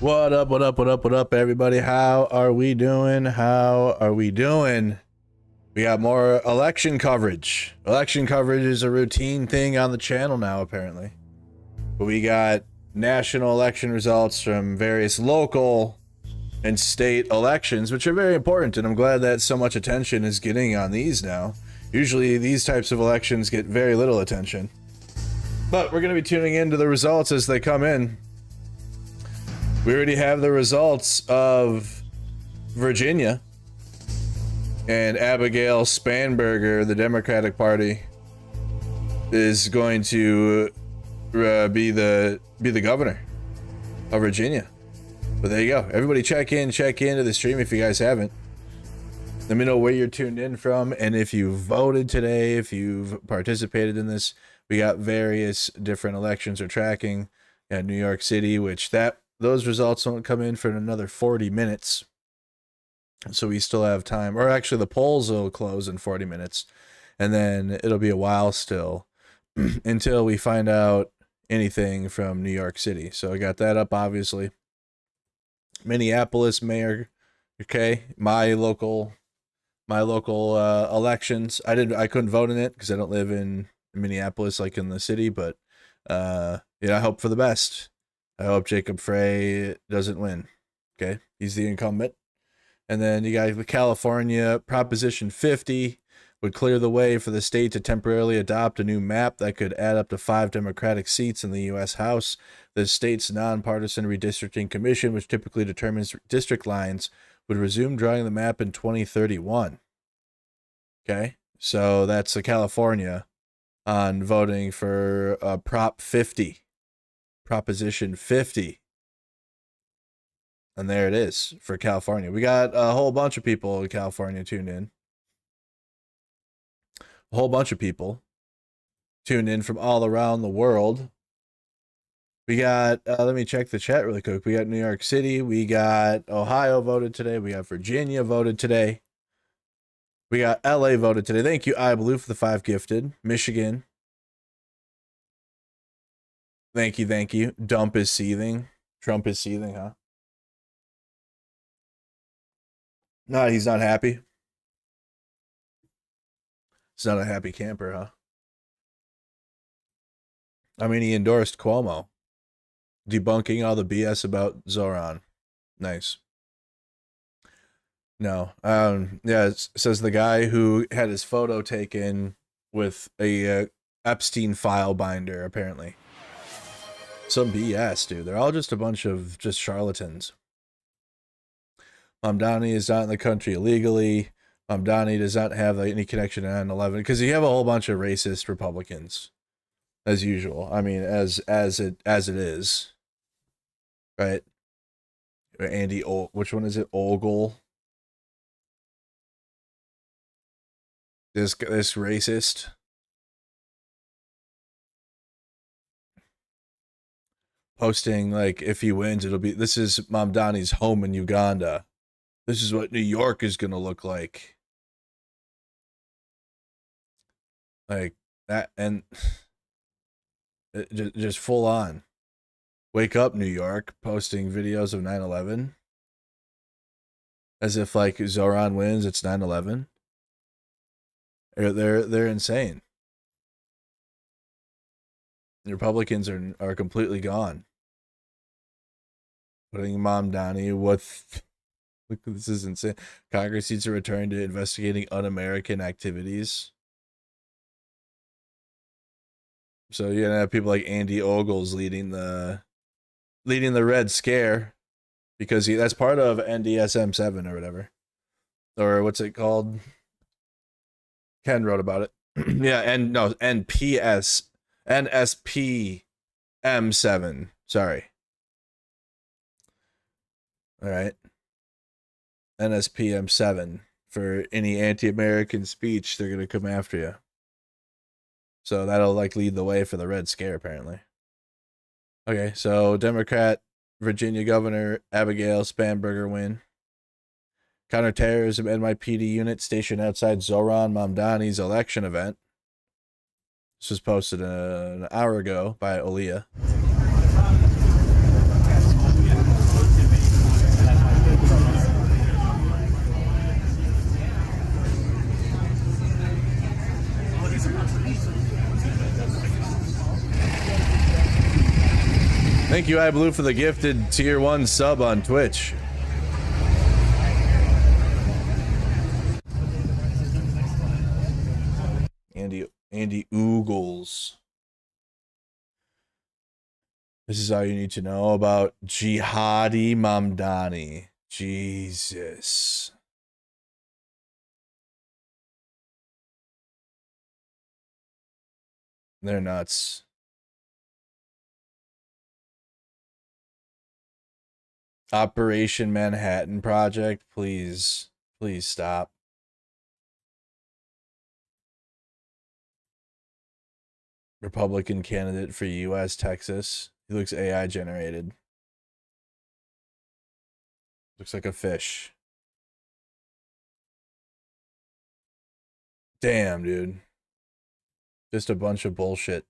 What up, what up, what up, what up, everybody? How are we doing? How are we doing? We got more election coverage. Election coverage is a routine thing on the channel now, apparently. But we got national election results from various local and state elections, which are very important, and I'm glad that so much attention is getting on these now. Usually these types of elections get very little attention. But we're going to be tuning into the results as they come in. We already have the results of Virginia, and Abigail Spanberger, the Democratic Party, is going to be the governor of Virginia. But there you go. Everybody check into the stream if you guys haven't. Let me know where you're tuned in from, and if you voted today, if you've participated in this. We got various different elections are tracking at New York City, which those results won't come in for another 40 minutes. So we still have time. Or actually, the polls will close in 40 minutes. And then it'll be a while still until we find out anything from New York City. So I got that up, obviously. Minneapolis mayor, okay, my local elections. I couldn't vote in it because I don't live in Minneapolis like in the city, but I hope for the best. I hope Jacob Frey doesn't win. Okay, he's the incumbent. And then you got the California Proposition 50 would clear the way for the state to temporarily adopt a new map that could add up to 5 Democratic seats in the U.S. House. The state's nonpartisan redistricting commission, which typically determines district lines, would resume drawing the map in 2031. Okay, so that's the California on voting for Prop 50. Proposition 50. And there it is for California. We got a whole bunch of people in California tuned in. A whole bunch of people tuned in from all around the world. We got, let me check the chat really quick. We got New York City. We got Ohio voted today. We got Virginia voted today. We got LA voted today. Thank you, iBlue, for the 5 gifted. Michigan. Thank you, thank you. Dump is seething. Trump is seething, huh? No, he's not happy. He's not a happy camper, huh? I mean, he endorsed Cuomo, debunking all the BS about Zohran. Nice. No, yeah, it says the guy who had his photo taken with a Epstein file binder, apparently. Some BS, dude. They're all just a bunch of just charlatans. Mamdani is not in the country illegally. Mamdani does not have any connection to 9/11 because you have a whole bunch of racist Republicans, as usual. I mean, as it is, right? Andy, which one is it? Ogle. This racist. Posting like if he wins, this is Mamdani's home in Uganda. This is what New York is gonna look like. Like that, and just full on. Wake up, New York, posting videos of 9/11. As if like Zohran wins, it's 9/11. They're insane. The Republicans are completely gone. Putting Mamdani with look, this is insane. Congress needs to return to investigating un-American activities. So you're gonna have people like Andy Ogles leading the Red Scare because that's part of NDSM-7 or whatever, or what's it called? Ken wrote about it. Yeah, and no, NSPM7. Sorry. All right. NSPM7. For any anti-American speech, they're going to come after you. So that'll like lead the way for the Red Scare, apparently. Okay, so Democrat Virginia Governor Abigail Spanberger win. Counterterrorism NYPD unit stationed outside Zohran Mamdani's election event. This was posted an hour ago by Aaliyah. Thank you, iBlue, for the gifted tier 1 sub on Twitch. Andy Oogles. This is all you need to know about Jihadi Mamdani. Jesus. They're nuts. Operation Manhattan Project, please stop. Republican candidate for U.S. Texas. He looks AI generated. Looks like a fish. Damn, dude. Just a bunch of bullshit.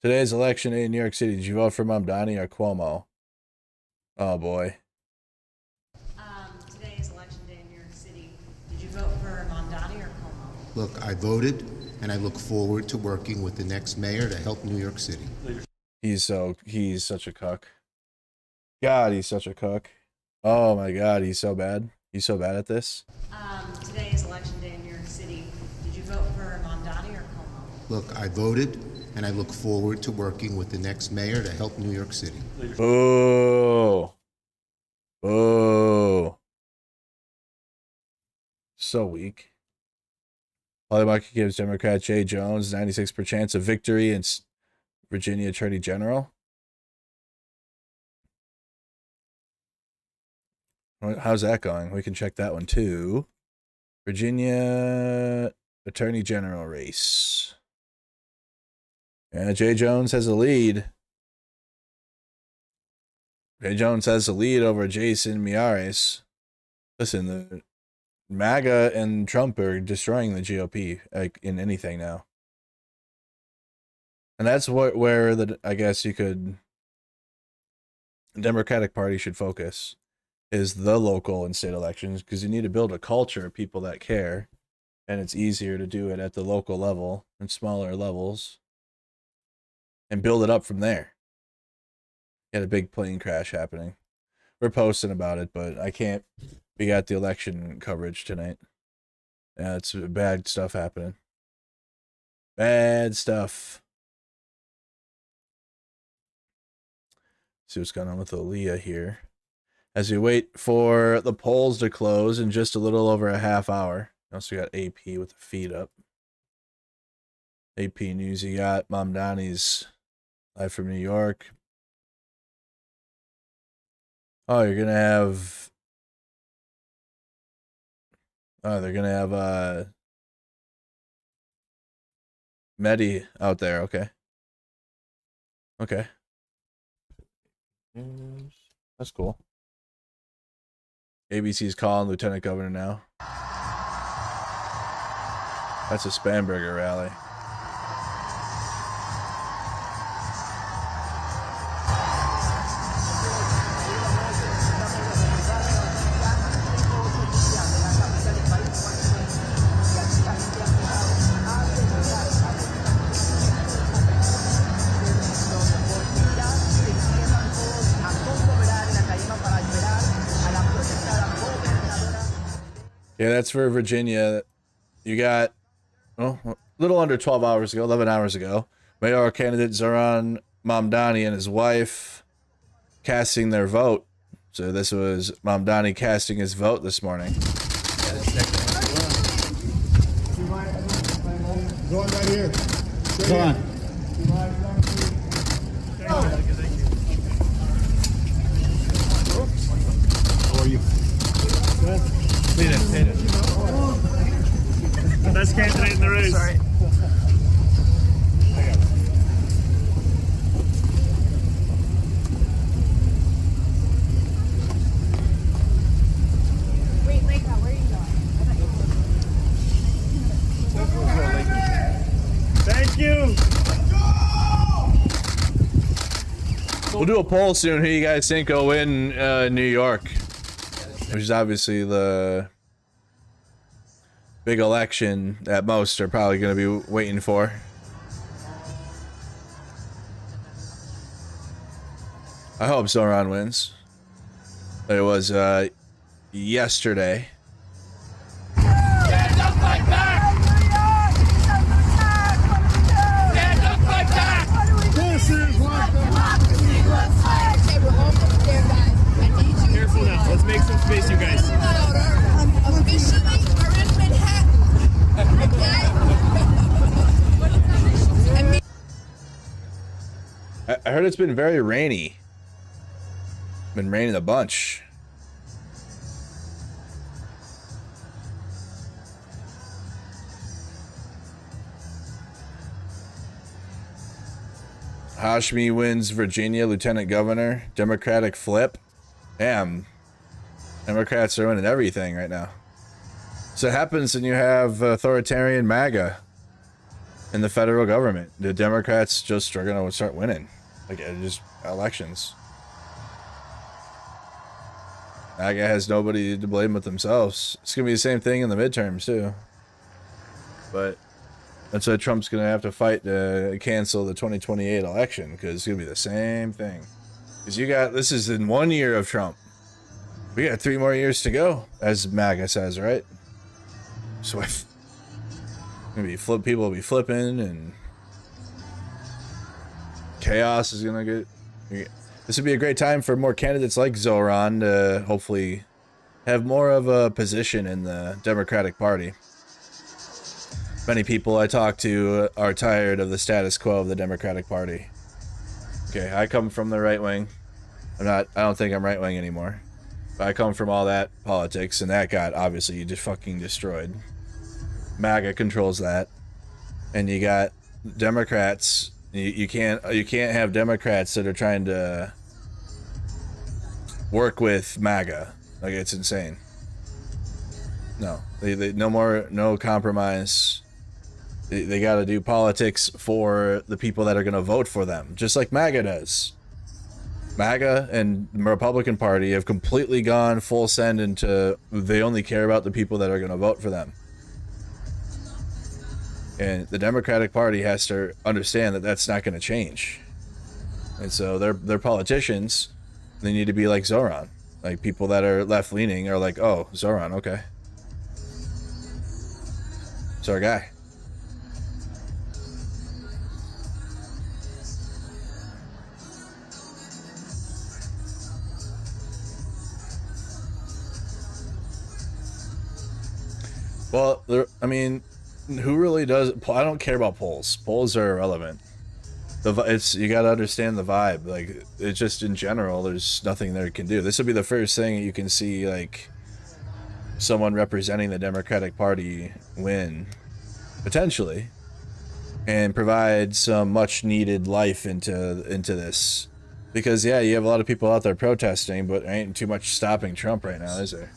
Today's election day in New York City. Did you vote for Mamdani or Cuomo? Oh boy. Today is election day in New York City. Did you vote for Mamdani or Cuomo? Look, I voted, and I look forward to working with the next mayor to help New York City. He's such a cuck. God, he's such a cuck. Oh my God, he's so bad. He's so bad at this. Today is election day in New York City. Did you vote for Mamdani or Cuomo? Look, I voted, and I look forward to working with the next mayor to help New York City. Oh. Oh. So weak. Polymarket gives Democrat Jay Jones 96% chance of victory in Virginia Attorney General. How's that going? We can check that one too. Virginia Attorney General race. Yeah, Jay Jones has a lead. Jay Jones has the lead over Jason Miyares. Listen, the MAGA and Trump are destroying the GOP like in anything now. And that's where I guess you could, the Democratic Party should focus, is the local and state elections, because you need to build a culture of people that care, and it's easier to do it at the local level and smaller levels and build it up from there. Got a big plane crash happening. We're posting about it, but I can't. We got the election coverage tonight. Yeah, it's bad stuff happening. Bad stuff. See what's going on with Aaliyah here. As we wait for the polls to close in just a little over a half hour. Also got AP with the feed up. AP News, you got Mamdani's live from New York. Oh, you're going to have... Oh, they're going to have Mehdi out there. Okay. Okay. That's cool. ABC's calling Lieutenant Governor now. That's a Spanberger rally. Yeah, that's for Virginia. You got, a little under 12 hours ago, 11 hours ago, mayoral candidate Zohran Mamdani and his wife casting their vote. So this was Mamdani casting his vote this morning. Go on right here. Go on. How are you? Good. Best candidate in the race. Sorry. Wait, Lake, where are you going? Thank you. We'll do a poll soon. Who you guys think will win New York? Which is obviously the big election that most are probably going to be waiting for. I hope Zohran wins. It was yesterday. Stand up, fight back! Stand up, fight back! This is what Democracy looks like! Okay, we're almost there, guys. I need you. Careful now. Let's make some space, you guys. Officially, we're in Manhattan. Okay? I heard it's been very rainy. Been raining a bunch. Hashmi wins Virginia lieutenant governor. Democratic flip. Damn. Democrats are winning everything right now. So it happens when you have authoritarian MAGA in the federal government. The Democrats just are going to start winning. Like, just elections. MAGA has nobody to blame but themselves. It's going to be the same thing in the midterms, too. But that's why Trump's going to have to fight to cancel the 2028 election, because it's going to be the same thing. Because this is in 1 year of Trump. We got 3 more years to go, as MAGA says, right? So if people will be flipping, and chaos is going to get... This would be a great time for more candidates like Zohran to hopefully have more of a position in the Democratic Party. Many people I talk to are tired of the status quo of the Democratic Party. Okay, I come from the right wing. I don't think I'm right wing anymore. But I come from all that politics, and that got obviously just fucking destroyed. MAGA controls that. And you got Democrats. You can't have Democrats that are trying to work with MAGA. Like, it's insane. No, no compromise. They got to do politics for the people that are going to vote for them, just like MAGA does. MAGA and the Republican Party have completely gone full send into they only care about the people that are going to vote for them. And the Democratic Party has to understand that that's not going to change. And so they're politicians. They need to be like Zohran. Like, people that are left-leaning are like, oh, Zohran, okay. It's our guy. Well, I mean, who really does? I don't care about polls. Polls are irrelevant. You got to understand the vibe. Like, it's just in general, there's nothing there can do. This would be the first thing you can see, like, someone representing the Democratic Party win, potentially, and provide some much needed life into this. Because yeah, you have a lot of people out there protesting, but there ain't too much stopping Trump right now, is there?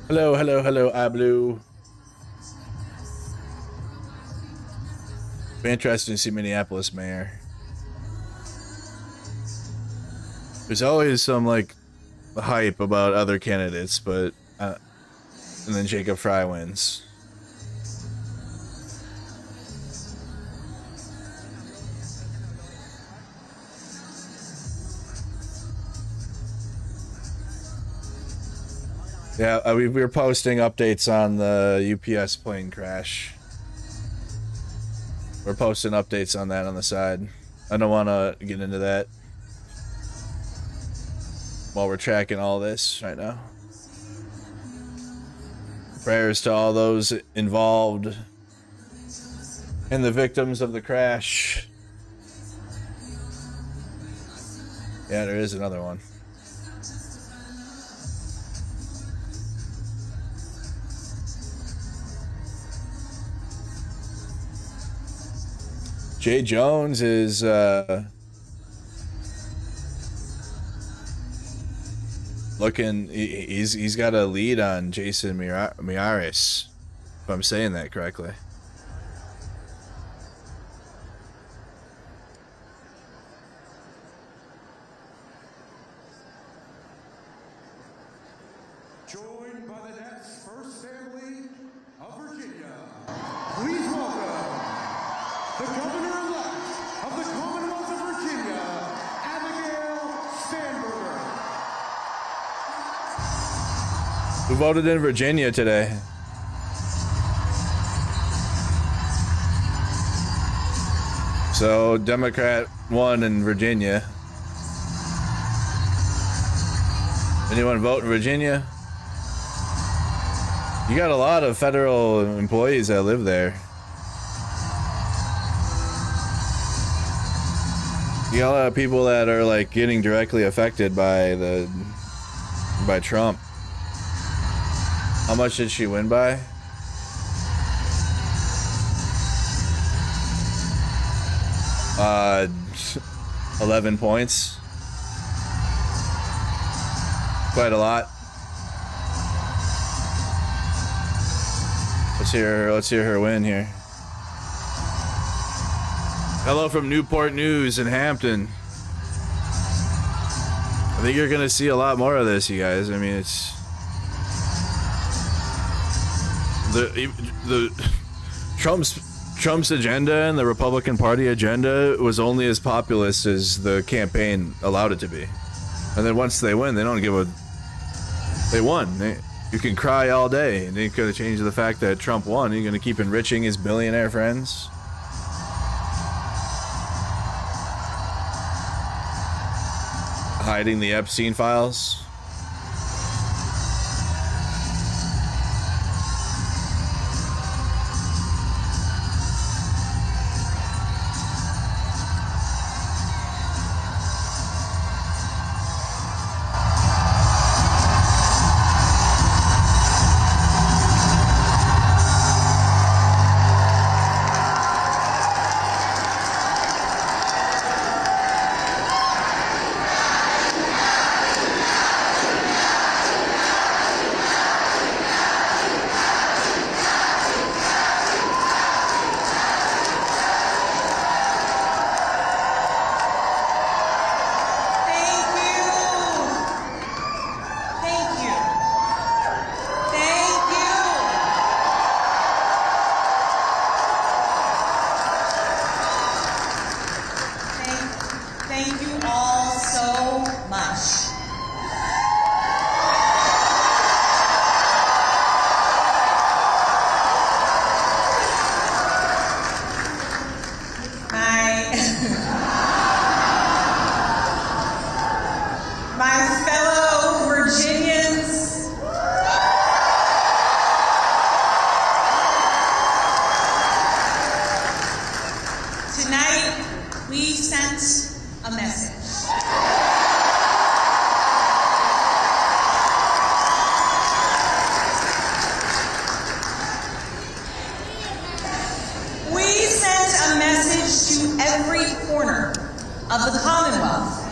Hello, hello, hello, Ablu. Be interesting to see Minneapolis mayor. There's always some, like, hype about other candidates, but and then Jacob Fry wins. Yeah, we were posting updates on the UPS plane crash. We're posting updates on that on the side. I don't want to get into that while we're tracking all this right now. Prayers to all those involved and the victims of the crash. Yeah, there is another one. Jay Jones is looking. He's got a lead on Jason Miyares if I'm saying that correctly. Joined by the next First Family of Virginia, please welcome the Governor-elect of the Commonwealth of Virginia, Abigail Spanberger. Who voted in Virginia today? So, Democrat won in Virginia. Anyone vote in Virginia? You got a lot of federal employees that live there. You got a lot of people that are like getting directly affected by Trump. How much did she win by? Uh, 11 points. Quite a lot. Let's hear her win here. Hello from Newport News in Hampton. I think you're gonna see a lot more of this, you guys. I mean, it's the Trump's agenda and the Republican Party agenda was only as populist as the campaign allowed it to be. And then once they win, they don't give a. They won. You can cry all day, and it could have changed the fact that Trump won. You're gonna keep enriching his billionaire friends. Hiding the Epstein files. Thank you all so much. My fellow Virginians, tonight we sent a message. We sent a message to every corner of the Commonwealth.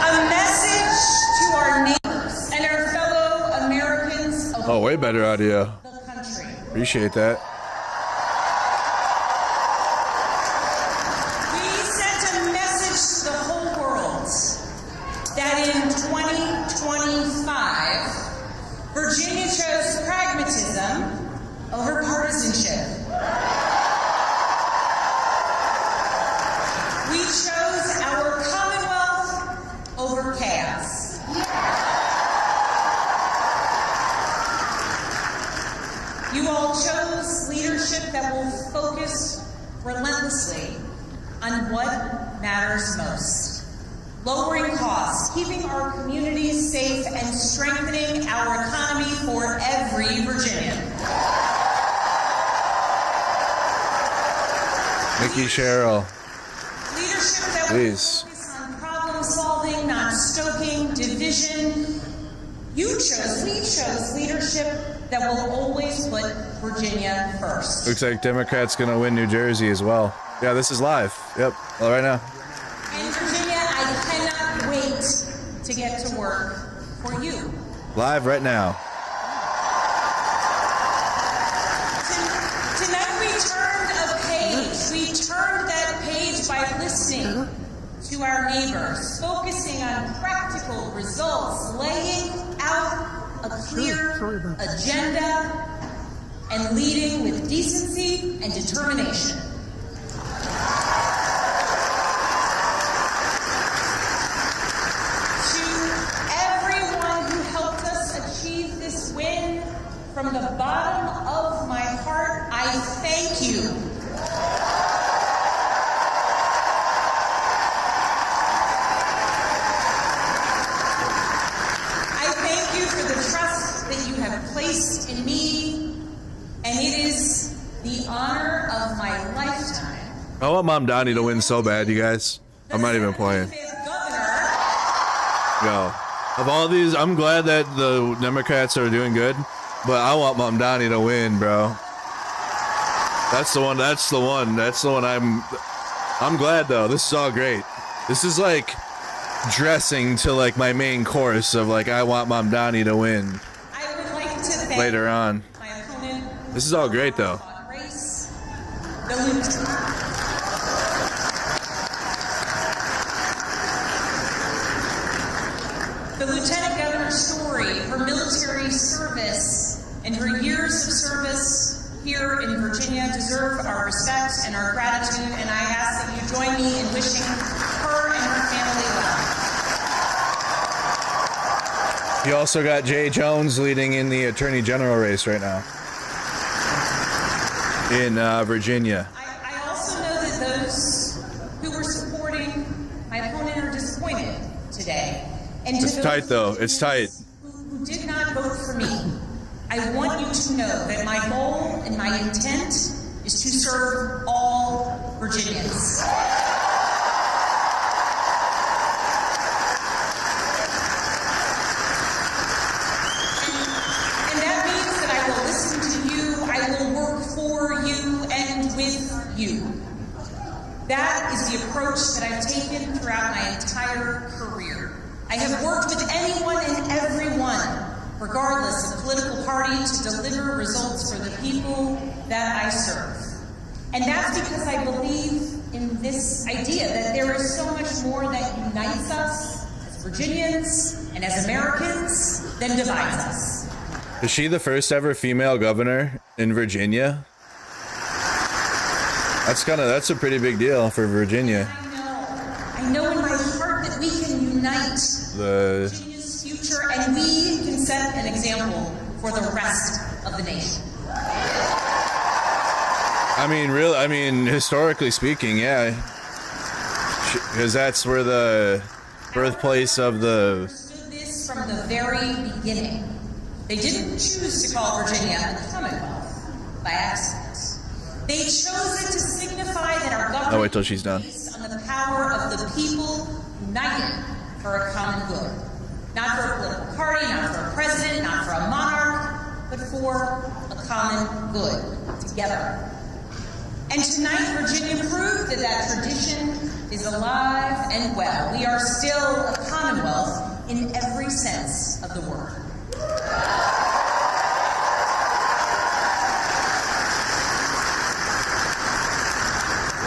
A message to our neighbors and our fellow Americans of Oh, way better audio. the country. Appreciate that. We sent a message to the whole world that in 2025, Virginia chose pragmatism over partisanship. We chose our Commonwealth over chaos. You all chose leadership that will focus relentlessly on what matters most. Lowering costs, keeping our communities safe, and strengthening our economy for every Virginian. Mickey Sherrill. Leadership that Please. will focus on problem solving, not stoking division. We chose leadership that will always put Virginia first. Looks like Democrats gonna win New Jersey as well. Yeah, this is live. Yep, all right now. And Virginia, I cannot wait to get to work for you. Live right now. to our neighbors, focusing on practical results, laying out a clear agenda, and leading with decency and determination. To everyone who helped us achieve this win, from the bottom of my heart, I thank you. I thank you for the trust that you have placed in me, and it is the honor of my lifetime. I want Mamdani to win so bad, you guys. I'm not even playing. Yo, of all these, I'm glad that the Democrats are doing good, but I want Mamdani to win, bro. That's the one. That's the one. That's the one. I'm glad though. This is all great. This is like dressing to like my main course of like I want Mamdani to win I would like to thank later on. my opponent. This is all great though. Race, the lieutenant. The Lieutenant Governor's story, her military service, and her years of service here in Virginia deserve our respect and our gratitude, and I ask that you join me in wishing her and her family well. You also got Jay Jones leading in the Attorney General race right now in Virginia. I also know that those who were supporting my opponent are disappointed today. And to It's those tight though. It's tight. who did not vote for me, I want you to know that my goal and my intent is to serve all Virginians. And that means that I will listen to you, I will work for you and with you. That is the approach that I've taken throughout my entire career. I have worked with anyone and everyone, regardless of political party, to deliver results for the people that I serve. And that's because I believe in this idea that there is so much more that unites us as Virginians and as Americans than divides us. Is she the first ever female governor in Virginia? That's a pretty big deal for Virginia. I know in my heart that we can unite Virginia's future, and we can set an example for the rest of the nation. I mean, historically speaking, yeah. Because that's where the birthplace of the... Understood this from the very beginning. They didn't choose to call Virginia a Commonwealth by accident. They chose it to signify that our government Oh, wait till she's done. is based on the power of the people united for a common good. Not for a political party, not for a president, not for a monarch, but for a common good, together. And tonight, Virginia proved that that tradition is alive and well. We are still a commonwealth in every sense of the word.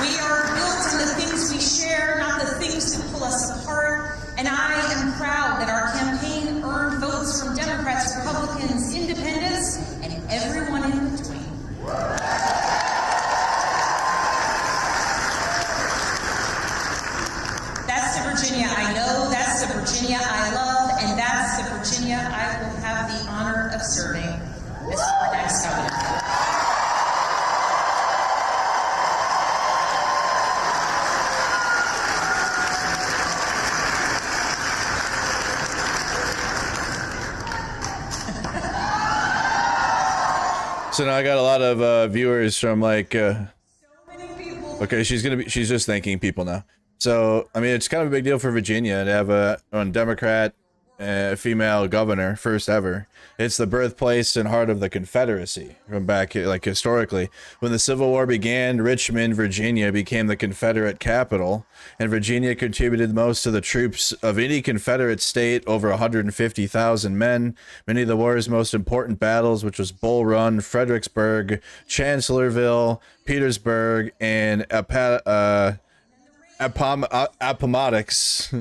We are built on the things we share, not the things that pull us apart. And I am proud that our campaign earned votes from Democrats, Republicans, Independents, and everyone in between. That's the Virginia I know, that's the Virginia I love, and that's the Virginia I will have the honor of serving as our next governor. So now I got a lot of viewers from like... So many people. Okay, she's just thanking people now. So, I mean, it's kind of a big deal for Virginia to have a Democrat female governor, first ever. It's the birthplace and heart of the Confederacy from back, like, historically. When the Civil War began, Richmond, Virginia became the Confederate capital, and Virginia contributed most to the troops of any Confederate state, over 150,000 men. Many of the war's most important battles, which was Bull Run, Fredericksburg, Chancellorsville, Petersburg, and Appomattox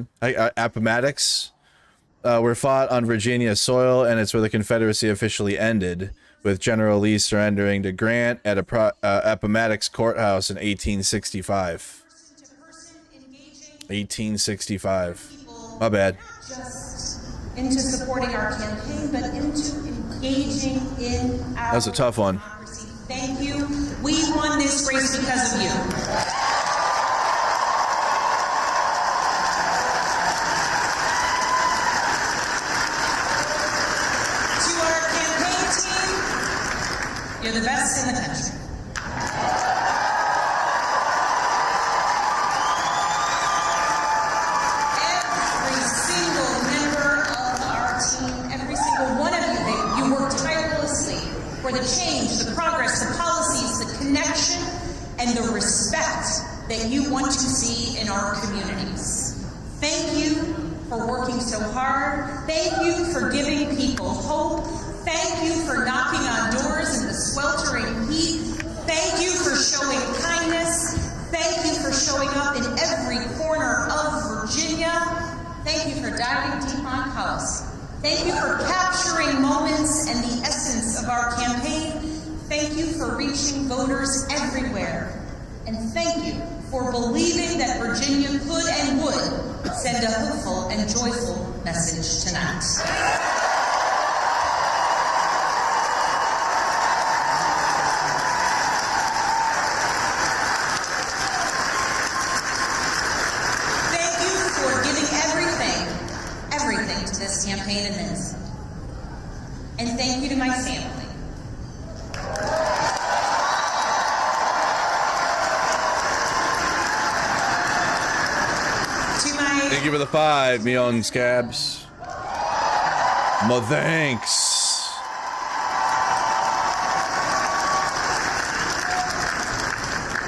were fought on Virginia soil, and it's where the Confederacy officially ended, with General Lee surrendering to Grant at Appomattox Courthouse in 1865. 1865. My bad. Just into supporting our campaign, but into engaging in our That was a tough one. democracy. Thank you. We won this race because of you. To our campaign team, you're the best in the country. Every single member of our team, every single one of you, you work tirelessly for the change, the progress, the policies, the connection, and the respect that you want to see in our communities. Thank you for working so hard. Thank you for giving people hope. Thank you for knocking on doors in the sweltering heat. Thank you for showing kindness. Thank you for showing up in every corner of Virginia. Thank you for diving deep on policy. Thank you for capturing moments and the essence of our campaign. Thank you for reaching voters everywhere. And thank you for believing that Virginia could and would send a hopeful and joyful message tonight. Thank you for giving everything to this campaign and then some. And thank you to my family. Thank you for the 5, Mion Scabs. My thanks.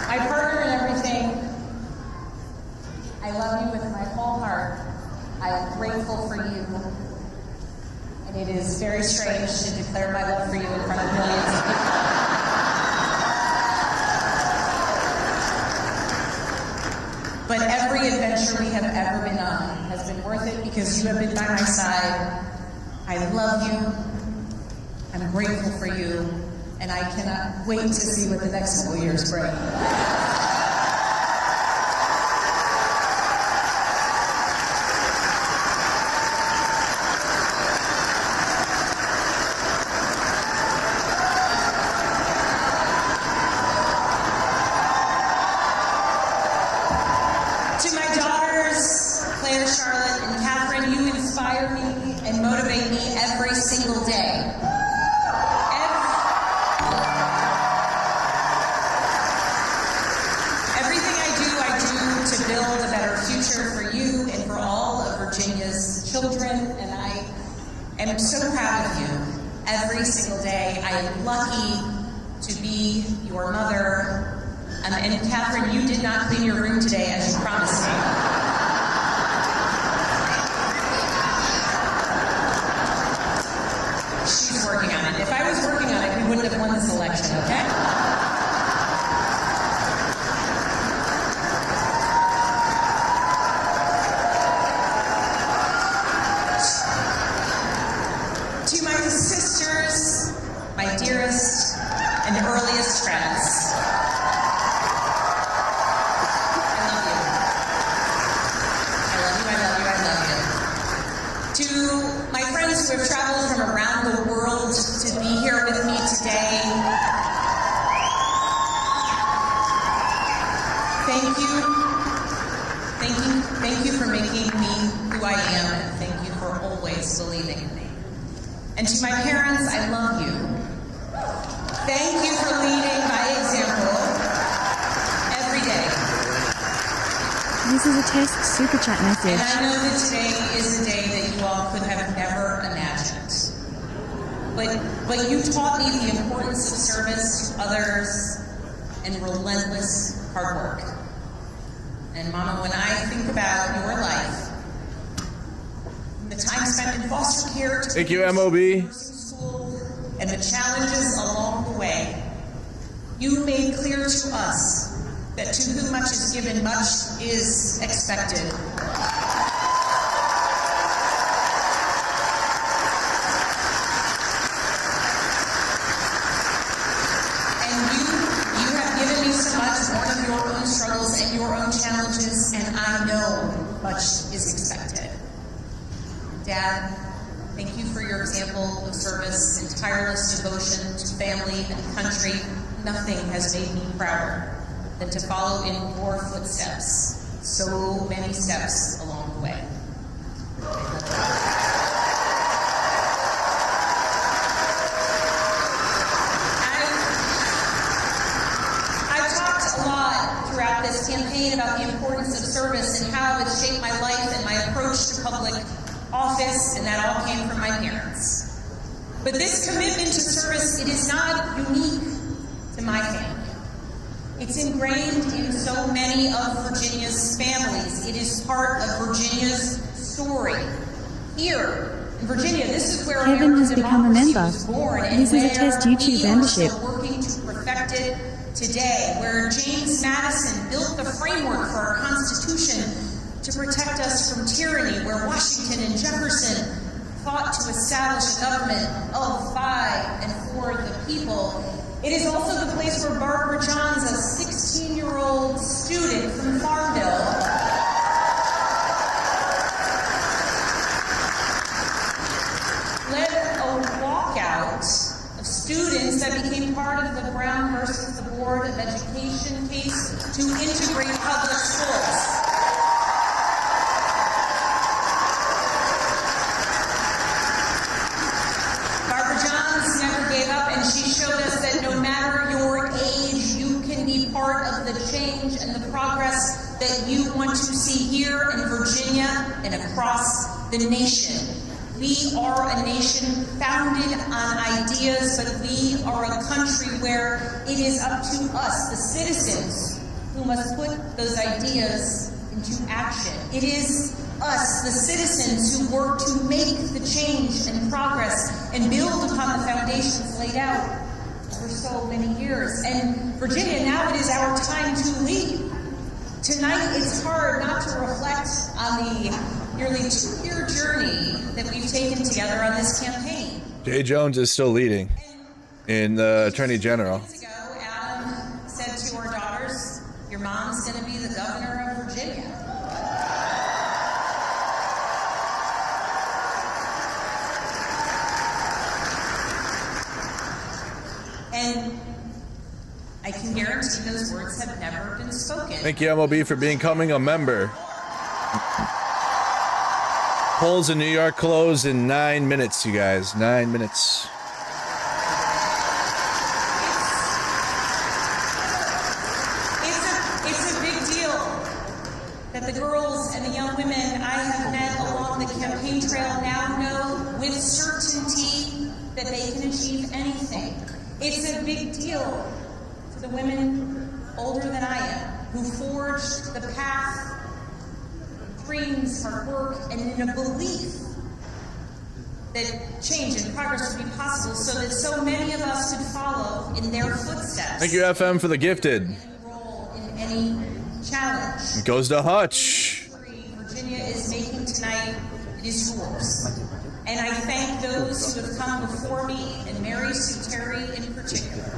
My partner in everything, I love you with my whole heart. I am grateful for you. And it is very strange to declare my love for you in front of millions of people. But every adventure we have ever been on has been worth it because you have been by my side. I love you. I'm grateful for you. And I cannot wait to see what the next couple years bring. To my daughters, Claire, Charlotte, and Catherine, you inspire me and motivate me every single day. Everything I do to build a better future for you and for all of Virginia's children, and I am so proud of you every single day. I am lucky to be your mother. And Catherine, you did not clean your room today as you promised me. She's working on it. If I was working on it, we wouldn't have won this election, okay? To my sisters, my dearest and earliest friends, to my friends who have traveled from around the world to be here with me today, thank you. Thank you for making me who I am, and thank you for always believing in me. And to my parents, I love you. Thank you for leading by example every day. This is a test super chat message. And I know that today is a day that you all could have never imagined. But you taught me the importance of service to others and relentless hard work. And Mama, when I think about your life, the time spent in foster care, Thank you, MOB. nursing school, and the challenges along the way, you made clear to us that to whom much is given, much is expected. You have given me so much, one of your own struggles and your own challenges, and I know much is expected. Dad, thank you for your example of service and tireless devotion to family and country. Nothing has made me prouder than to follow in your footsteps, so many steps along the way. I've talked a lot throughout this campaign about the importance of service and how it's shaped my life and my approach to public office, and that all came from my parents. But this commitment to service, it is not unique to my family. It's ingrained in so many of Virginia's families. It is part of Virginia's story. Here in Virginia, this is where Kevin has American become a democracy member. was born, and This is a where test YouTube we are membership. still working to perfect it today, where James Madison built the framework for our Constitution to protect us from tyranny, where Washington and Jefferson fought to establish a government of, by, and for the people. It is also the place where Barbara Johns, a 16-year-old student from Farmville, led a walkout of students that became part of the Brown versus the Board of Education case to integrate public schools. Barbara Johns never gave up, and she showed us that no matter your age, you can be part of the change and the progress that you want to see here in Virginia and across the nation. We are a nation founded on ideas, but we are a country where it is up to us, the citizens, who must put those ideas into action. It is us, the citizens, who work to make the change and progress and build upon the foundations laid out for so many years. And Virginia, now it is our time to lead. Tonight, it's hard not to reflect on the nearly 2-year journey that we've taken together on this campaign. Jay Jones is still leading in the Attorney General. Years ago, Adam said to our daughters, "Your mom's going to be the governor of Virginia." And I can guarantee those words have never been spoken. Thank you, MLB, for becoming a member. Polls in New York close in 9 minutes, you guys. 9 minutes. It's a big deal that the girls and the young women I have met along the campaign trail now know with certainty that they can achieve anything. It's a big deal to the women older than I am who forged the path, dreams, hard work, and in a belief that change and progress would be possible so that so many of us could follow in their footsteps. Thank you, FM, for the gifted. Any role in any challenge. It goes to Hutch. Virginia is making tonight, it is yours. And I thank those who have come before me, and Mary Sue Terry in particular.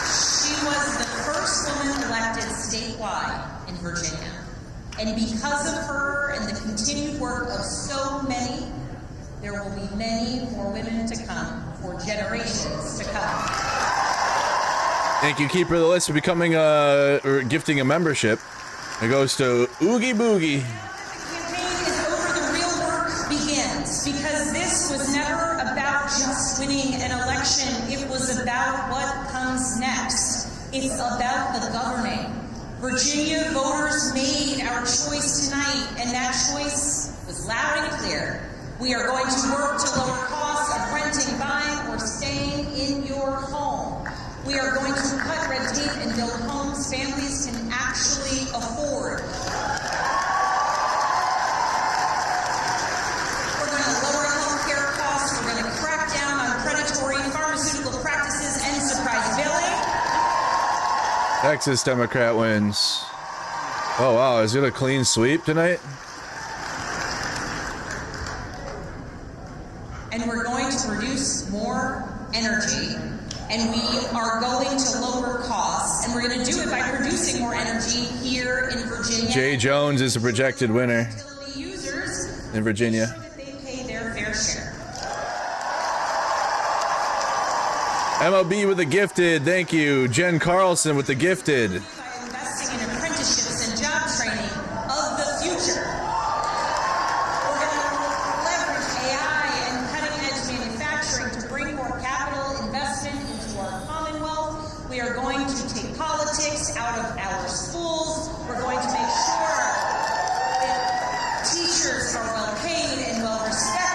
She was the first woman elected statewide in Virginia. And because of her and the continued work of so many, there will be many more women to come for generations to come. Thank you, Keeper of the List, for becoming or gifting a membership. It goes to Oogie Boogie. The campaign is over, the real work begins, because this was never about just winning an election. It was about what comes next. It's about the governing. Virginia voters made our choice tonight, and that choice was loud and clear. We are going to work to lower costs of renting, buying, or staying in your home. We are going to cut red tape and build homes families can actually afford. We're going to lower health care costs. We're going to crack Texas Democrat wins. Oh wow, is it a clean sweep tonight? And we're going to produce more energy, and we are going to lower costs, and we're going to do it by producing more energy here in Virginia. Jay Jones is a projected winner Utility users in Virginia. that they pay their fair share. MLB with the gifted, thank you. Jen Carlson with the gifted. By investing in apprenticeships and job training of the future. We're going to leverage AI and cutting-edge manufacturing to bring more capital investment into our Commonwealth. We are going to take politics out of our schools. We're going to make sure that teachers are well paid and well respected.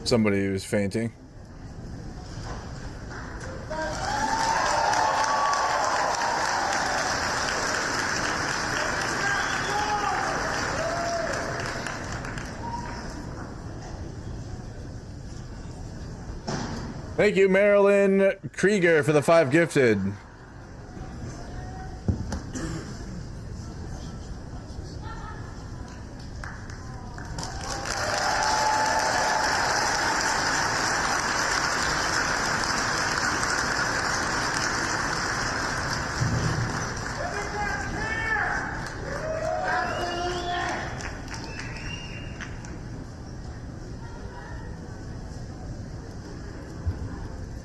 Somebody was fainting. Thank you, Marilyn Krieger, for the 5 gifted.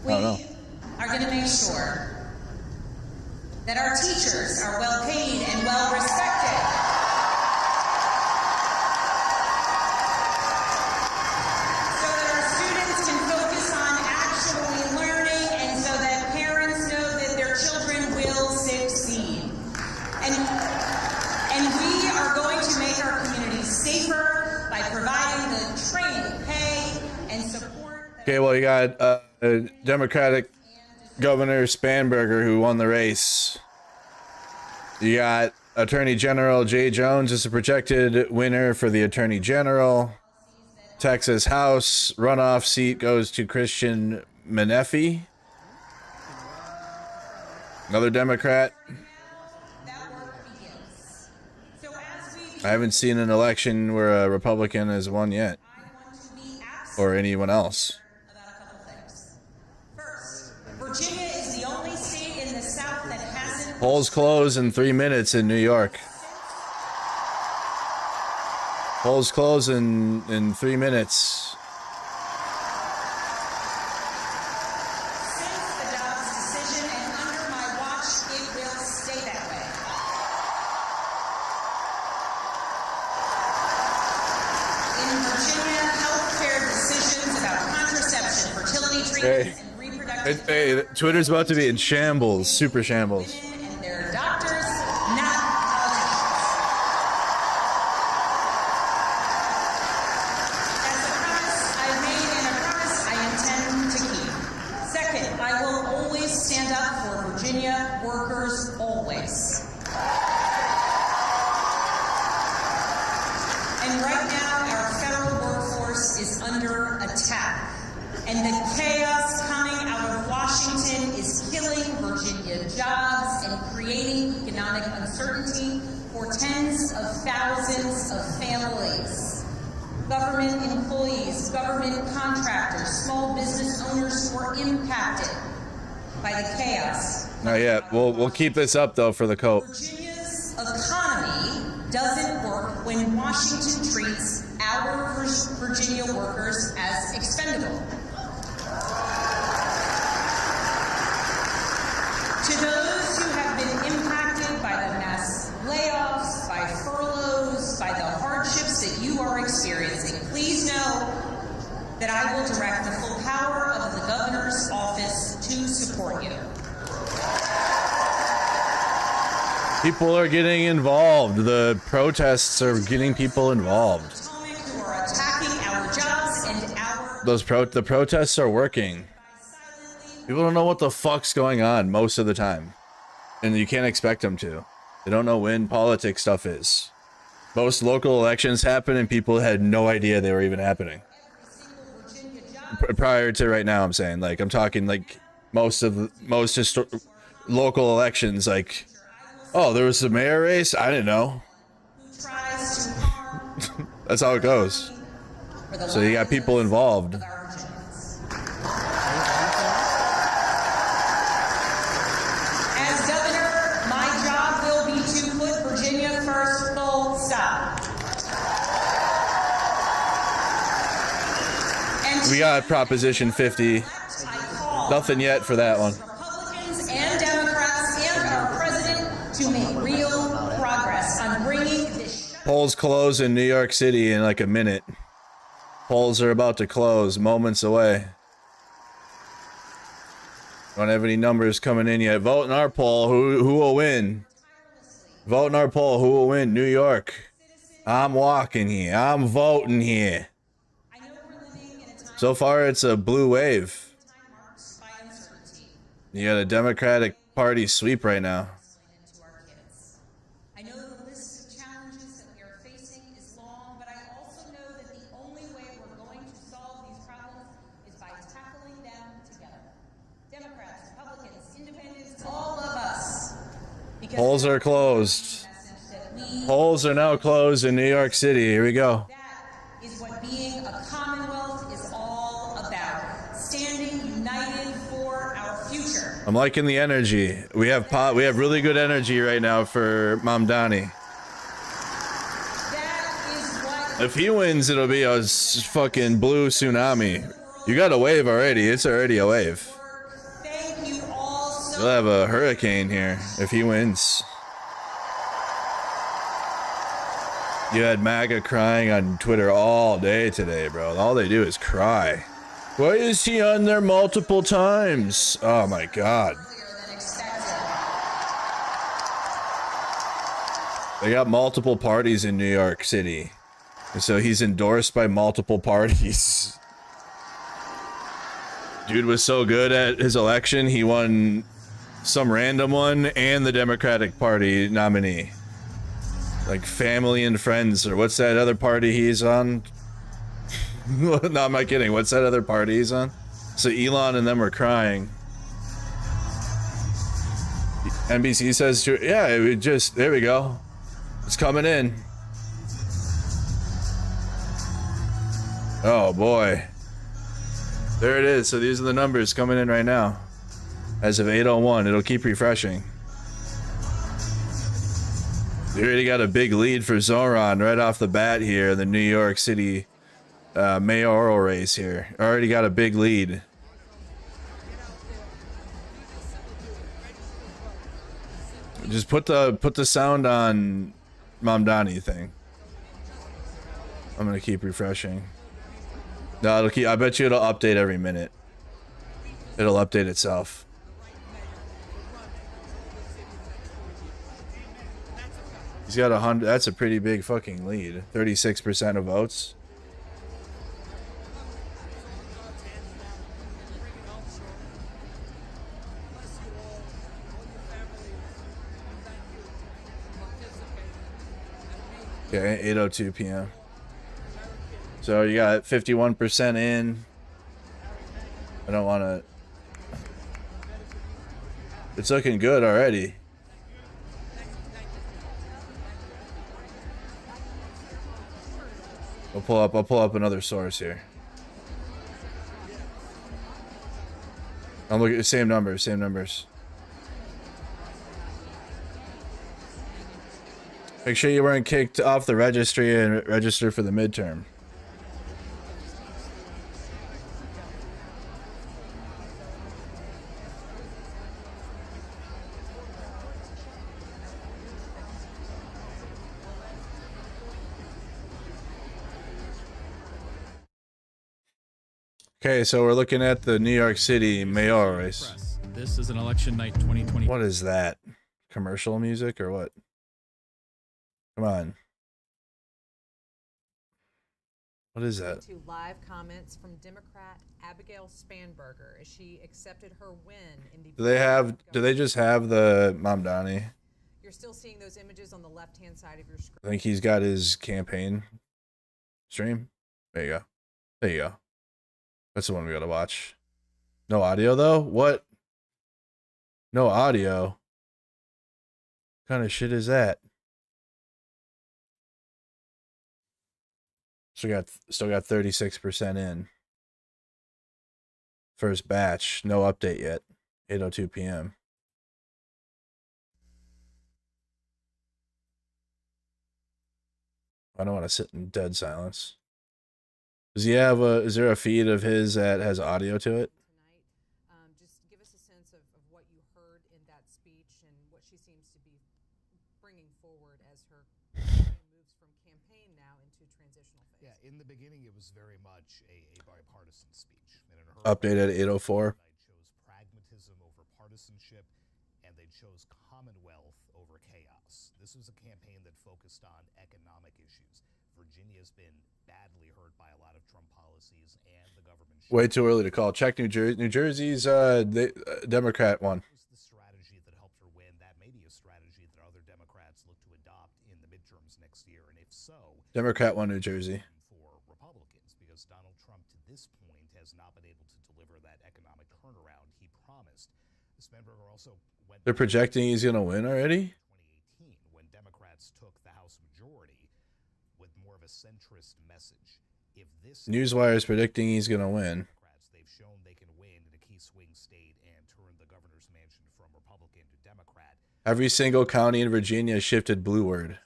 We I don't know. are going to make sure that our teachers are well paid and well respected. So that our students can focus on actually learning and so that parents know that their children will succeed. And we are going to make our communities safer by providing the training, pay, and support. Okay, well, you got Democratic Governor Spanberger, who won the race. You got Attorney General Jay Jones is a projected winner for the Attorney General. Texas House runoff seat goes to Christian Menefee, another Democrat. That work begins. So as we I haven't seen an election where a Republican has won yet, I want to be or anyone else. about a couple things. First, Virginia is the only state in the South that hasn't Polls close in 3 minutes in New York. Polls close in 3 minutes. since the Dobbs decision, and under my watch, it will stay that way. In Virginia, healthcare decisions about contraception, fertility treatments, and reproductive Hey, Twitter's about to be in shambles, super shambles. women and their doctors, not politicians. That's a promise I've made and a promise I intend to keep. Second, I will always stand up for Virginia workers, always. And right now, our federal workforce is under attack. And the chaos coming out of Washington is killing Virginia jobs and creating economic uncertainty for tens of thousands of families. Government employees, government contractors, small business owners were impacted by the chaos. Not yet. We'll keep this up though for the coat. Virginia's economy doesn't work when Washington treats our Virginia workers as expendable. To those who have been impacted by the mass layoffs, by furloughs, by the hardships that you are experiencing, please know that I will direct the full power of the governor's office to support you. People are getting involved. The protests are getting people involved. Potomac who are attacking our jobs the protests are working. People don't know what the fuck's going on most of the time, and you can't expect them to. They don't know when politics stuff is. Most local elections happen, and people had no idea they were even happening. Prior to right now, I'm saying, like, I'm talking like most local elections, like, oh, there was a mayor race? I didn't know. That's how it goes. So you got people involved. As governor, my job will be to put Virginia first, full stop. And We got Proposition 50. Nothing yet for that one. Republicans and Democrats and our president to make real progress on bringing this. Polls close in New York City in like a minute. Polls are about to close, moments away. Don't have any numbers coming in yet. Vote in our poll. Who will win? Vote in our poll. Who will win? New York. I'm walking here. I'm voting here. So far, it's a blue wave. You got a Democratic Party sweep right now. I know the list of challenges that we are facing is long, but I also know that the only way we're going to solve these problems is by tackling them together. Democrats, Republicans, Independents, all of us. Because Polls are closed. Polls are now closed in New York City. Here we go. that is what being a Commonwealth is all about. Standing united for our future. I'm liking the energy. We have really good energy right now for Mamdani. That is what If he wins, it'll be a fucking blue tsunami. You got a wave already. It's already a wave. thank you all so We'll have a hurricane here if he wins. You had MAGA crying on Twitter all day today, bro. All they do is cry. Why is he on there multiple times? Oh my god. than expected. They got multiple parties in New York City. So he's endorsed by multiple parties. Dude was so good at his election, he won some random one and the Democratic Party nominee. Like Family and Friends, or what's that other party he's on? No, I'm not kidding. What's that other party he's on? So Elon and them were crying. NBC says, yeah, there we go. It's coming in. Oh boy. There it is. So these are the numbers coming in right now. As of 8:01, it'll keep refreshing. We already got a big lead for Zohran right off the bat here, the New York City mayoral race here. Already got a big lead. Just put the sound on Mamdani thing. I'm gonna keep refreshing. No, it'll keep. I bet you it'll update every minute. It'll update itself. He's got 100. That's a pretty big fucking lead. 36% of votes. Okay, 8:02 p.m. So you got 51% in. I don't want to. It's looking good already. I'll pull up another source here. I'm looking at the same numbers. Make sure you weren't kicked off the registry and register for the midterm. Okay, so we're looking at the New York City mayoral race. This is an election night 2020. What is that? Commercial music or what? Come on. What is that? To live comments from Democrat Abigail Spanberger as she accepted her win in the. Do they just have the Mamdani? You're still seeing those images on the left-hand side of your screen. I think he's got his campaign stream. There you go. There you go. That's the one we gotta watch. No audio though? What? No audio? What kind of shit is that? Still got 36% in. First batch, no update yet. 8:02 p.m. I don't want to sit in dead silence. Does he have a? Is there a feed of his that has audio to it? Tonight, just give us a sense of what you heard in that speech and what she seems to be bringing forward as her moves from campaign now into transitional phase. Yeah, in the beginning, it was very much a bipartisan speech. And in her Update at 8:04. They chose pragmatism over partisanship, and they chose commonwealth over chaos. This was a campaign that focused on economic issues. Virginia's been badly hurt by a lot of Trump policies, and the government. Way too early to call. Check New Jersey. New Jersey's Democrat one. Was the strategy that helped her win? That may be a strategy that other Democrats look to adopt in the midterms next year, and if so, Democrat one, New Jersey. For Republicans, because Donald Trump to this point has not been able to deliver that economic turnaround he promised. Spanberger also went. They're projecting he's gonna win already. 2018, when Democrats took the House majority with more of a centrist message. If this Newswire is predicting he's gonna win. Democrats, they've shown they can win in a key swing state and turn the governor's mansion from Republican to Democrat. Every single county in Virginia shifted blueward.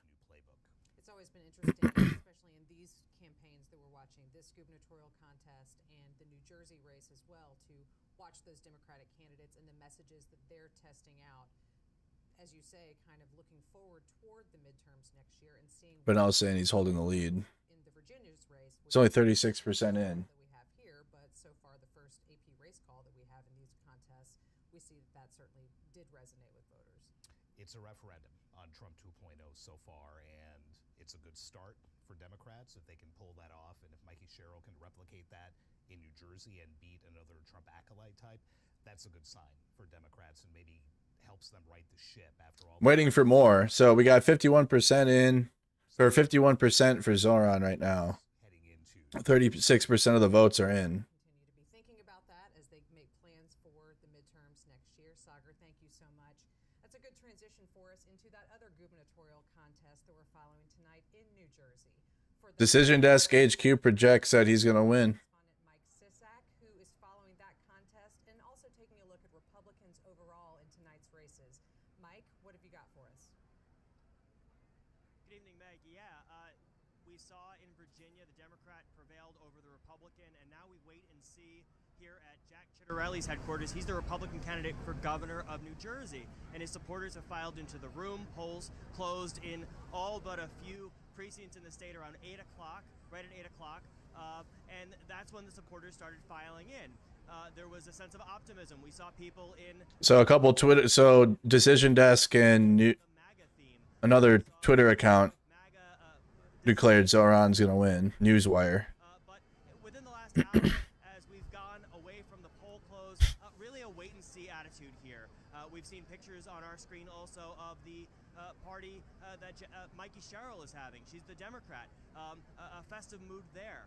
It's always been interesting, especially in these campaigns that we're watching, this gubernatorial contest and the New Jersey race as well, to watch those Democratic candidates and the messages that they're testing out. As you say, kind of looking forward toward the midterms next year and seeing. But now saying he's holding the lead. In the Virginia's race. It's only 36% in. That we have here, but so far the first AP race call that we have in these contests, we see that certainly did resonate with voters. It's a referendum on Trump 2.0 so far, and it's a good start for Democrats if they can pull that off, and if Mikey Sherrill can replicate that in New Jersey and beat another Trump acolyte type, that's a good sign for Democrats and maybe helps them right the ship after all. Waiting for more. So we got 51% in, or 51% for Zohran right now. 36% of the votes are in. Continue to be thinking about that as they make plans for the midterms next year. Sagar, thank you so much. That's a good transition for us into that other gubernatorial contest that we're following tonight in New Jersey. Decision Desk HQ projects that he's going to win. Mike Sisak, who is following that contest and also taking a look at Republicans overall in tonight's races. Mike, what have you got for us? Good evening, Meg. Yeah, we saw in Virginia the Democrat prevailed over the Republican, and now we wait and see here at Jack Ciattarelli's headquarters. He's the Republican candidate for governor of New Jersey, and his supporters have filed into the room. Polls closed in all but a few precincts in the state around 8 o'clock, right at 8 o'clock, and that's when the supporters started filing in. There was a sense of optimism. We saw people in. So a couple Twitter, so Decision Desk and another Twitter account declared Zohran's gonna win. Newswire. But within the last hour, as we've gone away from the poll close, really a wait and see attitude here. We've seen pictures on our screen also of the party that Mikey Sherrill is having. She's the Democrat. A festive mood there.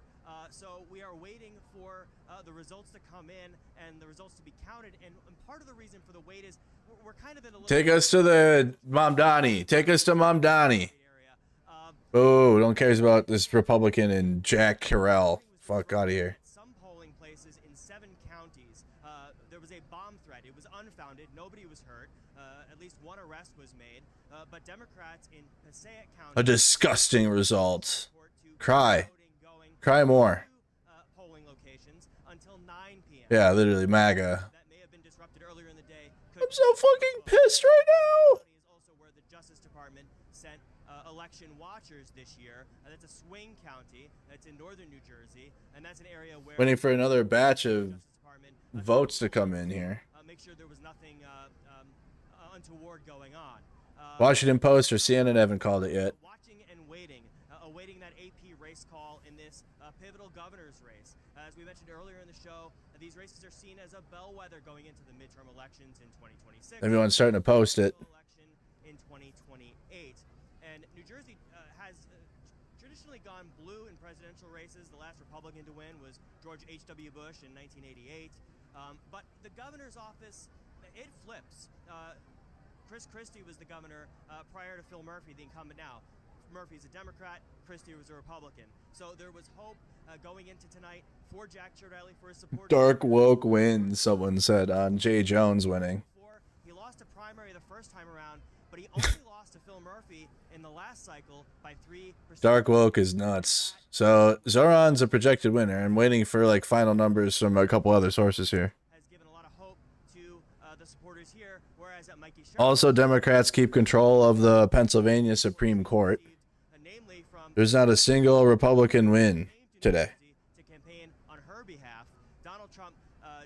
So we are waiting for the results to come in and the results to be counted. And part of the reason for the wait is we're kind of in a little. Take us to the Mamdani. Take us to Mamdani. Oh, don't cares about this Republican and Jack Carell. Fuck out of here. Some polling places in 7 counties, there was a bomb threat. It was unfounded. Nobody was hurt. At least one arrest was made. But Democrats in Passaic County. A disgusting result. Cry. Cry more. Polling locations until 9 p.m. Yeah, literally MAGA. That may have been disrupted earlier in the day. I'm so fucking pissed right now. Is also where the Justice Department sent election watchers this year. That's a swing county. That's in northern New Jersey, and that's an area where Waiting for another batch of votes to come in here. Make sure there was nothing untoward going on. Washington Post or CNN haven't called it yet. Watching and waiting awaiting that AP race call in this pivotal governor's race. As we mentioned earlier in the show, these races are seen as a bellwether going into the midterm elections in 2026. Everyone's starting to post it. Election in 2028. And New Jersey has traditionally gone blue in presidential races. The last Republican to win was George H.W. Bush in 1988. But the governor's office, it flips. Chris Christie was the governor prior to Phil Murphy, the incumbent now. Murphy's a Democrat, Christie was a Republican. So there was hope going into tonight for Jack Ciattarelli, for his supporters. Dark woke wins, someone said on Jay Jones winning. He lost a primary the first time around, but he only lost to Phil Murphy in the last cycle by 3%. Dark woke is nuts. So Zohran's a projected winner. I'm waiting for like final numbers from a couple other sources here. Has given a lot of hope to the supporters here, whereas at Mikey Sherrill, Also, Democrats keep control of the Pennsylvania Supreme Court. There's not a single Republican win today. To campaign on her behalf. Donald Trump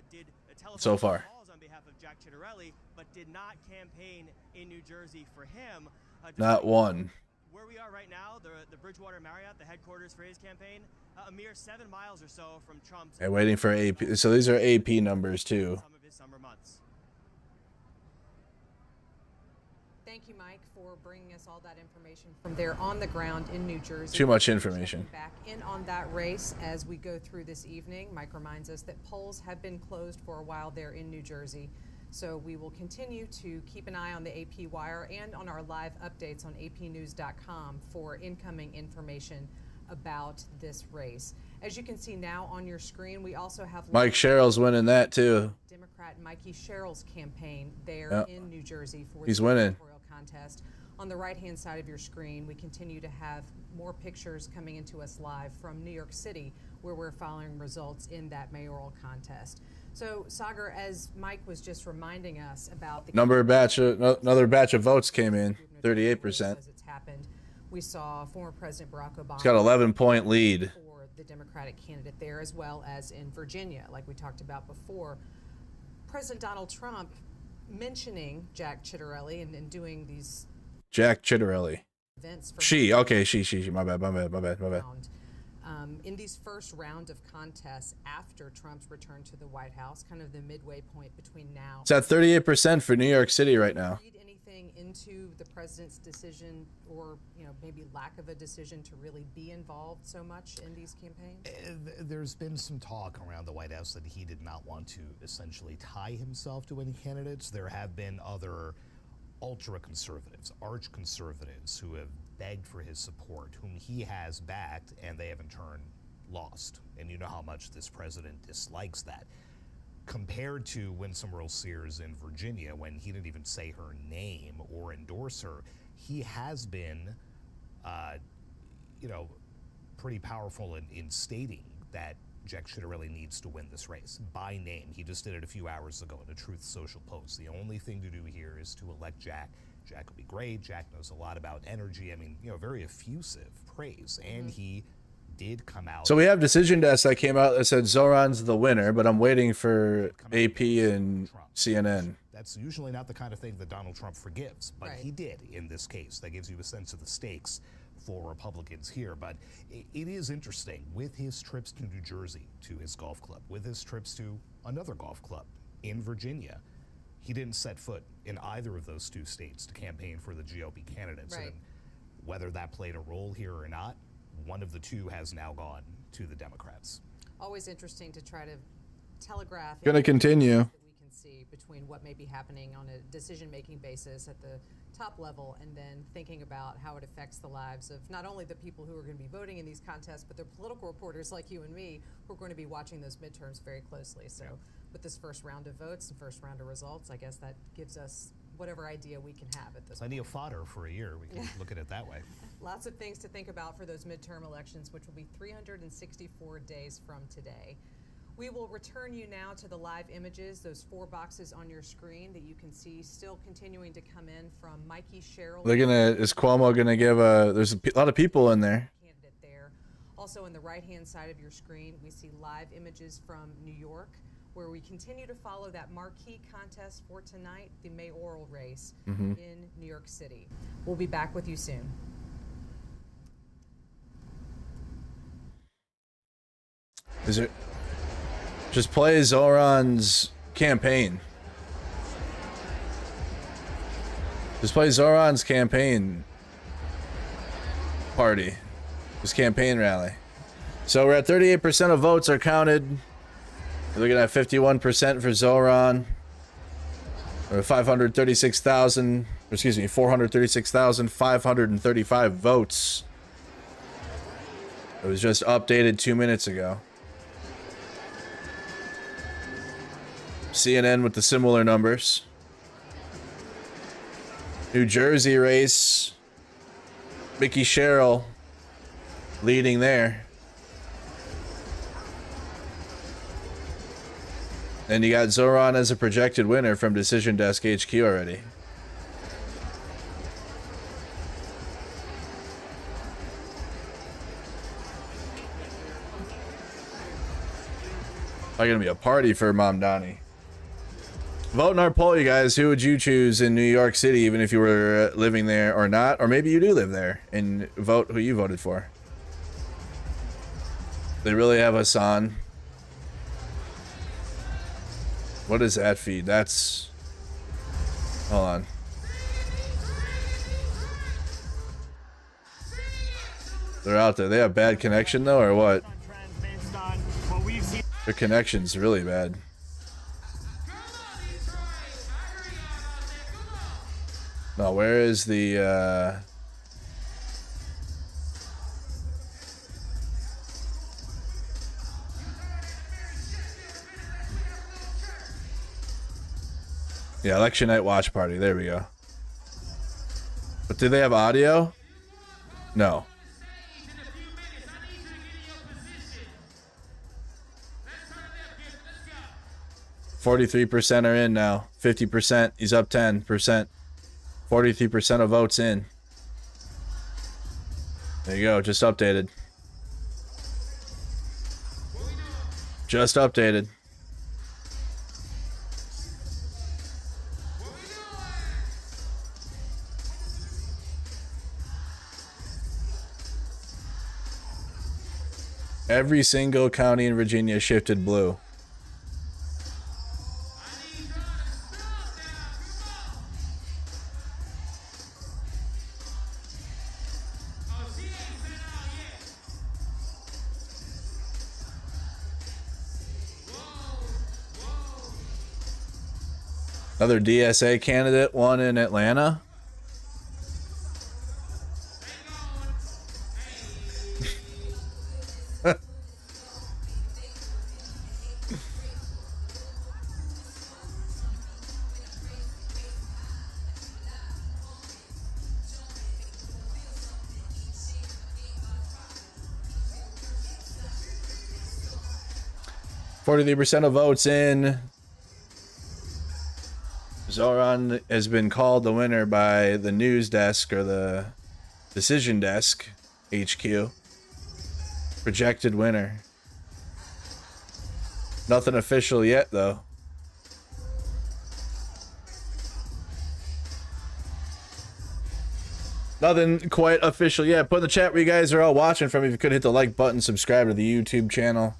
did So far. calls on behalf of Jack Ciattarelli, but did not campaign in New Jersey for him. Not one. Where we are right now, the Bridgewater Marriott, the headquarters for his campaign, a mere 7 miles or so from Trump's. And waiting for AP. So these are AP numbers too. Some of his summer months. Thank you, Mike, for bringing us all that information from there on the ground in New Jersey. Too much information. Back in on that race as we go through this evening. Mike reminds us that polls have been closed for a while there in New Jersey. So we will continue to keep an eye on the AP wire and on our live updates on apnews.com for incoming information about this race. As you can see now on your screen, we also have Mike Sherrill's winning that too. Democrat Mikey Sherrill's campaign there in New Jersey for He's the winning. gubernatorial contest. On the right-hand side of your screen, we continue to have more pictures coming into us live from New York City, where we're following results in that mayoral contest. So, Sagar, as Mike was just reminding us about the Another batch of votes came in, 38%. as it's happened, we saw former President Barack Obama. He's got an 11-point lead. For the Democratic candidate there, as well as in Virginia, like we talked about before. President Donald Trump mentioning Jack Ciattarelli and doing these Jack Ciattarelli. events for She. My bad. in these first round of contests after Trump's return to the White House, kind of the midway point between now. It's at 38% for New York City right now. Read anything into the president's decision, or maybe lack of a decision to really be involved so much in these campaigns? There's been some talk around the White House that he did not want to essentially tie himself to any candidates. There have been other ultra-conservatives, arch-conservatives who have begged for his support, whom he has backed, and they have in turn lost. And you know how much this president dislikes that. Compared to Winsome Earl-Sears in Virginia, when he didn't even say her name or endorse her, he has been, pretty powerful in stating that Jack Ciattarelli needs to win this race by name. He just did it a few hours ago in a Truth Social post. The only thing to do here is to elect Jack. Jack will be great. Jack knows a lot about energy. I mean, very effusive praise. And he did come out. So we have decision desk that came out that said Zohran's the winner, but I'm waiting for AP and CNN. That's usually not the kind of thing that Donald Trump forgives, but Right. he did in this case. That gives you a sense of the stakes for Republicans here. But it is interesting, with his trips to New Jersey, to his golf club, with his trips to another golf club in Virginia, he didn't set foot in either of those two states to campaign for the GOP candidates. Right. And whether that played a role here or not, one of the two has now gone to the Democrats. Always interesting to try to telegraph. Gonna continue. That we can see between what may be happening on a decision-making basis at the top level, and then thinking about how it affects the lives of not only the people who are going to be voting in these contests, but the political reporters like you and me who are going to be watching those midterms very closely. So with this first round of votes and first round of results, I guess that gives us whatever idea we can have at this Plenty point. of fodder for a year. We can look at it that way. Lots of things to think about for those midterm elections, which will be 364 days from today. We will return you now to the live images, those 4 boxes on your screen that you can see still continuing to come in from Mikey Sherrill. Is Cuomo gonna give there's a lot of people in there. Candidate there. Also on the right-hand side of your screen, we see live images from New York, where we continue to follow that marquee contest for tonight, the mayoral race in New York City. We'll be back with you soon. Is it? Just play Zohran's campaign. Just play Zohran's campaign party. His campaign rally. So we're at 38% of votes are counted. We're looking at 51% for Zohran. Or 436,535 votes. It was just updated 2 minutes ago. CNN with the similar numbers. New Jersey race. Mickey Sherrill leading there. And you got Zohran as a projected winner from Decision Desk HQ already. Probably gonna be a party for Mamdani. Vote in our poll, you guys. Who would you choose in New York City, even if you were living there or not? Or maybe you do live there, and vote who you voted for. They really have us on. What is that feed? That's... Hold on. They're out there. They have bad connection though, or what? Their connection's really bad. No, where is the yeah, election night watch party. There we go. But do they have audio? No. %43% are in now. 50%. He's up 10%. 43% of votes in. There you go. Just updated. Just updated. Every single county in Virginia shifted blue. Another DSA candidate won in Atlanta. %43% of votes in. Zohran has been called the winner by the news desk or the decision desk HQ. Projected winner. Nothing official yet though. Nothing quite official yet. Put in the chat where you guys are all watching from. If you could hit the like button, subscribe to the YouTube channel.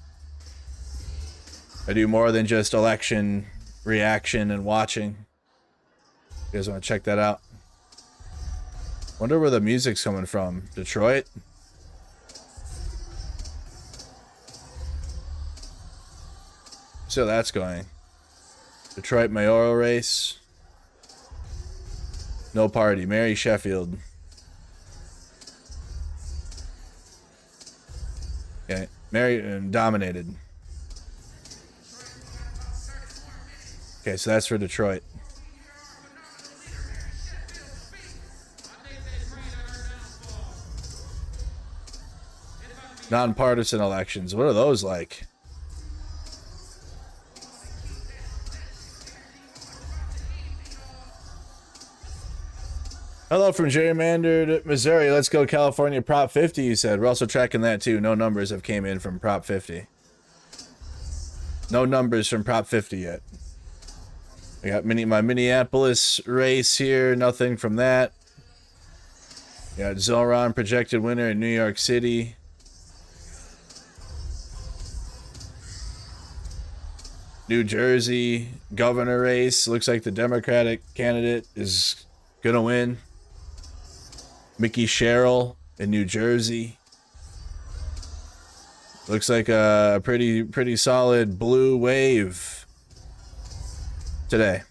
I do more than just election reaction and watching. You guys want to check that out? Wonder where the music's coming from. Detroit? So that's going. Detroit mayoral race. No party. Mary Sheffield. Okay. Mary dominated. Okay, so that's for Detroit. Nonpartisan elections. What are those like? Hello from gerrymandered Missouri. Let's go California Prop 50, you said. We're also tracking that too. No numbers have came in from Prop 50. No numbers from Prop 50 yet. I got my Minneapolis race here. Nothing from that. Got Zohran projected winner in New York City. New Jersey governor race. Looks like the Democratic candidate is gonna win. Mickey Sherrill in New Jersey. Looks like a pretty solid blue wave today.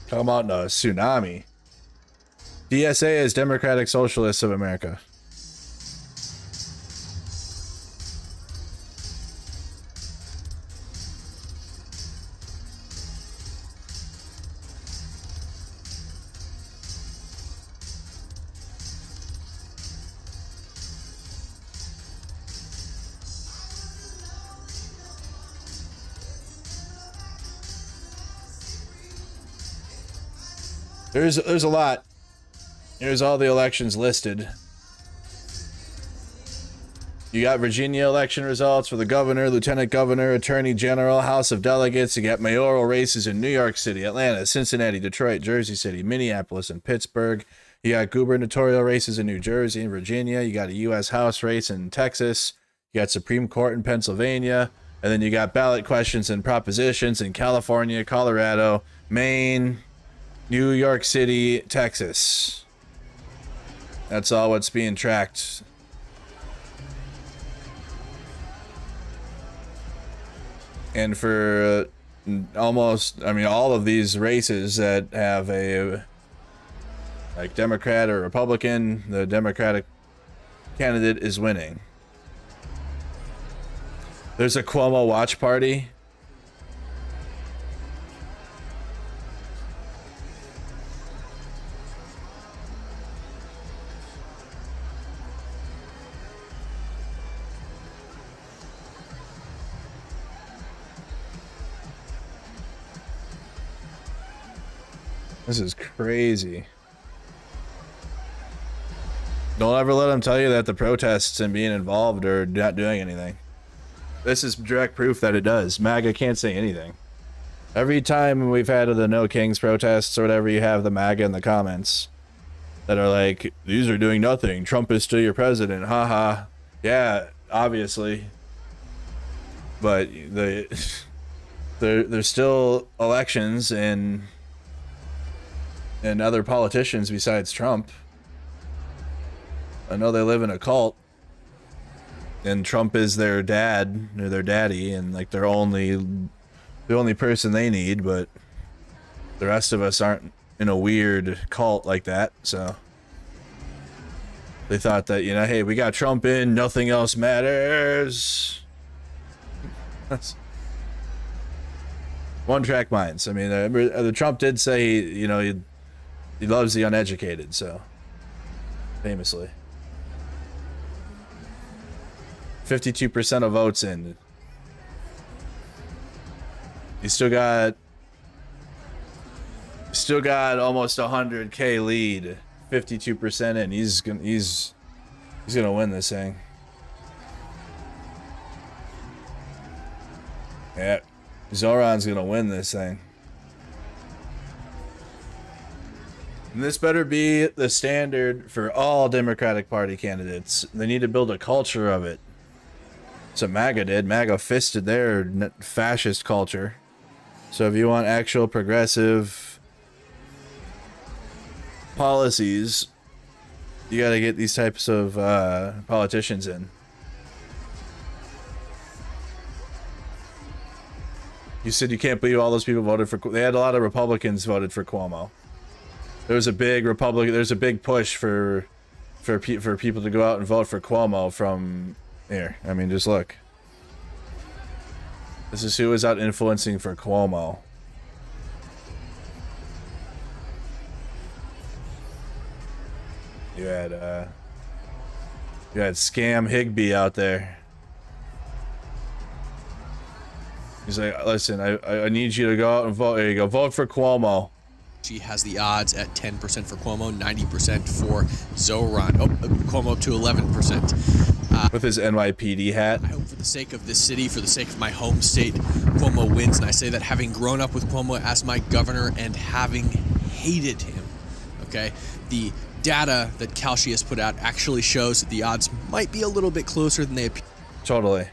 Talking about a tsunami. DSA is Democratic Socialists of America. There's a lot. Here's all the elections listed. You got Virginia election results for the governor, lieutenant governor, attorney general, House of Delegates. You got mayoral races in New York City, Atlanta, Cincinnati, Detroit, Jersey City, Minneapolis, and Pittsburgh. You got gubernatorial races in New Jersey and Virginia. You got a U.S. House race in Texas. You got Supreme Court in Pennsylvania. And then you got ballot questions and propositions in California, Colorado, Maine, New York City, Texas. That's all what's being tracked. And for almost, I mean, all of these races that have a like Democrat or Republican, the Democratic candidate is winning. There's a Cuomo watch party. This is crazy. Don't ever let them tell you that the protests and being involved are not doing anything. This is direct proof that it does. MAGA can't say anything. Every time we've had the No Kings protests or whatever, you have the MAGA in the comments that are like, these are doing nothing. Trump is still your president. Haha. Yeah, obviously. But there's still elections and other politicians besides Trump. I know they live in a cult, and Trump is their dad or their daddy, and like the only person they need. But the rest of us aren't in a weird cult like that. So they thought that, you know, hey, we got Trump in, nothing else matters. That's one-track minds. I mean, the Trump did say he loves the uneducated, so famously. 52% of votes in. He's still got almost 100K lead. 52% in. He's gonna win this thing. Yeah, Zohran's gonna win this thing. And this better be the standard for all Democratic Party candidates. They need to build a culture of it. That's what MAGA did. MAGA fisted their fascist culture. So if you want actual progressive policies, you got to get these types of politicians in. You said you can't believe all those people voted for. They had a lot of Republicans voted for Cuomo. There was a big There's a big push for people to go out and vote for Cuomo from here. I mean, just look. This is who was out influencing for Cuomo. You had Scam Higbee out there. He's like, listen, I need you to go out and vote. There you go, vote for Cuomo. She has the odds at 10% for Cuomo, 90% for Zohran. Oh, Cuomo up to 11%. with his NYPD hat. I hope for the sake of this city, for the sake of my home state, Cuomo wins. And I say that having grown up with Cuomo as my governor and having hated him, okay? The data that Kalshi has put out actually shows that the odds might be a little bit closer than they appear. Totally.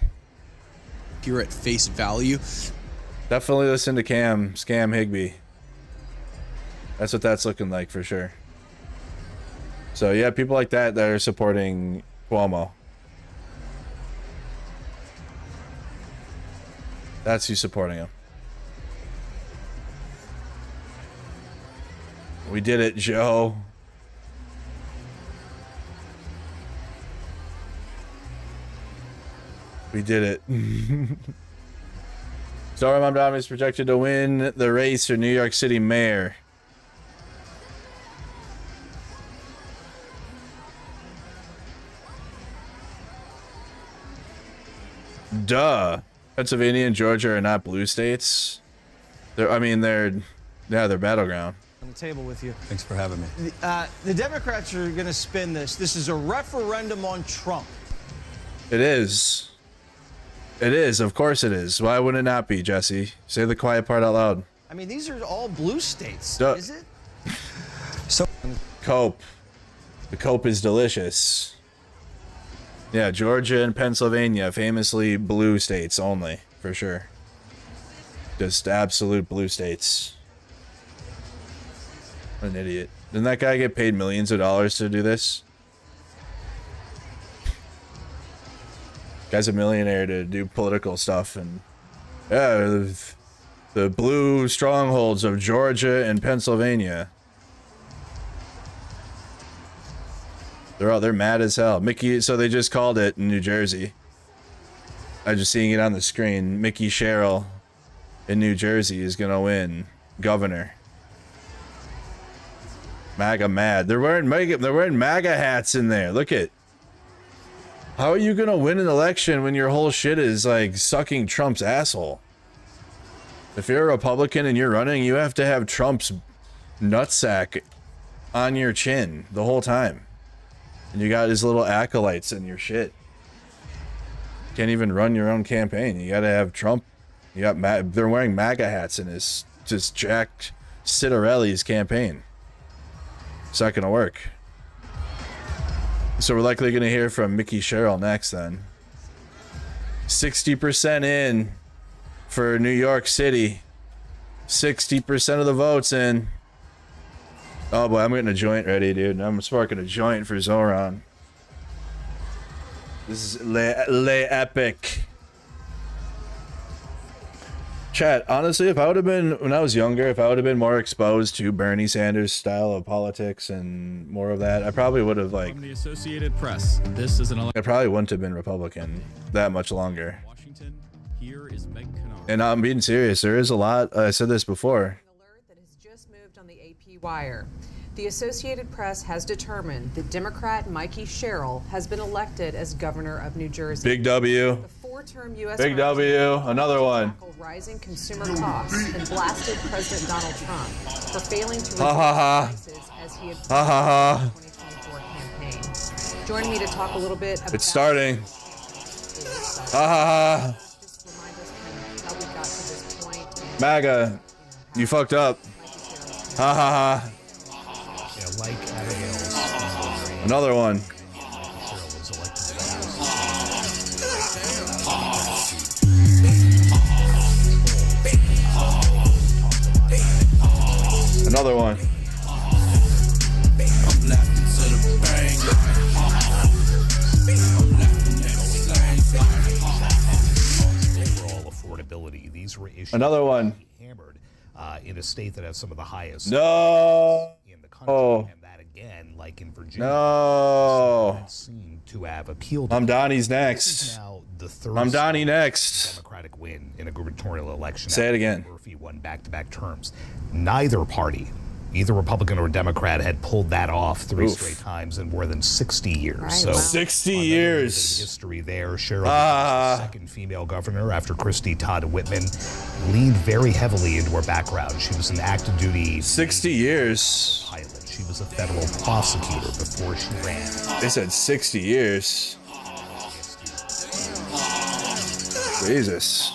Appear at face value. Definitely listen to Scam Higby. That's what that's looking like for sure. So yeah, people like that are supporting Cuomo. That's who's supporting him. We did it, Joe. We did it. Zohran Mamdani is projected to win the race for New York City mayor. Duh. Pennsylvania and Georgia are not blue states. They're battleground. On the table with you. Thanks for having me. The Democrats are going to spin this. This is a referendum on Trump. It is. It is. Of course it is. Why would it not be, Jesse? Say the quiet part out loud. I mean, these are all blue states. Duh. Is it? So, Cope. The cope is delicious. Yeah, Georgia and Pennsylvania, famously blue states only, for sure. Just absolute blue states. What an idiot. Didn't that guy get paid millions of dollars to do this? Guy's a millionaire to do political stuff, and yeah, the blue strongholds of Georgia and Pennsylvania. They're mad as hell. Mickey, so they just called it in New Jersey. I'm just seeing it on the screen. Mickey Sherrill in New Jersey is gonna win governor. MAGA mad. They're wearing MAGA hats in there. Look at. How are you gonna win an election when your whole shit is like sucking Trump's asshole? If you're a Republican and you're running, you have to have Trump's nutsack on your chin the whole time. And you got his little acolytes in your shit. Can't even run your own campaign. You gotta have Trump. You got they're wearing MAGA hats in his just Jack Citarelli's campaign. It's not gonna work. So we're likely gonna hear from Mickey Sherrill next then. 60% in for New York City. 60% of the votes in. Oh boy, I'm getting a joint ready, dude. I'm sparking a joint for Zohran. This is le epic. Chat, honestly, if I would have been, when I was younger, if I would have been more exposed to Bernie Sanders' style of politics and more of that, I probably would have, like... From the Associated Press, this is an election. I probably wouldn't have been Republican that much longer. Washington, here is Meg Kennard. And I'm being serious. There is a lot. I said this before. Alert that has just moved on the AP wire. The Associated Press has determined that Democrat Mikey Sherrill has been elected as governor of New Jersey. Big W. The four-term U.S. Big W. Another one. Rising consumer costs and blasted President Donald Trump for failing to reduce prices as he had Ha ha ha. 2024 campaign. Joining me to talk a little bit about It's starting. Ha ha ha. Just remind us kind of how we got to this point. And, MAGA, you fucked up. Ha ha ha. Yeah, like Abigail's. Another one. Another one. Overall affordability. These were issues. Another one. Hammered in a state that has some of the highest. No. In the country, and that again, like in Virginia. No. Seem to have appealed. Mamdani's next. Now the third Mamdani next. Democratic win in a gubernatorial election. Say it again. Murphy won back-to-back terms. Neither party, either Republican or Democrat, had pulled that off three straight times in more than 60 years. Right, so wow. 60 years. History there. Cheryl, the second female governor after Christie Todd Whitman, leaned very heavily into her background. She was an active duty 60 years. pilot. She was a federal prosecutor before she ran. They said 60 years. Jesus.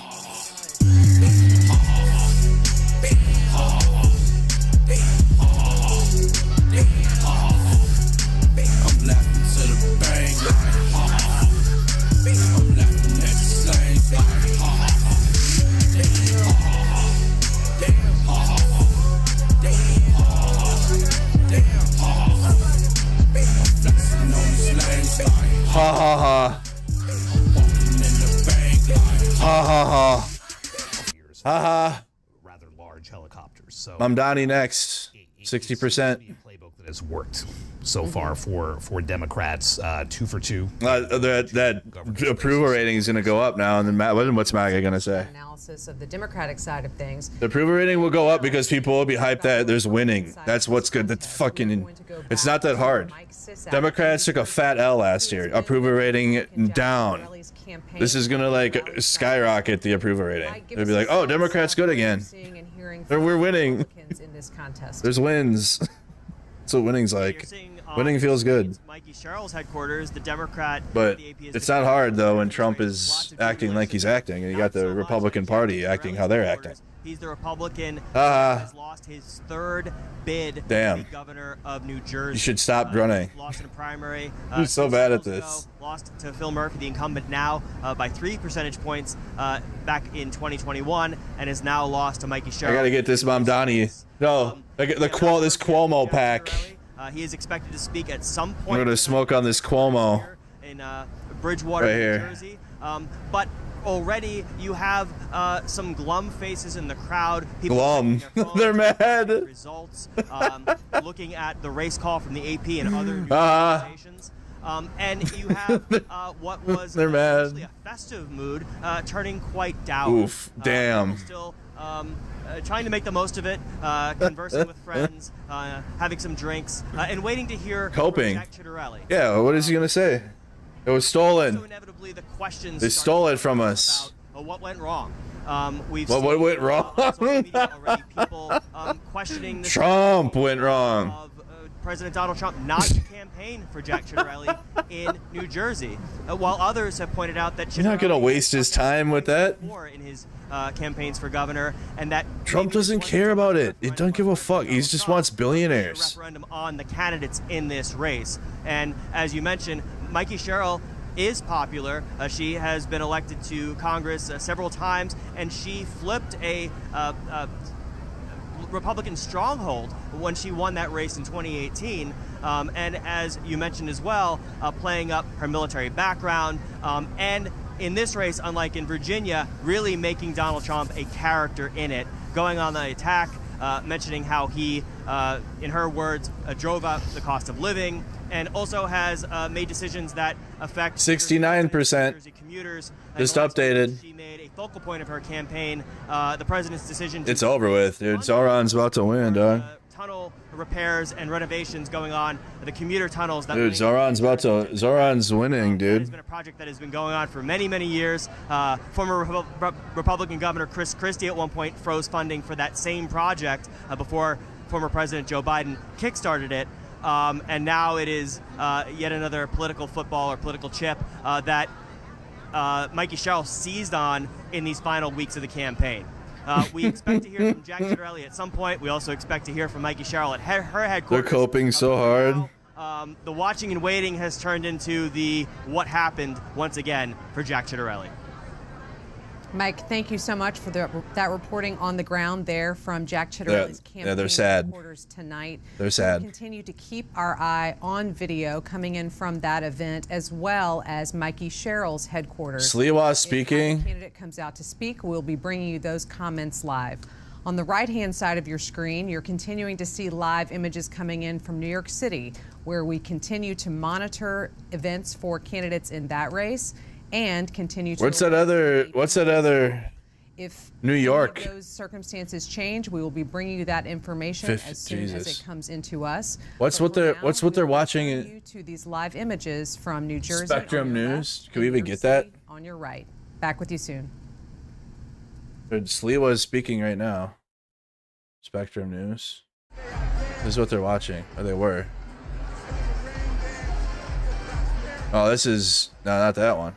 Ha ha ha. Ha ha ha. Ha ha. Rather large helicopters. So Mamdani next. 60%. playbook that has worked so far for Democrats. 2 for 2. That approval rating is going to go up now. And then what's MAGA going to say? Analysis of the Democratic side of things. The approval rating will go up because people will be hyped that there's winning. That's what's good. That's fucking. It's not that hard. Democrats took a fat L last year. Approval rating down. This is gonna like skyrocket the approval rating. They'll be like, oh, Democrats good again. We're winning. There's wins. That's what winning's like. Winning feels good. Mikey Sherrill's headquarters, the Democrat. But it's not hard though when Trump is acting like he's acting, and you got the Republican Party acting how they're acting. He's the Republican who has lost his 3rd bid Damn. to be governor of New Jersey. You should stop running. Lost in a primary. You're so bad at this. Lost to Phil Murphy, the incumbent now, by 3 percentage points back in 2021, and is now lost to Mikey Sherrill. I gotta get this Mamdani. No, this Cuomo pack. He is expected to speak at some point. I'm gonna smoke on this Cuomo. In Bridgewater, right New here. Jersey. But already you have some glum faces in the crowd. People Glum. They're mad. Results. Looking at the race call from the AP and other news organizations. And you have what was They're mad. actually a festive mood turning quite dour. Oof, damn. Still trying to make the most of it, conversing with friends, having some drinks, and waiting to hear Coping. from Jack Ciattarelli. Yeah, what is he gonna say? It was stolen. So inevitably the questions They stole it from us. about what went wrong. We've What seen, went wrong? on social media already people questioning the Trump went wrong. of President Donald Trump not to campaign for Jack Ciattarelli in New Jersey, while others have pointed out that You're not gonna waste his time with that. in his campaigns for governor, and that Trump doesn't care about it. He don't give a fuck. He just wants billionaires. referendum on the candidates in this race. And as you mentioned, Mikey Sherrill is popular. She has been elected to Congress several times, and she flipped a Republican stronghold when she won that race in 2018. And as you mentioned as well, playing up her military background, and in this race, unlike in Virginia, really making Donald Trump a character in it, going on the attack, mentioning how he, in her words, drove up the cost of living, and also has made decisions that affect 69%. Jersey commuters. Just updated. She made a focal point of her campaign, the president's decision to It's over with, dude. Zohran's about to win, dog. tunnel repairs and renovations going on, the commuter tunnels. That Dude, Zohran's winning, dude. It's been a project that has been going on for many, many years. Former Republican Governor Chris Christie at one point froze funding for that same project before former President Joe Biden kickstarted it. And now it is yet another political football or political chip that Mikey Sherrill seized on in these final weeks of the campaign. We expect to hear from Jack Ciattarelli at some point. We also expect to hear from Mikey Sherrill at her headquarters. They're coping so hard. The watching and waiting has turned into the what happened once again for Jack Ciattarelli. Mike, thank you so much for that reporting on the ground there from Jack Ciattarelli's campaign they're sad. headquarters tonight. They're sad. We continue to keep our eye on video coming in from that event, as well as Mikey Sherrill's headquarters. Sliwa speaking. If a candidate comes out to speak, we'll be bringing you those comments live. On the right-hand side of your screen, you're continuing to see live images coming in from New York City, where we continue to monitor events for candidates in that race and continue to. What's that other if New York. Those circumstances change, we will be bringing you that information as soon as it comes into us. What's what they're watching? You to these live images from New Jersey. Spectrum News. Can we even get that? On your right. Back with you soon. Sliwa is speaking right now. Spectrum News. This is what they're watching. Or they were. Oh, this is no, not that one.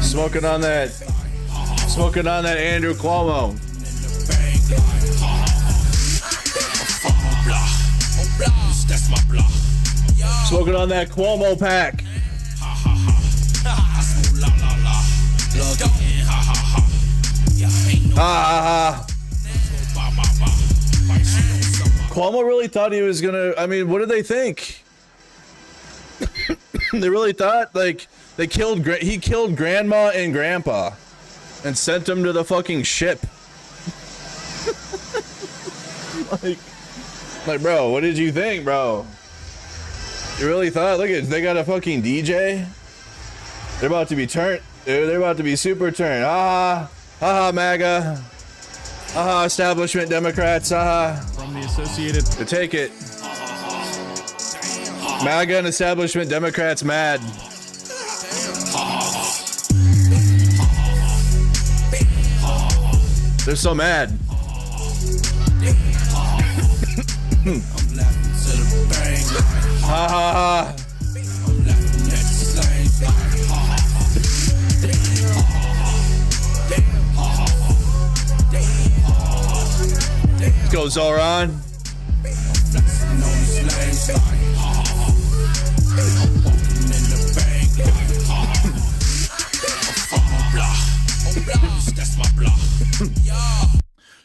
Smoking on that. Smoking on that Andrew Cuomo. Smoking on that Cuomo pack. Cuomo really thought he was gonna. I mean, what did they think? They really thought like they killed. He killed grandma and grandpa, and sent them to the fucking ship. like, bro, what did you think, bro? You really thought? Look at, they got a fucking DJ. They're about to be turned. They're about to be super turned. MAGA. Establishment Democrats. From the Associated. To take it. MAGA and establishment Democrats mad. They're so mad. Let's go, Zohran.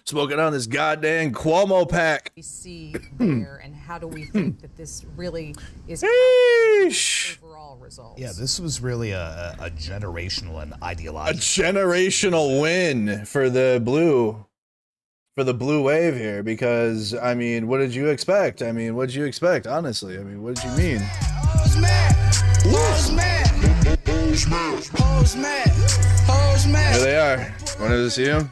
Smoking on this goddamn Cuomo pack. We see there, and how do we think that this really is overall results? Yeah, this was really a generational and ideological. A generational win for the blue wave here, because I mean, what did you expect? I mean, what did you expect? Honestly, I mean, what did you mean? Here they are. Wanted to see them?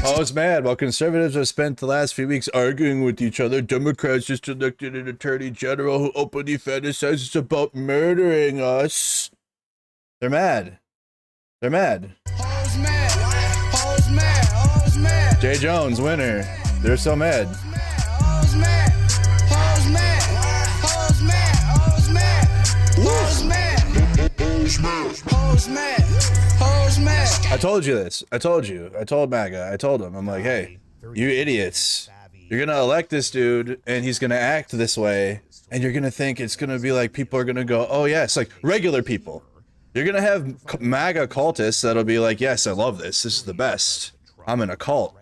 Ho's mad. While conservatives have spent the last few weeks arguing with each other, Democrats just elected an attorney general who openly fantasizes about murdering us. They're mad. They're mad. Jay Jones, winner. They're so mad. I told you this. I told you. I told MAGA. I told him. I'm like, hey, you idiots. You're going to elect this dude, and he's going to act this way, and you're going to think it's going to be like people are going to go, oh, yes, like regular people. You're going to have MAGA cultists that'll be like, yes, I love this. This is the best. I'm in a cult.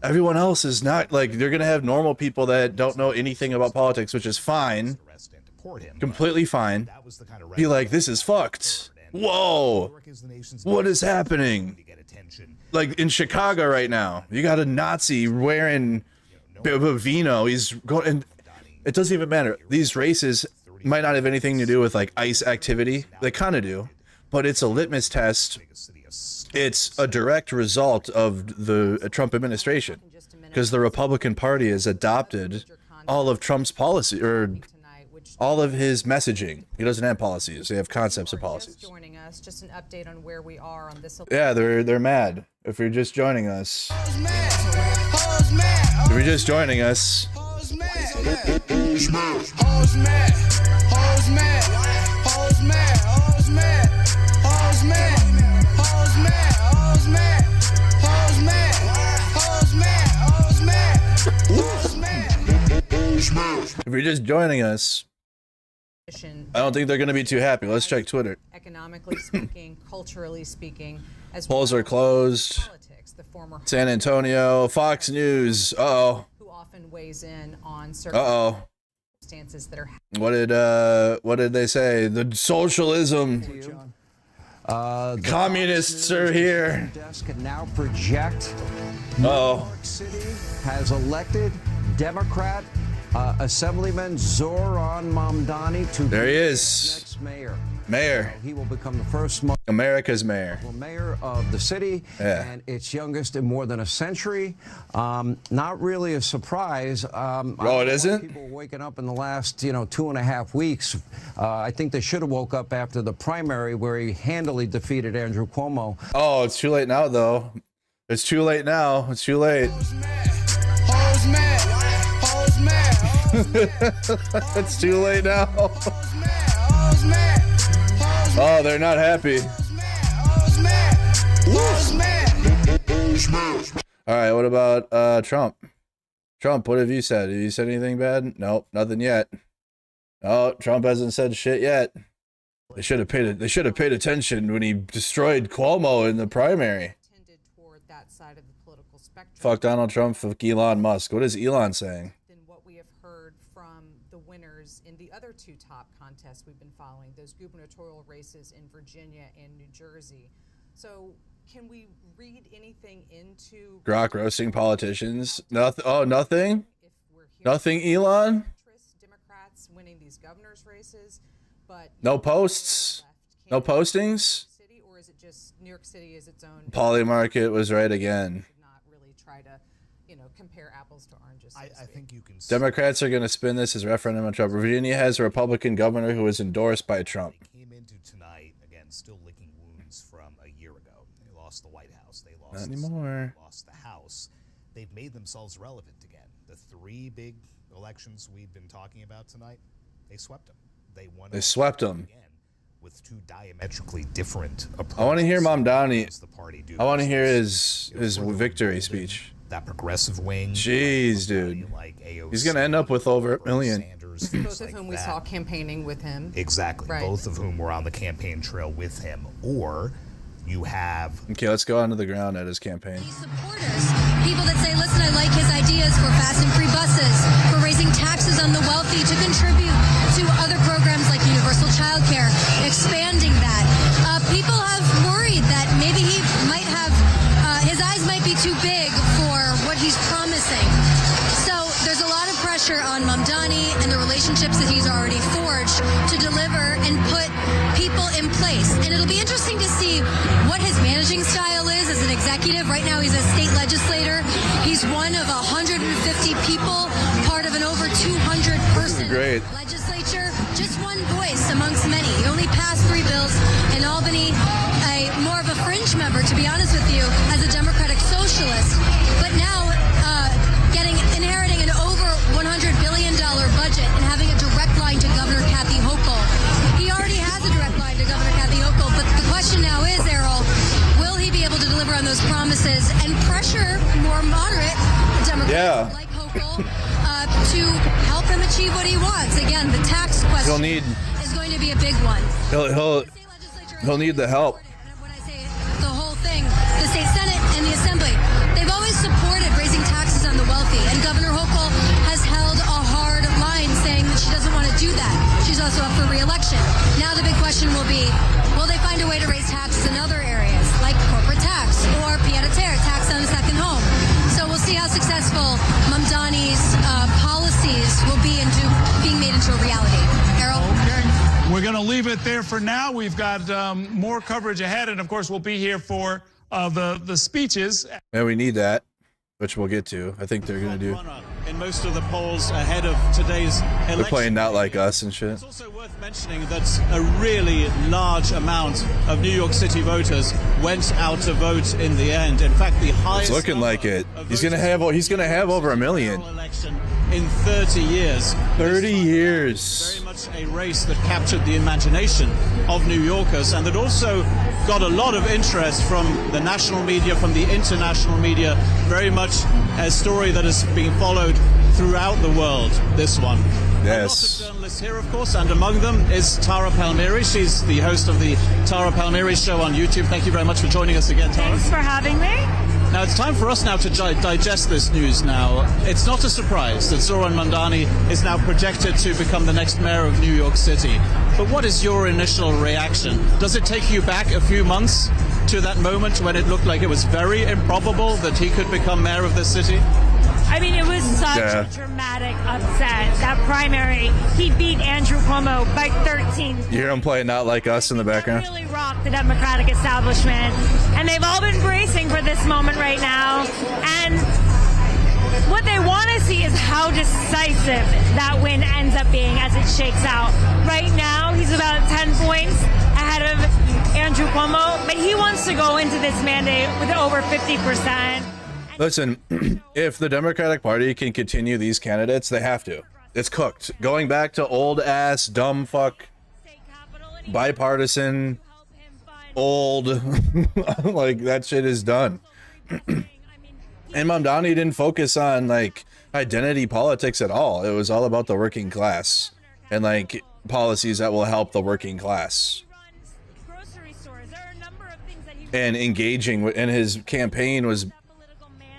Everyone else is not. Like, they're going to have normal people that don't know anything about politics, which is fine. Completely fine. Be like, this is fucked. Whoa. What is happening? Like in Chicago right now, you got a Nazi wearing Vino. He's going, and it doesn't even matter. These races might not have anything to do with like ICE activity. They kind of do, but it's a litmus test. It's a direct result of the Trump administration, because the Republican Party has adopted all of Trump's policy, or all of his messaging. He doesn't have policies. They have concepts of policies. Joining us, just an update on where we are on this. Yeah, they're mad. If you're just joining us. If you're just joining us. If you're just joining us, I don't think they're going to be too happy. Let's check Twitter. Economically speaking, culturally speaking, as polls are closed. Politics, the former San Antonio, Fox News. Uh-oh. Who often weighs in on certain circumstances that are. What did they say? The socialism. Communists are here. Desk can now project. New Uh-oh. York City has elected Democrat Assemblyman Zohran Mamdani to there he be is. Next mayor. Mayor. He will become the first America's mayor. Mayor of the city, and its youngest in more than a century. Not really a surprise. It isn't? People waking up in the last, 2.5 weeks. I think they should have woke up after the primary where he handily defeated Andrew Cuomo. Oh, it's too late now, though. It's too late now. It's too late. It's too late now. Oh, they're not happy. All right, what about Trump? Trump, what have you said? Have you said anything bad? Nope, nothing yet. No, Trump hasn't said shit yet. They should have paid attention when he destroyed Cuomo in the primary. Fuck Donald Trump, fuck Elon Musk. What is Elon saying? Than what we have heard from the winners in the other two top contests we've been following, those gubernatorial races in Virginia and New Jersey. So can we read anything into Grok roasting politicians? Nothing. Oh, nothing. Nothing. Elon. Democrats winning these governor's races, but no posts. No postings. City, or is it just New York City is its own? Polymarket was right again. Not really try to, compare apples to oranges. I think you can. Democrats are going to spin this as referendum on Trump. Virginia has a Republican governor who is endorsed by Trump. They came into tonight again, still licking wounds from a year ago. They lost the White House. They lost. Not anymore. They lost the House. They've made themselves relevant again. The three big elections we've been talking about tonight, they swept them. They won. They swept them. With two diametrically different approaches. I want to hear Mamdani. The party do. I want to hear his victory speech. That progressive wing. Jeez, dude. He's going to end up with over 1 million. Both of whom we saw campaigning with him. Exactly. Right. Both of whom were on the campaign trail with him. Or you have... Okay, let's go onto the ground at his campaign. Supporters, people that say, listen, I like his ideas for fast and free buses, for raising taxes on the wealthy to contribute to other programs like universal childcare, expanding that. People have worried that maybe he might have, his eyes might be too big for what he's promising. So there's a lot of pressure on Mamdani and the relationships that he's already forged to deliver and put people in place. And it'll be interesting to see what his managing style is as an executive. Right now he's a state legislator. He's one of 150 people, part of an over 200-person legislature. Just one voice amongst many. He only passed 3 bills in Albany, more of a fringe member, to be honest with you, as a Democratic socialist. But now inheriting an over $100 billion budget and having a direct line to Governor Kathy Hochul. He already has a direct line to Governor Kathy Hochul, but the question now is, Errol, will he be able to deliver on those promises and pressure more moderate Democrats like Hochul to help him achieve what he wants? Again, the tax question is going to be a big one. He'll need the help. When I say the whole thing, the state Senate and the Assembly, they've always supported raising taxes on the wealthy, and Governor Hochul has held a hard line saying that she doesn't want to do that. She's also up for re-election. Now the big question will be, will they find a way to raise taxes in other areas, like corporate tax or pied-à-terre, tax on a second home? So we'll see how successful Mamdani's policies will be into being made into a reality. Errol? Okay. We're going to leave it there for now. We've got more coverage ahead, and of course we'll be here for the speeches. And we need that, which we'll get to. I think they're going to do. In most of the polls ahead of today's election. They're playing Not Like Us and shit. It's also worth mentioning that a really large amount of New York City voters went out to vote in the end. In fact, the highest. It's looking like it. He's going to have over 1 million. Election in 30 years. 30 years. Very much a race that captured the imagination of New Yorkers, and that also got a lot of interest from the national media, from the international media. Very much a story that is being followed throughout the world, this one. Yes. A lot of journalists here, of course, and among them is Tara Palmieri. She's the host of the Tara Palmieri Show on YouTube. Thank you very much for joining us again, Tara. Thanks for having me. Now, it's time for us now to digest this news now. It's not a surprise that Zohran Mamdani is now projected to become the next mayor of New York City. But what is your initial reaction? Does it take you back a few months to that moment when it looked like it was very improbable that he could become mayor of this city? I mean, it was such a dramatic upset. That primary, he beat Andrew Cuomo by 13. You hear him play Not Like Us in the background? Really rocked the Democratic establishment. And they've all been bracing for this moment right now. And what they want to see is how decisive that win ends up being as it shakes out. Right now, he's about 10 points ahead of Andrew Cuomo, but he wants to go into this mandate with over 50%. Listen, if the Democratic Party can continue these candidates, they have to. It's cooked. Going back to old ass dumb fuck bipartisan old like that shit is done. And Mamdani didn't focus on like identity politics at all. It was all about the working class and like policies that will help the working class. And engaging with, and his campaign was,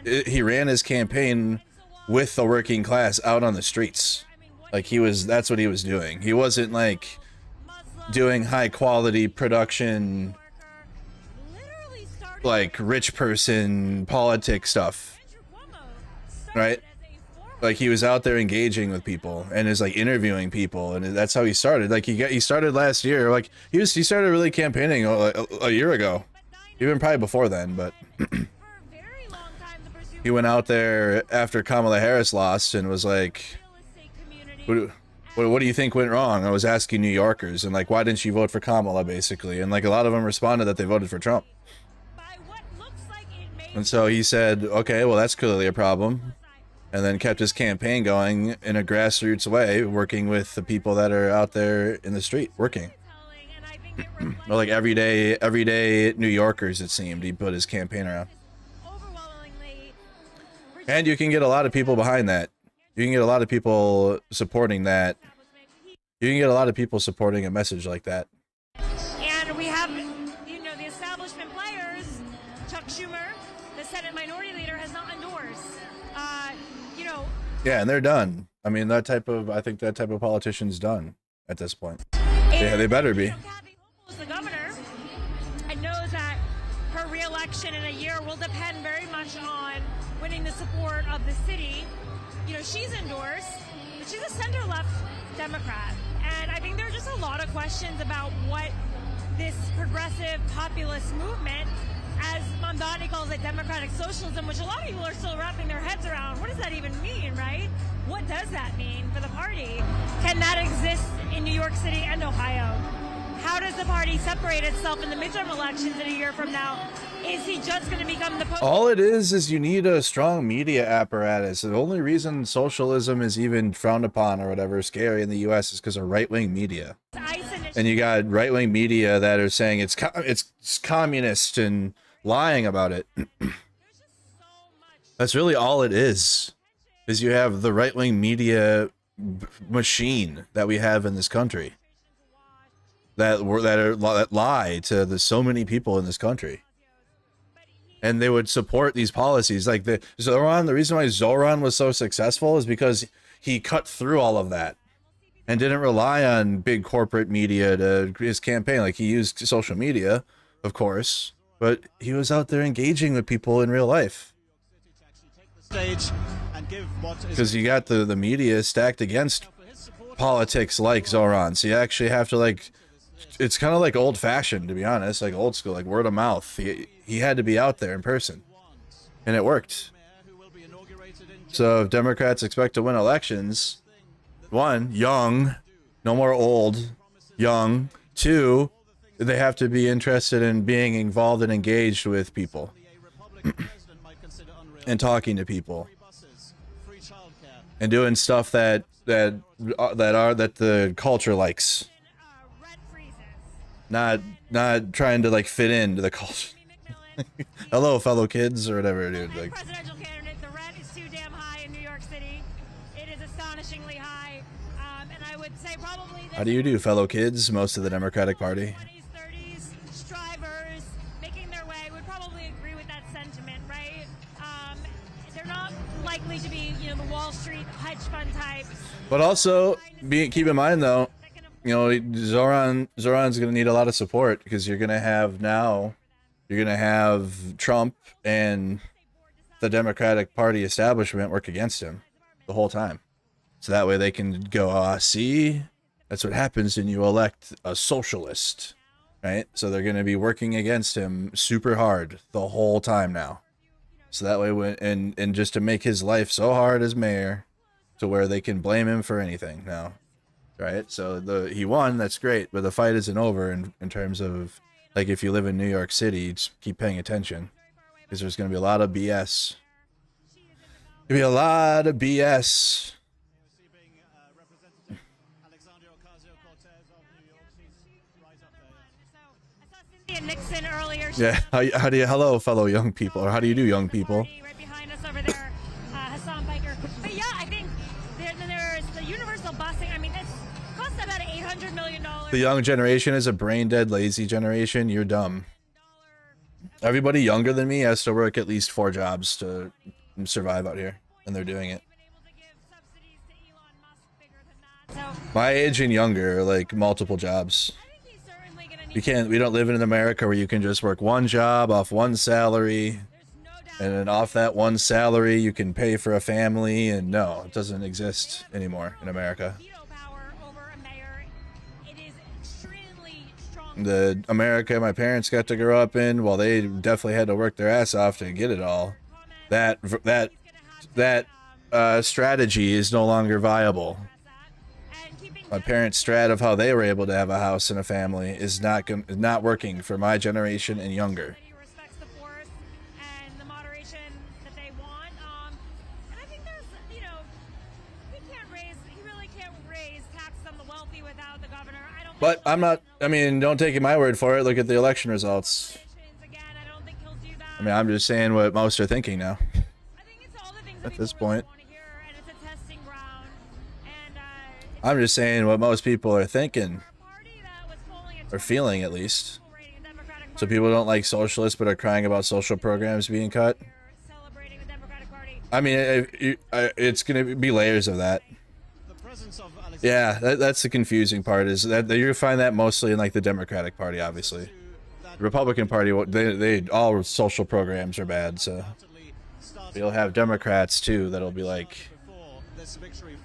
he ran his campaign with the working class out on the streets. Like he was, that's what he was doing. He wasn't like doing high quality production, like rich person politics stuff, right? Like he was out there engaging with people and is like interviewing people, and that's how he started. Like he started last year. Like he started really campaigning a year ago, even probably before then. But he went out there after Kamala Harris lost and was like, what do you think went wrong? I was asking New Yorkers, and like, why didn't you vote for Kamala, basically? And like a lot of them responded that they voted for Trump. And so he said, okay, well, that's clearly a problem. And then kept his campaign going in a grassroots way, working with the people that are out there in the street, working. Or like everyday New Yorkers, it seemed. He put his campaign around. And you can get a lot of people behind that. You can get a lot of people supporting that. You can get a lot of people supporting a message like that. And we have, you know, the establishment players. Chuck Schumer, the Senate Minority Leader, has not endorsed. You know. Yeah, and they're done. I mean, I think that type of politician's done at this point. Yeah, they better be. The governor, and knows that her re-election in a year will depend very much on winning the support of the city. You know, she's endorsed, but she's a center-left Democrat. And I think there are just a lot of questions about what this progressive populist movement, as Mamdani calls it, democratic socialism, which a lot of people are still wrapping their heads around. What does that even mean, right? What does that mean for the party? Can that exist in New York City and Ohio? How does the party separate itself in the midterm elections in a year from now? Is he just going to become the... All it is you need a strong media apparatus. The only reason socialism is even frowned upon or whatever, scary in the U.S. is because of right-wing media. And you got right-wing media that are saying it's communist and lying about it. That's really all it is you have the right-wing media machine that we have in this country. That lie to so many people in this country. And they would support these policies like the reason why Zohran was so successful is because he cut through all of that and didn't rely on big corporate media to his campaign. Like he used social media, of course, but he was out there engaging with people in real life. Because you got the media stacked against politics like Zohran. So you actually have to like, it's kind of like old fashioned, to be honest, like old school, like word of mouth. He had to be out there in person, and it worked. So if Democrats expect to win elections, 1, young, no more old, young. 2, they have to be interested in being involved and engaged with people and talking to people and doing stuff that the culture likes. Not trying to like fit into the culture. Hello, fellow kids, or whatever, dude. Like, presidential candidate, the rent is too damn high in New York City. It is astonishingly high, and I would say probably. How do you do, fellow kids? Most of the Democratic Party. 20s, 30s, strivers making their way would probably agree with that sentiment, right? They're not likely to be, you know, the Wall Street hedge fund types. But also, keep in mind though, you know, Zohran's going to need a lot of support because you're going to have Trump and the Democratic Party establishment work against him the whole time. So that way they can go, see, that's what happens when you elect a socialist, right? So they're going to be working against him super hard the whole time now. So that way, and just to make his life so hard as mayor to where they can blame him for anything now. Right, so he won. That's great, but the fight isn't over in terms of like if you live in New York City, just keep paying attention because there's going to be a lot of BS. There'll be a lot of BS Nixon earlier. Yeah. How do you, hello, fellow young people, or how do you do, young people? Right behind us over there, Hassan Biker. But yeah, I think there's the universal busing. I mean, it's cost about $800 million. The young generation is a brain dead, lazy generation. You're dumb. Everybody younger than me has to work at least 4 jobs to survive out here, and they're doing it. My age and younger, like multiple jobs. We don't live in America where you can just work one job off one salary, and then off that one salary you can pay for a family, and no, it doesn't exist anymore in America. The America my parents got to grow up in, well, they definitely had to work their ass off to get it all. That strategy is no longer viable. My parents' strat of how they were able to have a house and a family is not working for my generation and younger. But I'm not, I mean, don't take my word for it. Look at the election results. I mean, I'm just saying what most are thinking now. At this point. I'm just saying what most people are thinking. Or feeling, at least. So people don't like socialists but are crying about social programs being cut. I mean, it's going to be layers of that. Yeah, that's the confusing part, is that you find that mostly in like the Democratic Party, obviously. The Republican Party, they all social programs are bad, so you'll have Democrats too that'll be like,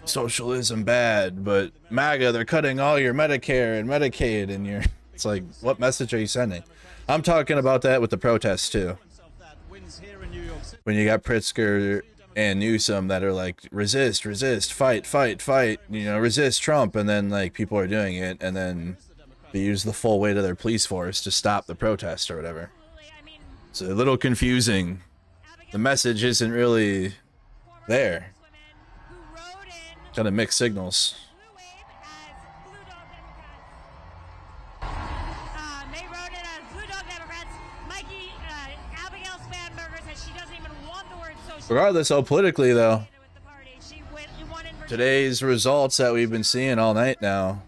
socialism bad, but MAGA, they're cutting all your Medicare and Medicaid, and it's like, what message are you sending? I'm talking about that with the protests too. When you got Pritzker and Newsom that are like, resist, resist, fight, fight, fight, you know, resist Trump, and then like people are doing it, and then they use the full weight of their police force to stop the protest or whatever. It's a little confusing. The message isn't really there. Kind of mixed signals. They wrote it as Blue Dog Democrats. Mikey, Abigail Spanberger said she doesn't even want the word social. Regardless, how politically though, today's results that we've been seeing all night now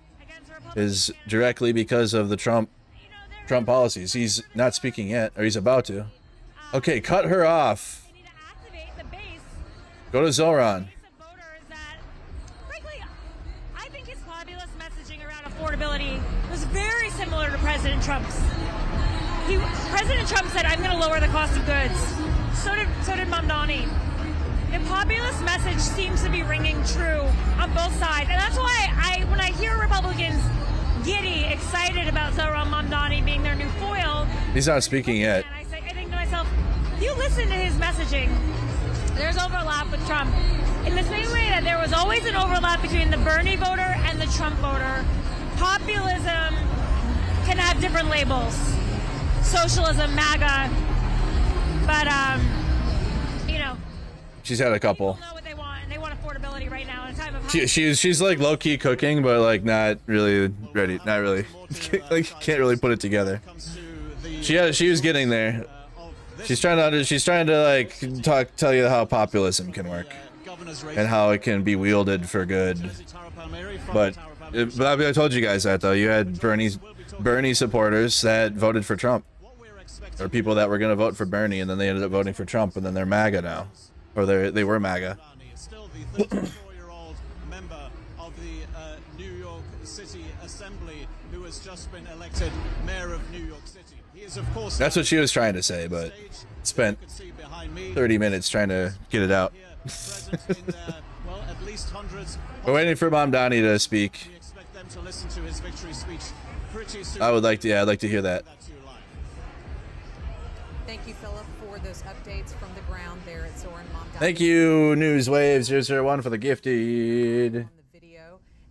is directly because of the Trump policies. He's not speaking yet, or he's about to. Okay, cut her off. Go to Zohran. Affordability was very similar to President Trump's. President Trump said, "I'm going to lower the cost of goods." So did Mamdani. The populist message seems to be ringing true on both sides, and that's why when I hear Republicans giddy, excited about Zohran Mamdani being their new foil, he's not speaking yet. I think to myself, you listen to his messaging. There's overlap with Trump in the same way that there was always an overlap between the Bernie voter and the Trump voter. Populism can have different labels. Socialism, MAGA, but you know. She's had a couple. People know what they want, and they want affordability right now in a time of. She's like low key cooking, but like not really ready. Not really. Like can't really put it together. She was getting there. She's trying to like tell you how populism can work and how it can be wielded for good. But I told you guys that though. You had Bernie supporters that voted for Trump, or people that were going to vote for Bernie, and then they ended up voting for Trump, and then they're MAGA now, or they were MAGA. Still the 34-year-old member of the New York City Assembly who has just been elected mayor of New York City. He is, of course. That's what she was trying to say, but spent 30 minutes trying to get it out. Well, at least hundreds. We're waiting for Mamdani to speak. We expect them to listen to his victory speech pretty soon. I'd like to hear that. Thank you, Philip, for those updates from the ground there at Zohran Mamdani. Thank you, Newswave001 for the gifted.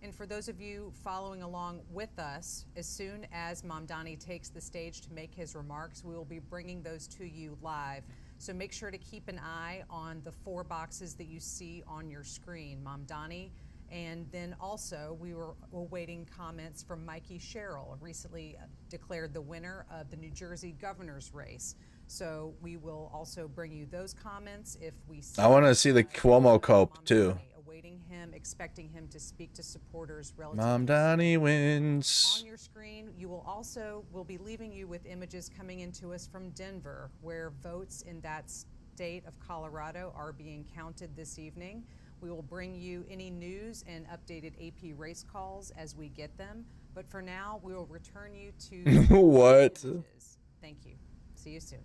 And for those of you following along with us, as soon as Mamdani takes the stage to make his remarks, we will be bringing those to you live. So make sure to keep an eye on the 4 boxes that you see on your screen. Mamdani And then also, we were awaiting comments from Mikey Sherrill, recently declared the winner of the New Jersey governor's race. So we will also bring you those comments if we see. I want to see the Cuomo cope too. Awaiting him, expecting him to speak to supporters relatively. Mamdani wins. On your screen, you will also, we'll be leaving you with images coming into us from Denver, where votes in that state of Colorado are being counted this evening. We will bring you any news and updated AP race calls as we get them. But for now, we will return you to what? Images. Thank you. See you soon.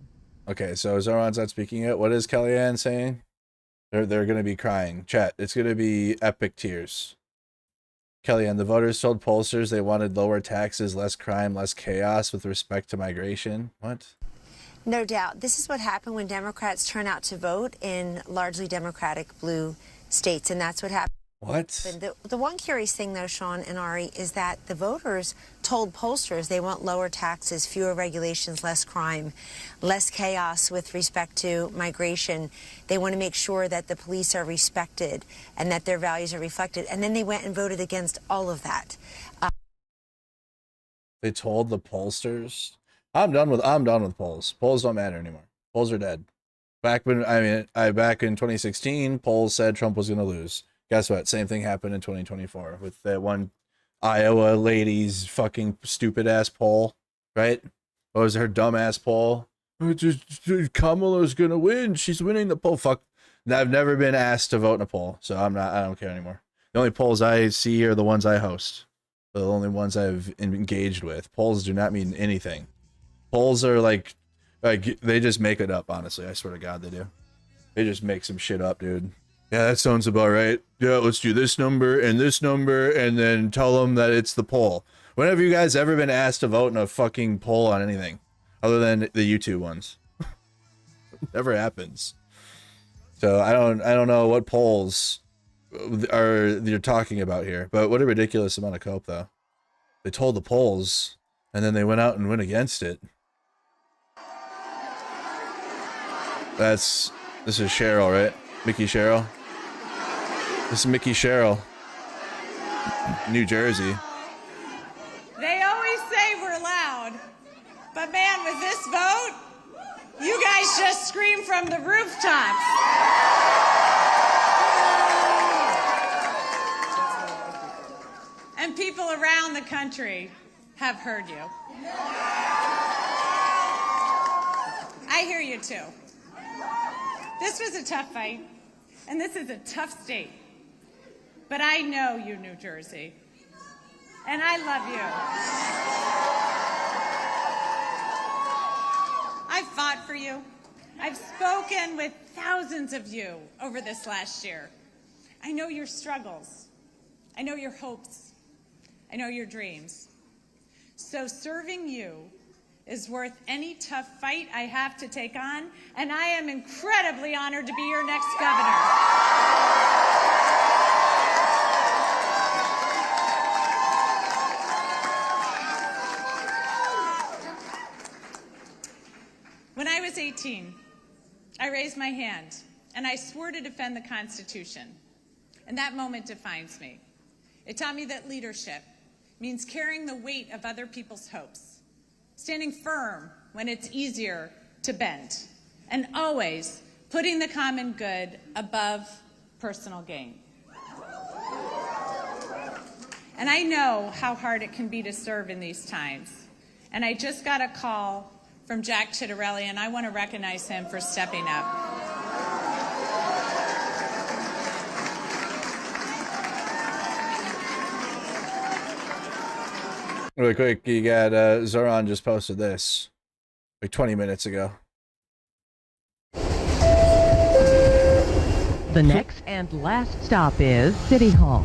Okay, so Zohran's not speaking yet. What is Kellyanne saying? They're going to be crying. Chat, it's going to be epic tears. Kellyanne, the voters told pollsters they wanted lower taxes, less crime, less chaos with respect to migration. What? No doubt. This is what happened when Democrats turn out to vote in largely Democratic blue states, and that's what happened. What? The one curious thing, though, Sean and Ari, is that the voters told pollsters they want lower taxes, fewer regulations, less crime, less chaos with respect to migration. They want to make sure that the police are respected and that their values are reflected. And then they went and voted against all of that. They told the pollsters, I'm done with polls. Polls don't matter anymore. Polls are dead. Back in 2016, polls said Trump was going to lose. Guess what? Same thing happened in 2024 with that one Iowa lady's fucking stupid ass poll, right? What was her dumb ass poll? Kamala's going to win. She's winning the poll. Fuck. I've never been asked to vote in a poll, so I don't care anymore. The only polls I see are the ones I host. They're the only ones I've engaged with. Polls do not mean anything. Polls are like they just make it up, honestly. I swear to God they do. They just make some shit up, dude. Yeah, that sounds about right. Yeah, let's do this number, and then tell them that it's the poll. When have you guys ever been asked to vote in a fucking poll on anything other than the YouTube ones? Never happens. So I don't know what polls you're talking about here, but what a ridiculous amount of cope, though. They told the polls, and then they went out and went against it. This is Cheryl, right? Mickey Cheryl. This is Mickey Cheryl. New Jersey. They always say we're loud, but man, with this vote, you guys just scream from the rooftops. And people around the country have heard you. I hear you too. This was a tough fight, and this is a tough state. But I know you, New Jersey, and I love you. I've fought for you. I've spoken with thousands of you over this last year. I know your struggles. I know your hopes. I know your dreams. So serving you is worth any tough fight I have to take on, and I am incredibly honored to be your next governor. When I was 18, I raised my hand, and I swore to defend the Constitution. And that moment defines me. It taught me that leadership means carrying the weight of other people's hopes, standing firm when it's easier to bend, and always putting the common good above personal gain. And I know how hard it can be to serve in these times. And I just got a call from Jack Ciattarelli, and I want to recognize him for stepping up. Really quick, you got Zohran just posted this like 20 minutes ago. The next and last stop is City Hall.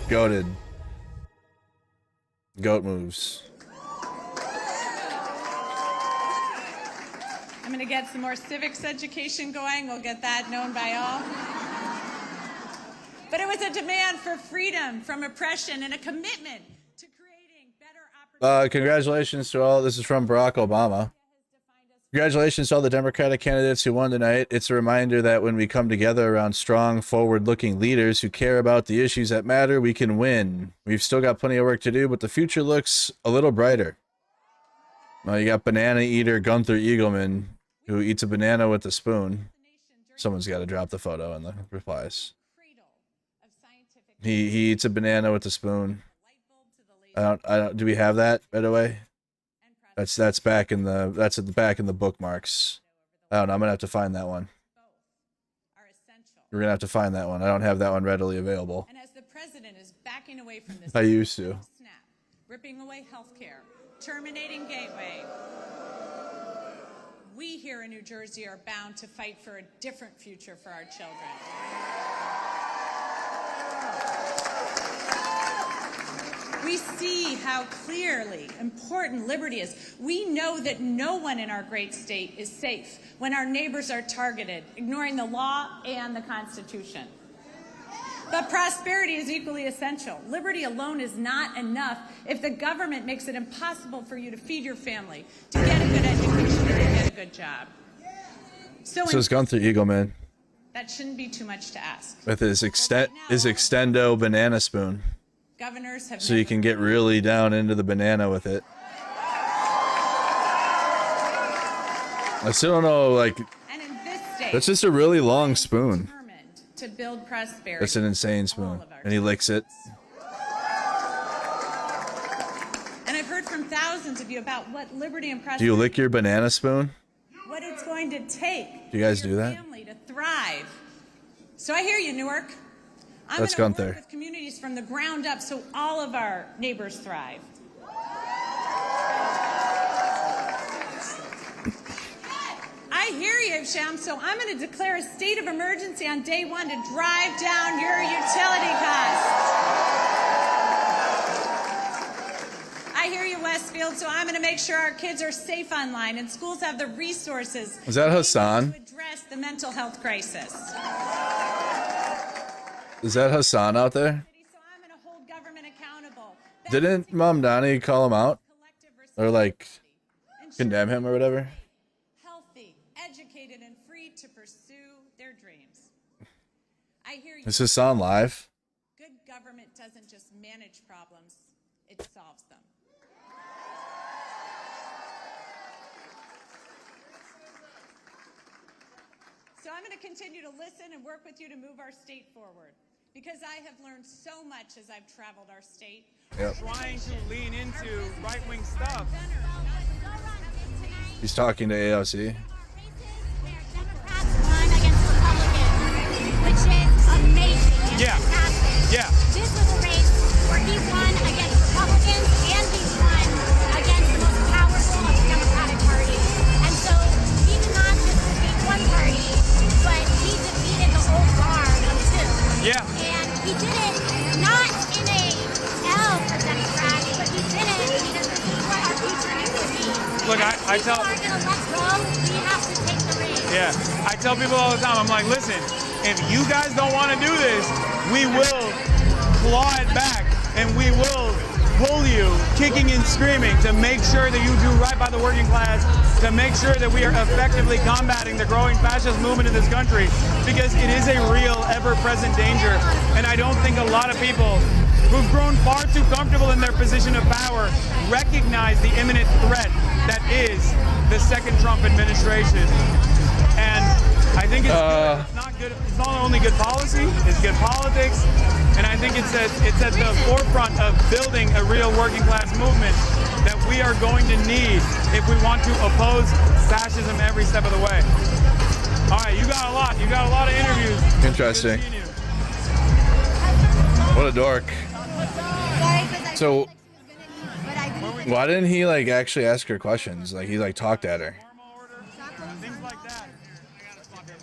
Goated. Goat moves. I'm going to get some more civics education going. We'll get that known by all. But it was a demand for freedom from oppression and a commitment to creating better opportunities. Congratulations to all. This is from Barack Obama. Congratulations to all the Democratic candidates who won tonight. It's a reminder that when we come together around strong, forward-looking leaders who care about the issues that matter, we can win. We've still got plenty of work to do, but the future looks a little brighter. Well, you got banana eater Gunther Eagleman, who eats a banana with a spoon. Someone's got to drop the photo in the replies. He eats a banana with a spoon. I don't. Do we have that, by the way? That's back in the at the back in the bookmarks. I don't know. I'm gonna have to find that one. We're gonna have to find that one. I don't have that one readily available. And as the president is backing away from this, I used to. Snap, ripping away health care, terminating Gateway, we here in New Jersey are bound to fight for a different future for our children. We see how clearly important liberty is. We know that no one in our great state is safe when our neighbors are targeted, ignoring the law and the Constitution. But prosperity is equally essential. Liberty alone is not enough if the government makes it impossible for you to feed your family, to get a good education, or to get a good job. So This is Gunther Eagleman that shouldn't be too much to ask. with his extendo banana spoon. Governors have So you can get really down into the banana with it. I still don't know, like, and in this state, that's just a really long spoon. to build prosperity. That's an insane spoon. And he licks it. And I've heard from thousands of you about what liberty and Do prosperity, you lick your banana spoon? what it's going to take Do you guys for do your that? family to thrive. So I hear you, Newark. I'm That's going to Gunther. work with communities from the ground up so all of our neighbors thrive. I hear you, Sham, so I'm going to declare a state of emergency on day one to drive down your utility costs. I hear you, Westfield, so I'm going to make sure our kids are safe online and schools have the resources Was that Hassan? to address the mental health crisis. Is that Hassan out there? Didn't Mamdani call him out? Or like condemn him or whatever? Healthy, educated, and free to pursue their dreams. I hear you. Is Hassan live? Good government doesn't just manage problems, it solves them. So I'm going to continue to listen and work with you to move our state forward. Because I have learned so much as I've traveled our state. Yep. Trying to lean into right-wing stuff. He's talking to AOC. Which is amazing. Yeah. Yeah. This was a race where he won against Republicans and he won against the most powerful of the Democratic Party. And so he did not just defeat one party, but he defeated the old guard of two. Yeah. And he did it not in a L for Democrats, but he did it because this is what our future needs to be. Look, I tell. People are going to let go. We have to take the reins. Yeah, I tell people all the time, I'm like, listen, if you guys don't want to do this, we will claw it back and we will pull you kicking and screaming to make sure that you do right by the working class, to make sure that we are effectively combating the growing fascist movement in this country, because it is a real, ever-present danger. And I don't think a lot of people who've grown far too comfortable in their position of power recognize the imminent threat that is the second Trump administration. And I think it's good. It's not good. It's not only good policy, it's good politics. And I think it's at the forefront of building a real working class movement that we are going to need if we want to oppose fascism every step of the way. All right, you got a lot. You got a lot of interviews. Interesting. What a dork. So why didn't he like actually ask her questions? Like he like talked at her.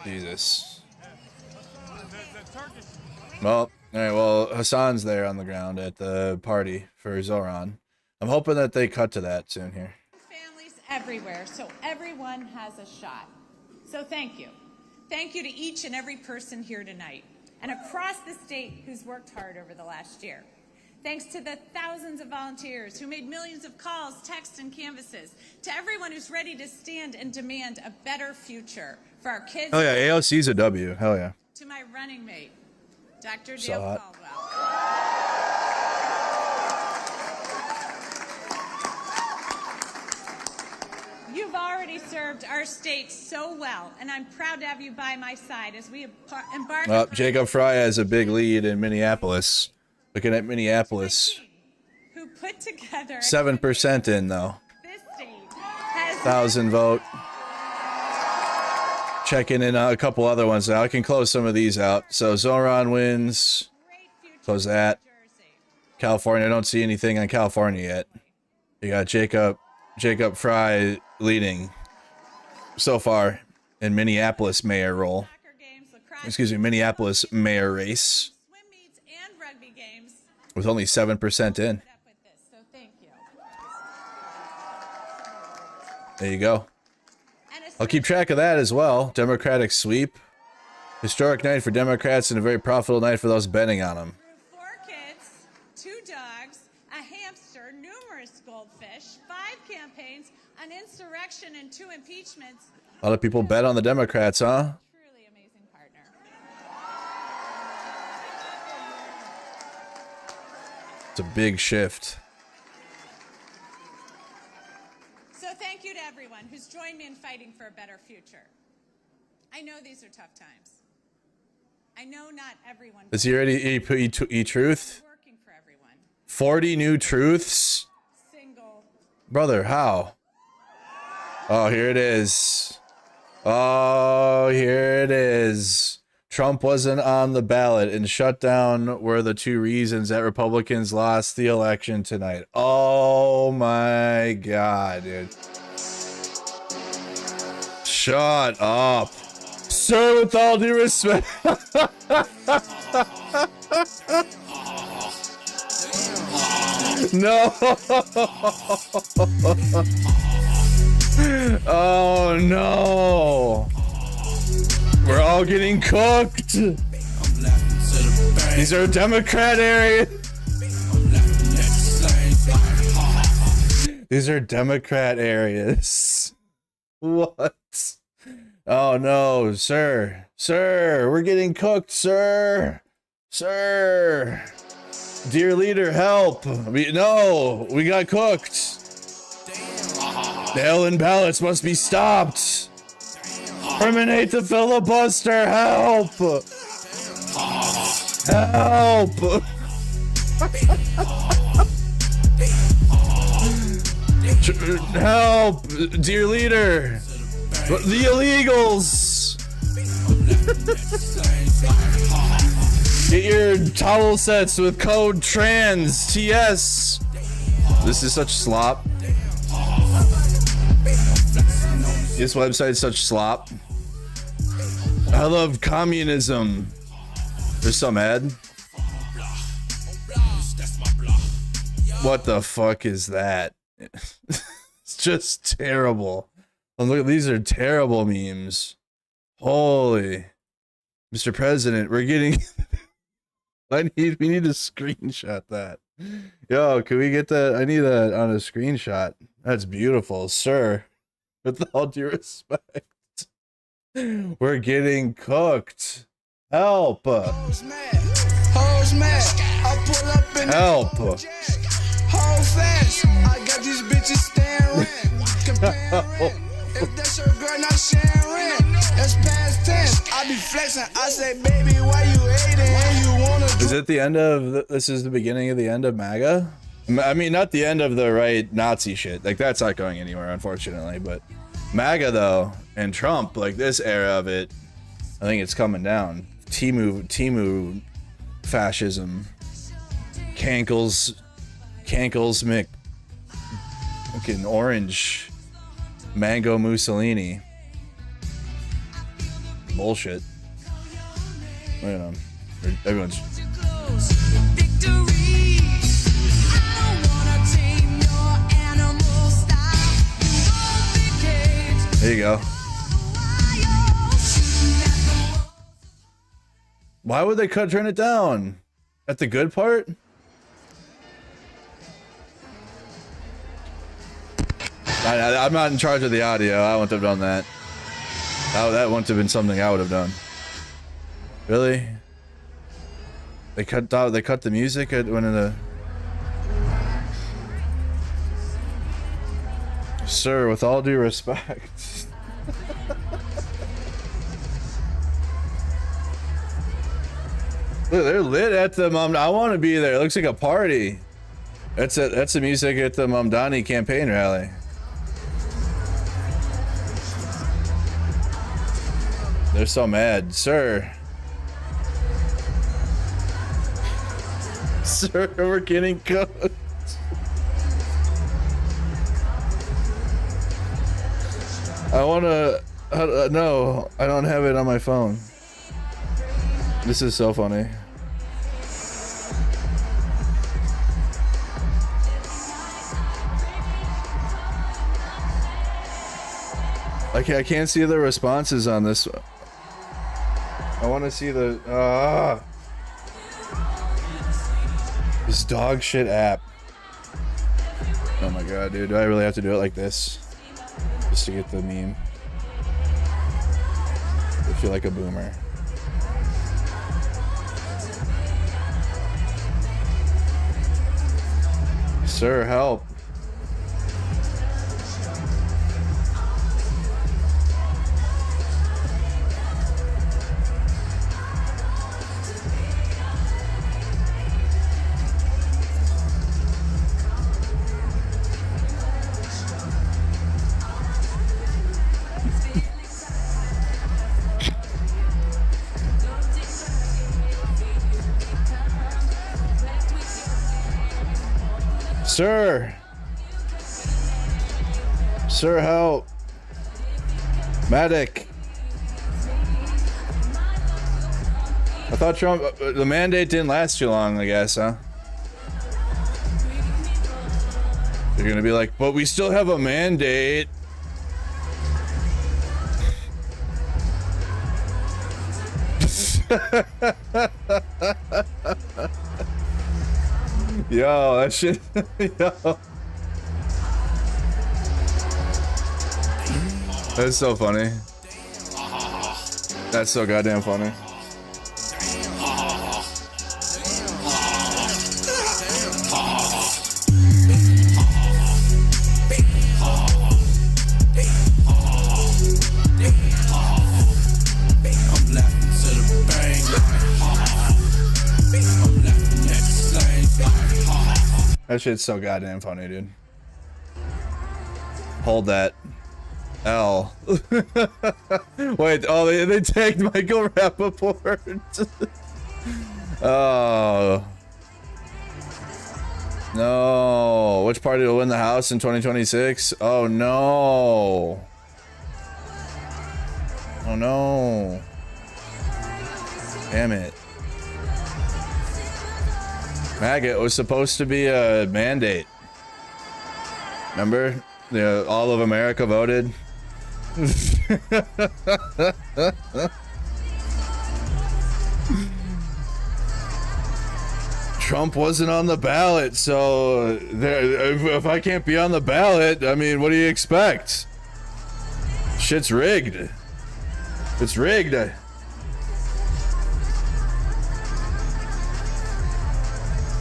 Jesus. Well, all right. Well, Hassan's there on the ground at the party for Zohran. I'm hoping that they cut to that soon here. Families everywhere, so everyone has a shot. So thank you. Thank you to each and every person here tonight and across the state who's worked hard over the last year. Thanks to the thousands of volunteers who made millions of calls, texts, and canvases. To everyone who's ready to stand and demand a better future for our kids. Hell yeah, AOC's a W. Hell yeah. To my running mate, Dr. So Dale hot. Caldwell. You've already served our state so well, and I'm proud to have you by my side as we embark on Jacob Fry has a big lead in Minneapolis. Looking at Minneapolis. who put together 7% in, though. this state has 1,000 vote. Checking in a couple other ones now. I can close some of these out. So Zohran wins. Close that. California, I don't see anything on California yet. You got Jacob Fry leading so far in Minneapolis mayor role. Excuse me, Minneapolis mayor race. With only 7% in. There you go. I'll keep track of that as well. Democratic sweep. Historic night for Democrats and a very profitable night for those betting on them. 4 kids, 2 dogs, a hamster, numerous goldfish, 5 campaigns, an insurrection, and 2 impeachments. A lot of people bet on the Democrats, huh? Truly amazing partner. It's a big shift. So thank you to everyone who's joined me in fighting for a better future. I know these are tough times. I know not everyone. Is he ready to eat truth? 40 new truths? Brother, how? Oh, here it is. Oh, here it is. Trump wasn't on the ballot and shutdown were the 2 reasons that Republicans lost the election tonight. Oh my God, dude. Shut up. Sir, with all due respect. No. Oh no. We're all getting cooked. These are Democrat areas. These are Democrat areas. What? Oh no, sir. Sir, we're getting cooked, sir. Sir. Dear leader, help. No, we got cooked. The Ellen ballots must be stopped. Terminate the filibuster. Help. Help. Help, dear leader. The illegals. Get your towel sets with code trans TS. This is such slop. This website's such slop. I love communism. There's some ad. What the fuck is that? It's just terrible. Oh, look, these are terrible memes. Holy, Mr. President, we're getting. We need to screenshot that. Yo, can we get that? I need that on a screenshot. That's beautiful, sir. With all due respect, we're getting cooked. Help! Hoes mad. I pull up in Help! Whole fast. I got these bitches staring, comparing. If that's your girl, not sharing. That's past tense. I be flexing. I say, baby, why you hating? And you wanna do Is it the end of this? Is the beginning of the end of MAGA? I mean, not the end of the right Nazi shit. Like that's not going anywhere, unfortunately. But MAGA though, and Trump, like this era of it, I think it's coming down. Timu fascism. Cankles Mick. Fucking orange. Mango Mussolini. Bullshit. Look at them. Everyone's. There you go. Why would they turn it down? At the good part? I'm not in charge of the audio. I wouldn't have done that. That wouldn't have been something I would have done. Really? They cut the music at one of the. Sir, with all due respect. Look, they're lit at the I want to be there. It looks like a party. That's the music at the Mamdani campaign rally. They're so mad, sir. Sir, we're getting cooked. I wanna. No, I don't have it on my phone. This is so funny. I can't see the responses on this. I want to see the. This dog shit app. Oh my god, dude. Do I really have to do it like this? Just to get the meme. I feel like a boomer. Sir, help. Sir! Sir, help! Medic! I thought Trump... the mandate didn't last too long, I guess, huh? You're gonna be like, but we still have a mandate. Yo, that shit. Yo. That's so funny. That's so goddamn funny. That shit's so goddamn funny, dude. Hold that. L. Wait, oh, they tagged Michael Rappaport. Oh. No. Which party will win the House in 2026? Oh, no. Oh, no. Damn it. MAGA, it was supposed to be a mandate. Remember? All of America voted. Trump wasn't on the ballot, so if I can't be on the ballot, I mean, what do you expect? Shit's rigged. It's rigged.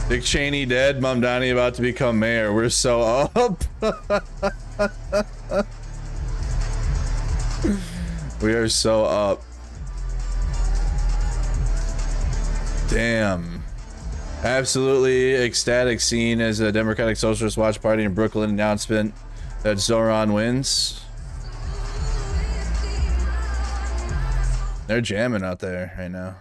Dick Cheney dead, Mamdani about to become mayor. We're so up. We are so up. Damn. Absolutely ecstatic scene as a Democratic Socialist Watch Party in Brooklyn announcement that Zohran wins. They're jamming out there right now.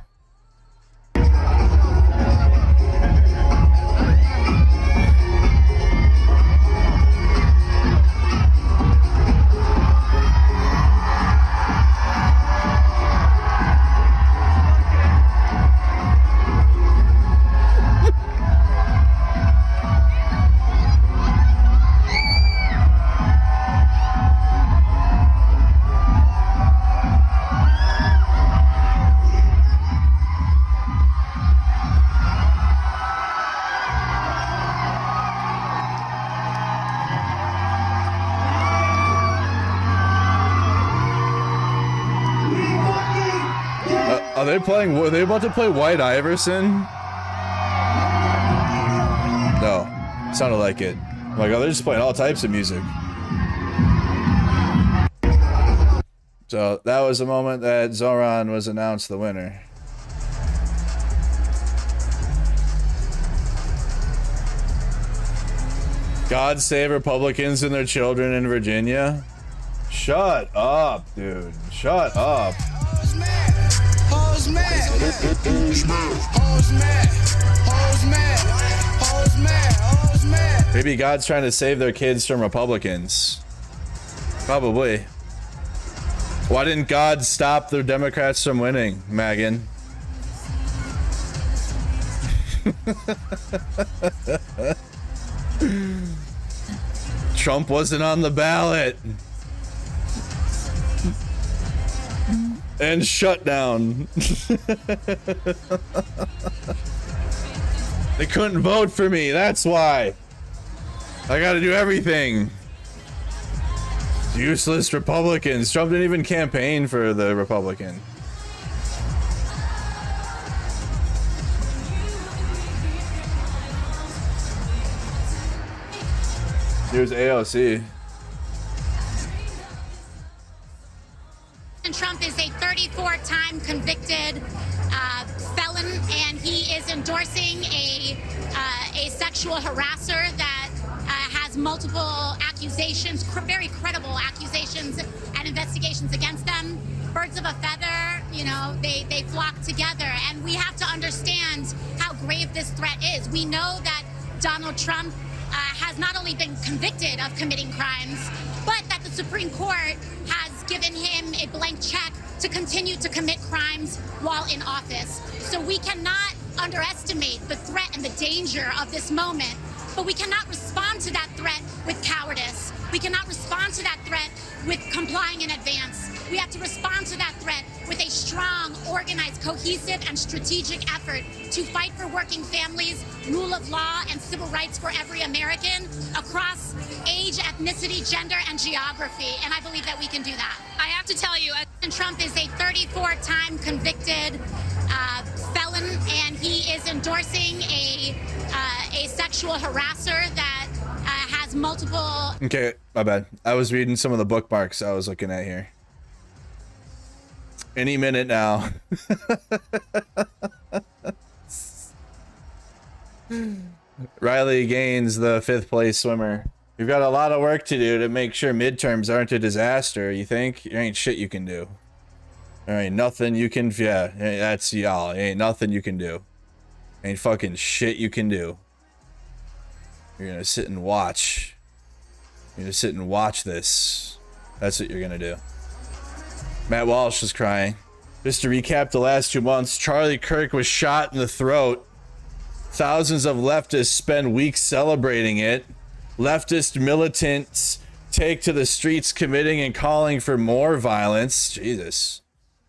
Were they about to play White Iverson? No. Sounded like it. I'm like, oh, they're just playing all types of music. So that was the moment that Zohran was announced the winner. God save Republicans and their children in Virginia. Shut up, dude. Shut up. Maybe God's trying to save their kids from Republicans. Probably. Why didn't God stop the Democrats from winning, Megan? Trump wasn't on the ballot. And shut down. They couldn't vote for me, that's why. I gotta do everything. Useless Republicans. Trump didn't even campaign for the Republican. Here's AOC. Trump is a 34-time convicted felon, and he is endorsing a sexual harasser that has multiple accusations, very credible accusations and investigations against them. Birds of a feather, you know, they flock together, and we have to understand how grave this threat is. We know that Donald Trump has not only been convicted of committing crimes, but that the Supreme Court has given him a blank check to continue to commit crimes while in office. So we cannot underestimate the threat and the danger of this moment, but we cannot respond to that threat with cowardice. We cannot respond to that threat with complying in advance. We have to respond to that threat with a strong, organized, cohesive, and strategic effort to fight for working families, rule of law, and civil rights for every American across age, ethnicity, gender, and geography. And I believe that we can do that. I have to tell you, Trump is a 34-time convicted felon, and he is endorsing a sexual harasser that has multiple... Okay, my bad. I was reading some of the bookmarks I was looking at here. Any minute now. Riley Gaines, the 5th place swimmer. You've got a lot of work to do to make sure midterms aren't a disaster, you think? There ain't shit you can do. There ain't nothing you can... Yeah, that's y'all. Ain't nothing you can do. Ain't fucking shit you can do. You're gonna sit and watch. You're gonna sit and watch this. That's what you're gonna do. Matt Walsh is crying. Just to recap the last 2 months, Charlie Kirk was shot in the throat. Thousands of leftists spend weeks celebrating it. Leftist militants take to the streets committing and calling for more violence. Jesus.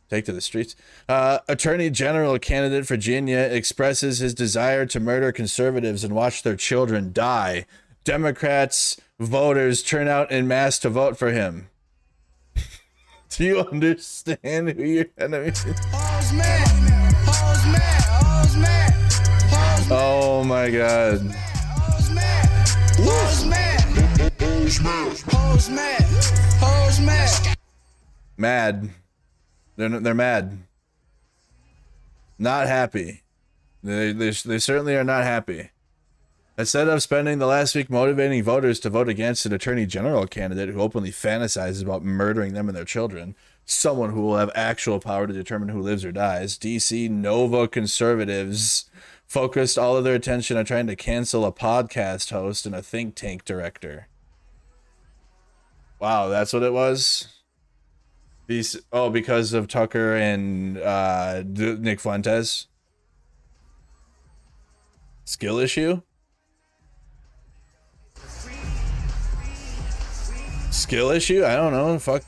Take to the streets. Attorney General candidate Virginia expresses his desire to murder conservatives and watch their children die. Democrats voters turn out en masse to vote for him. Do you understand who your enemy is? Oh my god. Mad. They're mad. Not happy. They certainly are not happy. Instead of spending the last week motivating voters to vote against an attorney general candidate who openly fantasizes about murdering them and their children, someone who will have actual power to determine who lives or dies, DC Nova conservatives focused all of their attention on trying to cancel a podcast host and a think tank director. Wow, that's what it was? Because of Tucker and Nick Fuentes? Skill issue? Skill issue? I don't know. Fuck.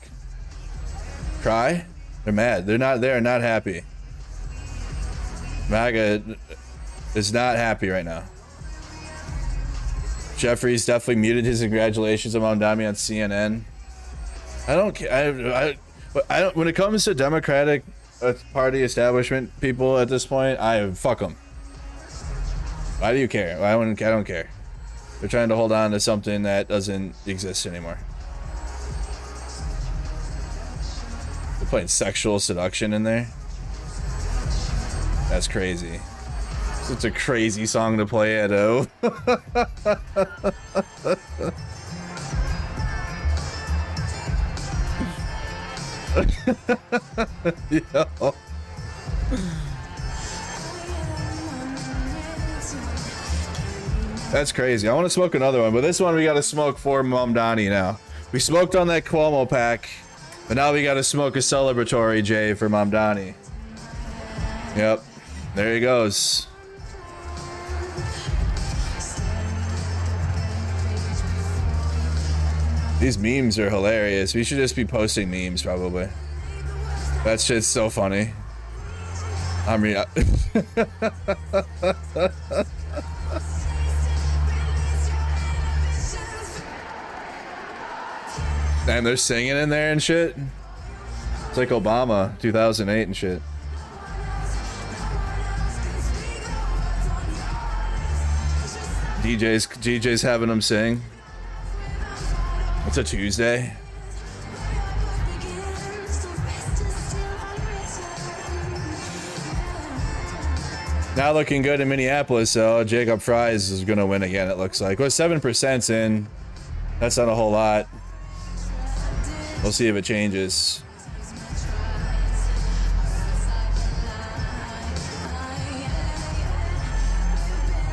Cry? They're mad. They're not happy. MAGA is not happy right now. Jeffries definitely muted his congratulations on Mamdani on CNN. I don't care. I don't. When it comes to Democratic party establishment people at this point, I fuck them. Why do you care? I don't care. They're trying to hold on to something that doesn't exist anymore. They're playing sexual seduction in there. That's crazy. It's a crazy song to play at O. Yo. That's crazy. I want to smoke another one, but this one we got to smoke for Mamdani now. We smoked on that Cuomo pack, but now we got to smoke a celebratory J for Mamdani. Yep. There he goes. These memes are hilarious. We should just be posting memes, probably. That shit's so funny. I mean, damn, they're singing in there and shit. It's like Obama, 2008 and shit. DJ's having them sing. It's a Tuesday. Not looking good in Minneapolis, so Jacob Fries is gonna win again, it looks like. Well, 7%'s in. That's not a whole lot. We'll see if it changes.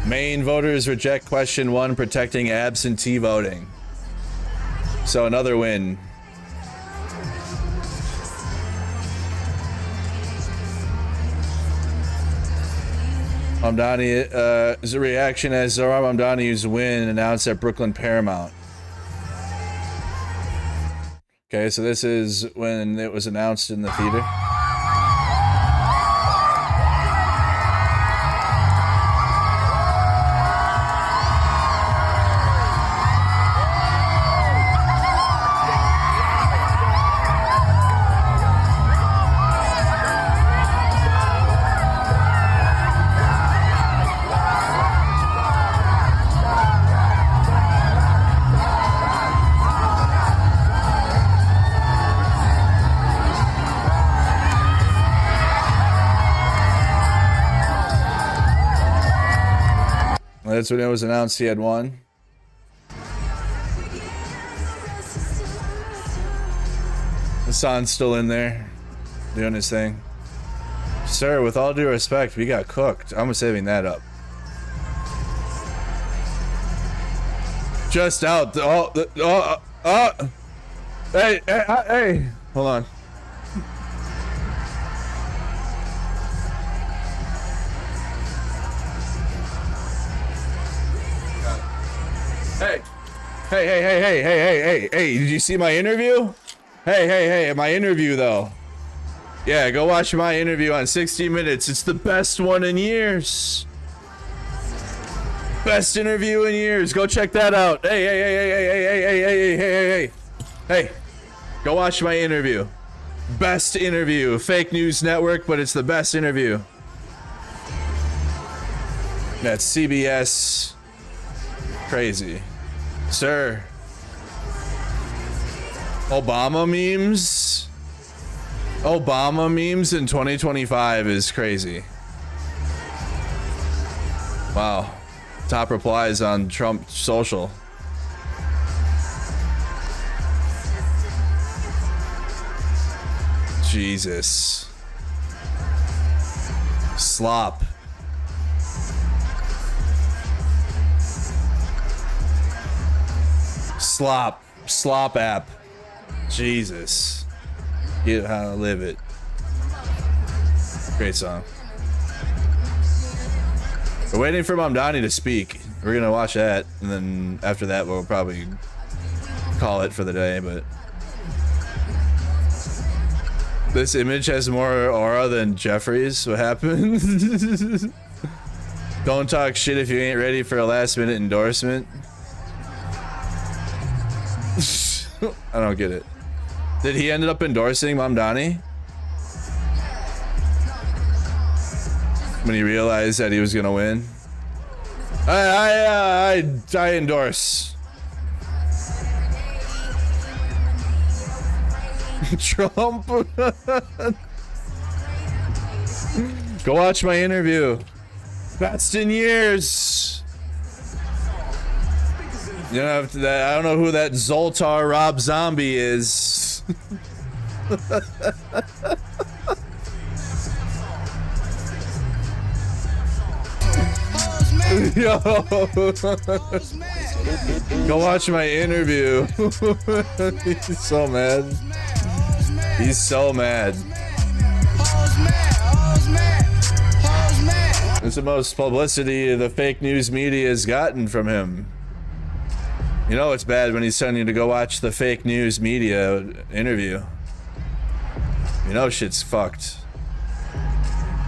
Maine voters reject question 1 protecting absentee voting. So another win. Mamdani is a reaction as Zohran Mamdani's win announced at Brooklyn Paramount. Okay, so this is when it was announced in the theater. That's when it was announced he had won. Hassan's still in there, doing his thing. Sir, with all due respect, we got cooked. I'm saving that up. Just out. Hey, hold on. Hey, did you see my interview? Hey, my interview though. Yeah, go watch my interview on 60 Minutes. It's the best one in years. Best interview in years. Go check that out. Hey, go watch my interview. Best interview. Fake News Network, but it's the best interview. That's CBS. Crazy. Sir. Obama memes? Obama memes in 2025 is crazy. Wow. Top replies on Trump social. Jesus. Slop. Slop app. Jesus. Get how to live it. Great song. We're waiting for Mamdani to speak. We're gonna watch that, and then after that we'll probably call it for the day, but this image has more aura than Jeffrey's. What happened? Don't talk shit if you ain't ready for a last minute endorsement. I don't get it. Did he end up endorsing Mamdani? when he realized that he was gonna win. I endorse Trump. Go watch my interview. Best in years. You know, I don't know who that Zoltar Rob Zombie is. Yo. Go watch my interview. He's so mad. He's so mad. It's the most publicity the fake news media has gotten from him. You know it's bad when he's telling you to go watch the fake news media interview. You know shit's fucked.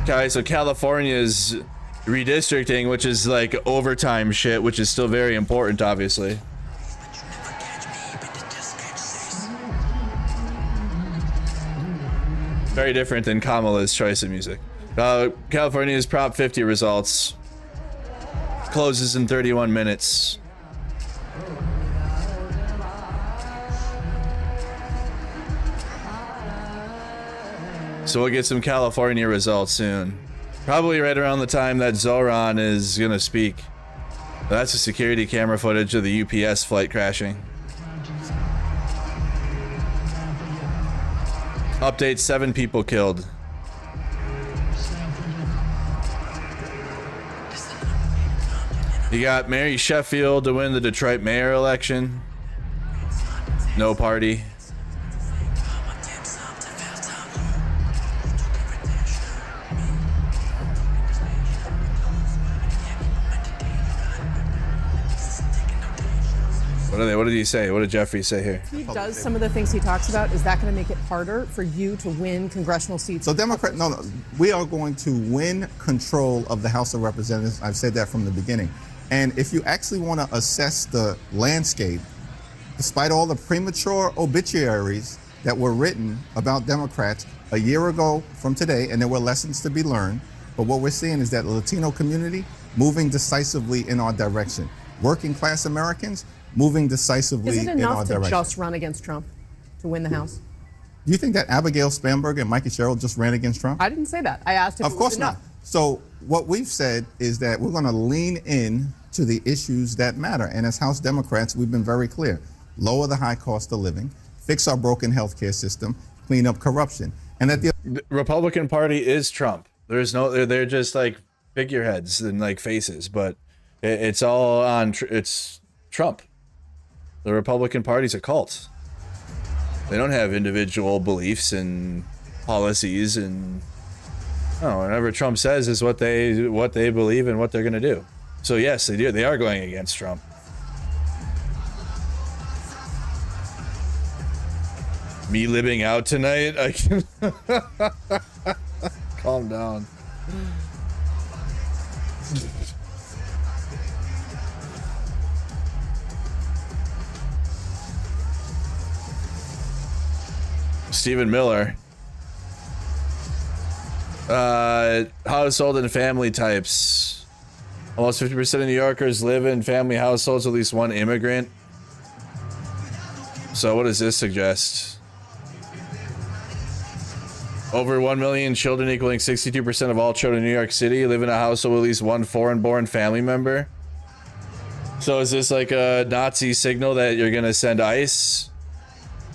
Okay, so California's redistricting, which is like overtime shit, which is still very important, obviously. Very different than Kamala's choice of music. California's Prop 50 results. Closes in 31 minutes. So we'll get some California results soon. Probably right around the time that Zohran is gonna speak. That's a security camera footage of the UPS flight crashing. Update: 7 people killed. You got Mary Sheffield to win the Detroit mayor election. No party. What did he say? What did Jeffrey say here? He does some of the things he talks about. Is that going to make it harder for you to win congressional seats? So Democrat, no, we are going to win control of the House of Representatives. I've said that from the beginning. And if you actually want to assess the landscape, despite all the premature obituaries that were written about Democrats a year ago from today, and there were lessons to be learned, but what we're seeing is that the Latino community moving decisively in our direction. Working class Americans moving decisively in our direction. Is it enough to just run against Trump to win the House? Do you think that Abigail Spanberger and Mikey Sherrill just ran against Trump? I didn't say that. I asked if Of it course was enough. not. So what we've said is that we're going to lean in to the issues that matter. And as House Democrats, we've been very clear. Lower the high cost of living, fix our broken healthcare system, clean up corruption. And that the Republican Party is Trump. There's no, they're just like figureheads and like faces, but it's all on, it's Trump. The Republican Party's a cult. They don't have individual beliefs and policies, and whatever Trump says is what they believe and what they're gonna do. So yes, they do. They are going against Trump. Me living out tonight? I can calm down. Stephen Miller. Household and family types. Almost 50% of New Yorkers live in family households with at least one immigrant. So what does this suggest? Over 1 million children, equaling 62% of all children in New York City, live in a household with at least one foreign-born family member. So is this like a Nazi signal that you're gonna send ICE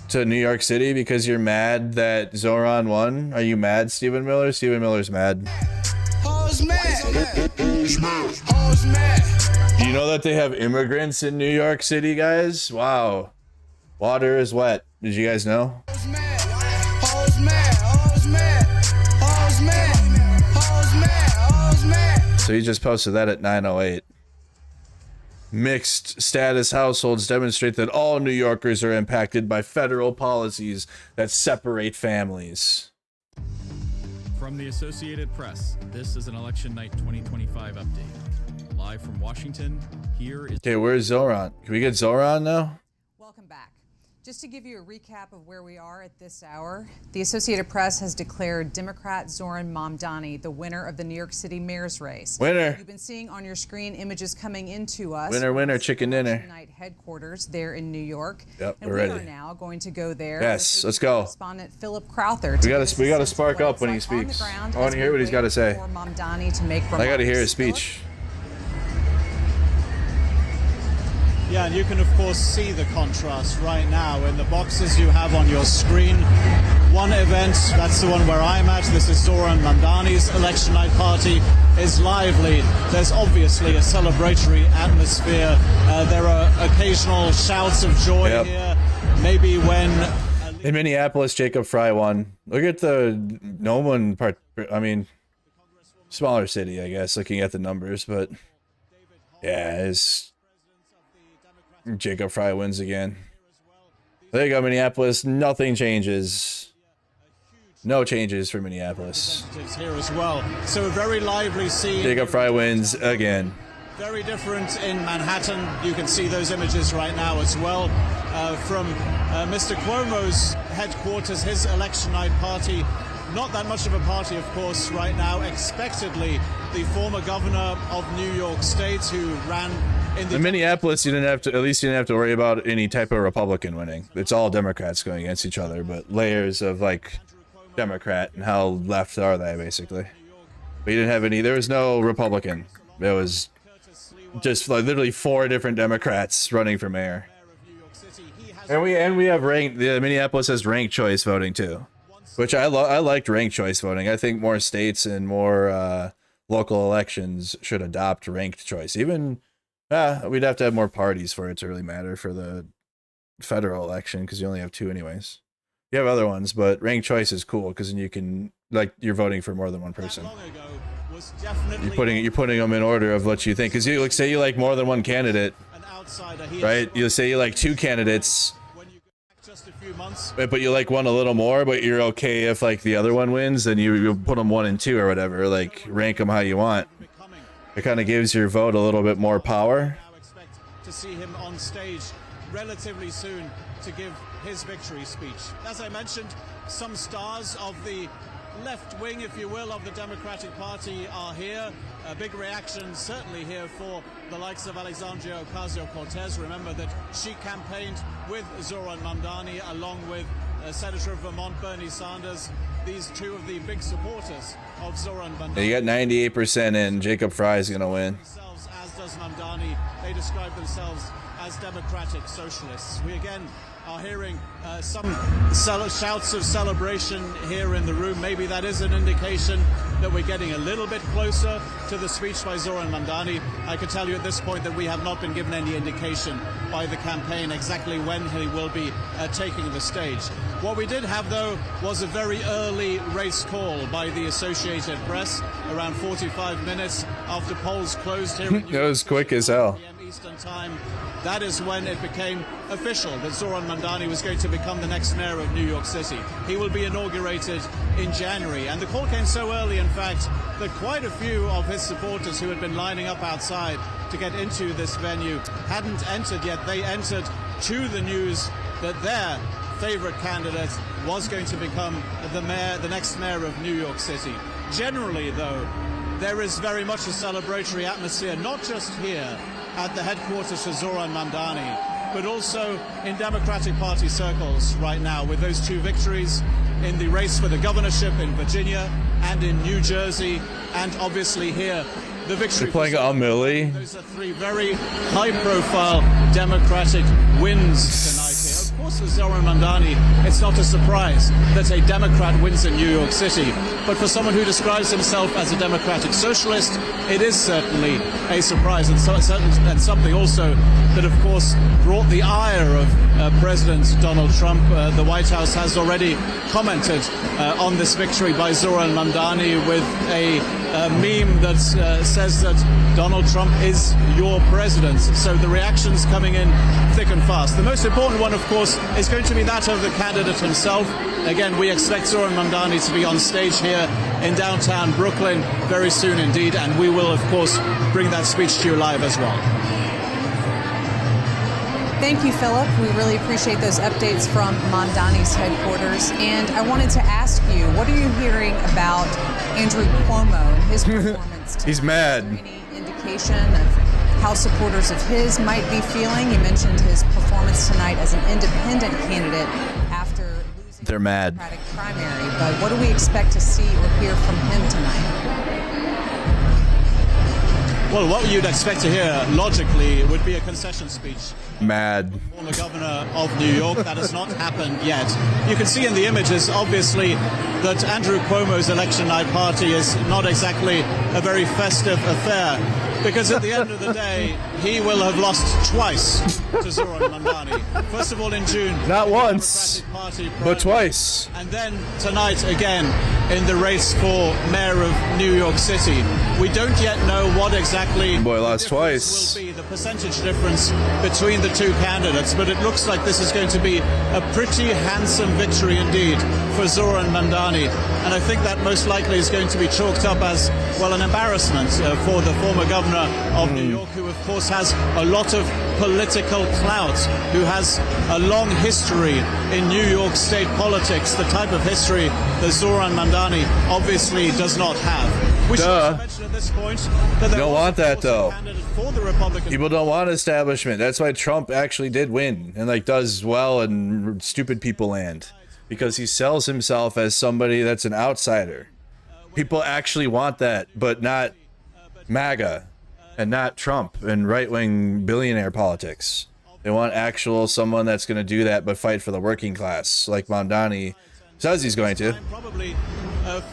to New York City because you're mad that Zohran won? Are you mad, Stephen Miller? Stephen Miller's mad. Do you know that they have immigrants in New York City, guys? Wow. Water is wet. Did you guys know? So he just posted that at 9:08. Mixed status households demonstrate that all New Yorkers are impacted by federal policies that separate families. From the Associated Press, this is an Election Night 2025 update. Live from Washington, here is... Okay, where's Zohran? Can we get Zohran now? Welcome back. Just to give you a recap of where we are at this hour, the Associated Press has declared Democrat Zohran Mamdani the winner of the New York City mayor's race. Winner. You've been seeing on your screen images coming into us. Winner, winner, chicken dinner. Tonight headquarters there in New York. Yep, and we're we ready. are now going to go there. Yes, let's go. Correspondent Philip Crowther. We got to spark up when he speaks. I want to hear what he's got to say. Mamdani to make I got to hear his speech. Yeah, and you can, of course, see the contrast right now in the boxes you have on your screen. One event, that's the one where I'm at. This is Zohran Mamdani's election night party is lively. There's obviously a celebratory atmosphere. There are occasional shouts of joy here. Maybe when... In Minneapolis, Jacob Fry won. Look at the no one part. I mean, smaller city, I guess, looking at the numbers, but yeah, it's... Jacob Fry wins again. There you go, Minneapolis. Nothing changes. No changes for Minneapolis. Here as well. So a very lively scene. Jacob Fry wins again. Very different in Manhattan. You can see those images right now as well. From Mr. Cuomo's headquarters, his election night party. Not that much of a party, of course, right now. Expectedly, the former governor of New York State who ran in Minneapolis, you didn't have to worry about any type of Republican winning. It's all Democrats going against each other, but layers of like Democrat and how left are they basically. But you didn't have any. There was no Republican. There was just like literally 4 different Democrats running for mayor. And we have ranked. The Minneapolis has ranked choice voting too, which I liked ranked choice voting. I think more states and more local elections should adopt ranked choice. Even we'd have to have more parties for it to really matter for the federal election because you only have 2 anyways. You have other ones, but ranked choice is cool because then you can you're voting for more than one person. You're putting them in order of what you think. Because you say you like more than one candidate, right? You say you like 2 candidates, but you like one a little more, but you're okay if like the other one wins, then you put them 1 and 2 or whatever. Like rank them how you want. It kind of gives your vote a little bit more power. To see him on stage relatively soon to give his victory speech. As I mentioned, some stars of the left wing, if you will, of the Democratic Party are here. A big reaction certainly here for the likes of Alexandria Ocasio-Cortez. Remember that she campaigned with Zohran Mamdani along with Senator of Vermont Bernie Sanders. These 2 of the big supporters of Zohran Mamdani. You got 98% in. Jacob Fry is going to win. As does Mamdani. They describe themselves as democratic socialists. We again are hearing some shouts of celebration here in the room. Maybe that is an indication that we're getting a little bit closer to the speech by Zohran Mamdani. I can tell you at this point that we have not been given any indication by the campaign exactly when he will be taking the stage. What we did have, though, was a very early race call by the Associated Press, around 45 minutes after polls closed here. It was quick as hell. Eastern time. That is when it became official that Zohran Mamdani was going to become the next mayor of New York City. He will be inaugurated in January. And the call came so early, in fact, that quite a few of his supporters who had been lining up outside to get into this venue hadn't entered yet. They entered to the news that their favorite candidate was going to become the next mayor of New York City. Generally, though, there is very much a celebratory atmosphere, not just here at the headquarters for Zohran Mamdani, but also in Democratic Party circles right now, with those 2 victories in the race for the governorship in Virginia and in New Jersey, and obviously here, the victory. You're playing Millie. Those are 3 very high-profile Democratic wins tonight here. Of course, for Zohran Mamdani, it's not a surprise that a Democrat wins in New York City. But for someone who describes himself as a democratic socialist, it is certainly a surprise, and something also that, of course, brought the ire of President Donald Trump. The White House has already commented on this victory by Zohran Mamdani with a meme that says that Donald Trump is your president. So the reactions coming in thick and fast. The most important one, of course, is going to be that of the candidate himself. Again, we expect Zohran Mamdani to be on stage here in downtown Brooklyn very soon indeed, and we will, of course, bring that speech to you live as well. Thank you, Philip. We really appreciate those updates from Mamdani's headquarters. And I wanted to ask you, what are you hearing about Andrew Cuomo and his performance tonight? He's mad. Is there any indication of how supporters of his might be feeling? You mentioned his performance tonight as an independent candidate after losing They're mad. the Democratic primary. But what do we expect to see or hear from him tonight? Well, what you'd expect to hear, logically, would be a concession speech. Mad. Former governor of New York. That has not happened yet. You can see in the images, obviously, that Andrew Cuomo's election night party is not exactly a very festive affair, because at the end of the day, he will have lost twice to Zohran Mamdani. First of all in June. Not once, but twice. And then tonight again in the race for mayor of New York City. We don't yet know what exactly Boy lost twice. will be the percentage difference between the two candidates, but it looks like this is going to be a pretty handsome victory indeed for Zohran Mamdani. And I think that most likely is going to be chalked up as, well, an embarrassment for the former governor of New York, who of course has a lot of political clout, who has a long history in New York state politics, the type of history that Zohran Mamdani obviously does not have. We should also mention at this point that there Don't want that though. for the Republican. People don't want establishment. That's why Trump actually did win and like does well in stupid people land, because he sells himself as somebody that's an outsider. People actually want that, but not MAGA and not Trump and right-wing billionaire politics. They want actual someone that's going to do that but fight for the working class, like Mamdani says he's going to.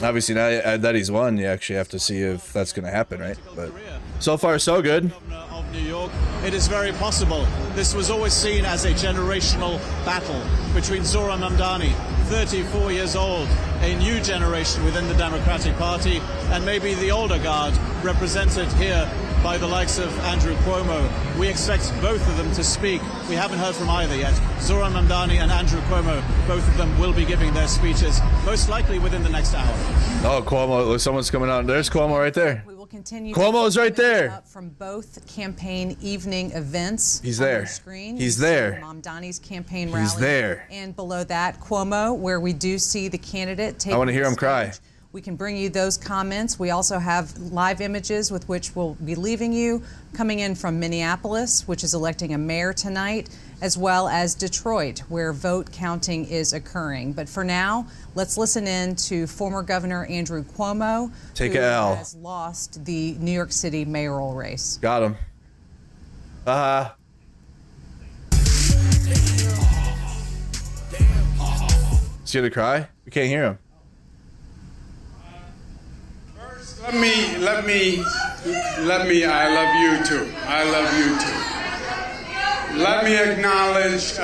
Obviously, now that he's won, you actually have to see if that's going to happen, right? But so far, so good. Of New York, it is very possible. This was always seen as a generational battle between Zohran Mamdani, 34 years old, a new generation within the Democratic Party, and maybe the older guard represented here by the likes of Andrew Cuomo. We expect both of them to speak. We haven't heard from either yet. Zohran Mamdani and Andrew Cuomo, both of them will be giving their speeches, most likely within the next hour. Oh, Cuomo, look, someone's coming out. There's Cuomo right there. We will continue. Cuomo's right there. From both campaign evening events. He's on there. your screen. He's You there. see Mamdani's campaign rally. He's there. And below that, Cuomo, where we do see the candidate take. I want to hear him cry. We can bring you those comments. We also have live images with which we'll be leaving you, coming in from Minneapolis, which is electing a mayor tonight, as well as Detroit, where vote counting is occurring. But for now, let's listen in to former Governor Andrew Cuomo, Take who a L. has lost the New York City mayoral race. Got him. Is he gonna cry? We can't hear him. Let me, I love you too. I love you too. Let me acknowledge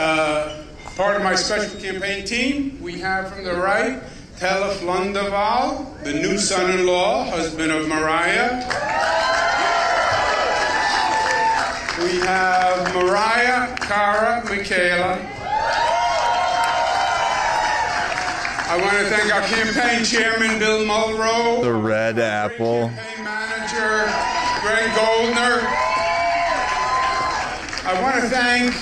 part of my special campaign team. We have from the right, Telef Lundaval, the new son-in-law, husband of Mariah. We have Mariah, Cara, Michaela. I want to thank our campaign chairman, Bill Mulrow. The red apple. Campaign manager, Greg Goldner. I want to thank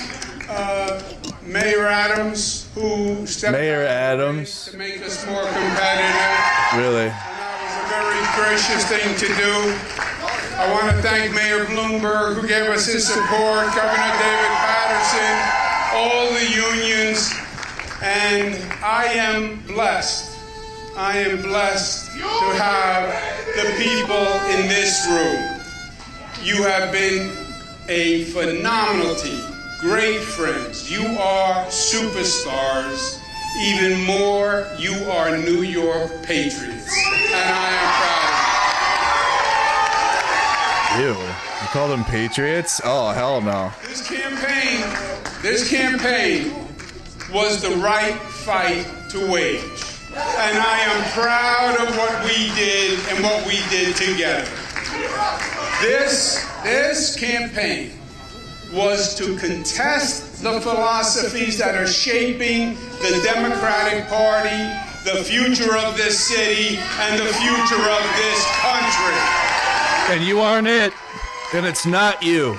Mayor Adams, who stepped to make us more competitive. Really? And that was a very gracious thing to do. I want to thank Mayor Bloomberg, who gave us his support, Governor David Patterson, all the unions. And I am blessed. I am blessed to have the people in this room. You have been a phenomenal team, great friends. You are superstars. Even more, you are New York patriots. And I am proud of you. Ew. You call them patriots? Oh, hell no. This campaign was the right fight to wage. And I am proud of what we did and what we did together. This campaign was to contest the philosophies that are shaping the Democratic Party, the future of this city, and the future of this country. And you aren't it. And it's not you.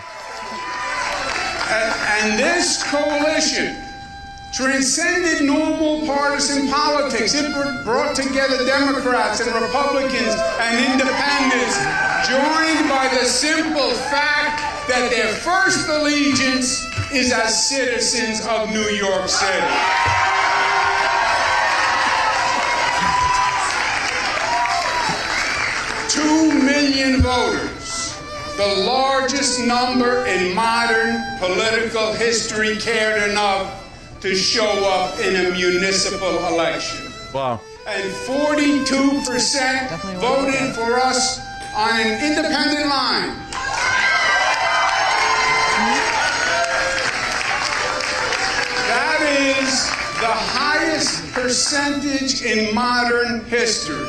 And this coalition transcended normal partisan politics. It brought together Democrats and Republicans and independents, joined by the simple fact that their first allegiance is as citizens of New York City. Two million voters, the largest number in modern political history, cared enough to show up in a municipal election. Wow. And 42% voted for us on an independent line. That is the highest percentage in modern history.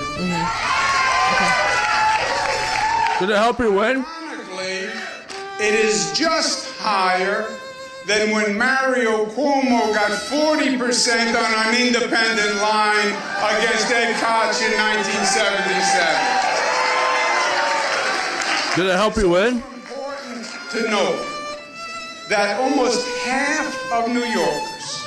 Did it help you win? Ironically, it is just higher than when Mario Cuomo got 40% on an independent line against Ed Koch in 1977. Did it help you win? Important to note that almost half of New Yorkers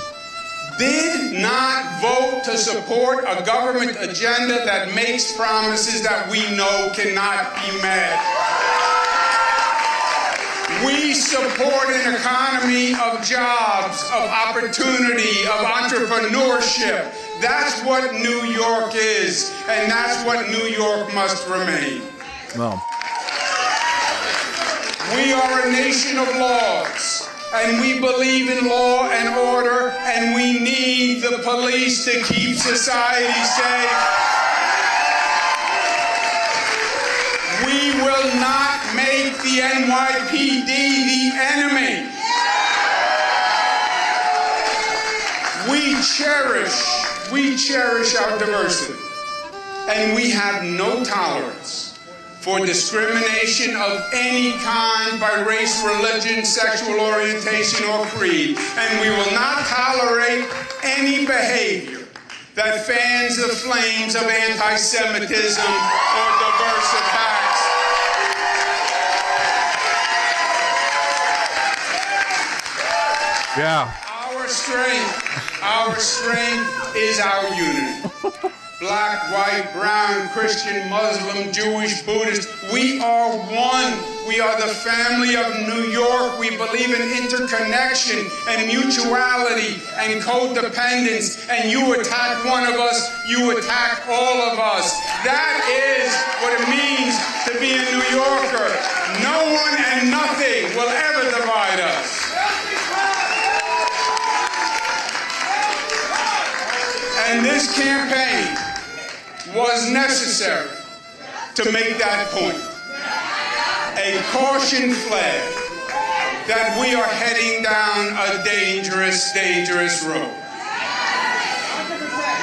did not vote to support a government agenda that makes promises that we know cannot be met. We support an economy of jobs, of opportunity, of entrepreneurship. That's what New York is, and that's what New York must remain. No. We are a nation of laws, and we believe in law and order, and we need the police to keep society safe. We will not make the NYPD the enemy. We cherish our diversity, and we have no tolerance for discrimination of any kind by race, religion, sexual orientation, or creed. And we will not tolerate any behavior that fans the flames of anti-Semitism or diverse attacks. Yeah. Our strength is our unity. Black, white, brown, Christian, Muslim, Jewish, Buddhist, we are one. We are the family of New York. We believe in interconnection and mutuality and codependence. And you attack one of us, you attack all of us. That is what it means to be a New Yorker. No one and nothing will ever divide us. And this campaign was necessary to make that point. A caution flag that we are heading down a dangerous, dangerous road.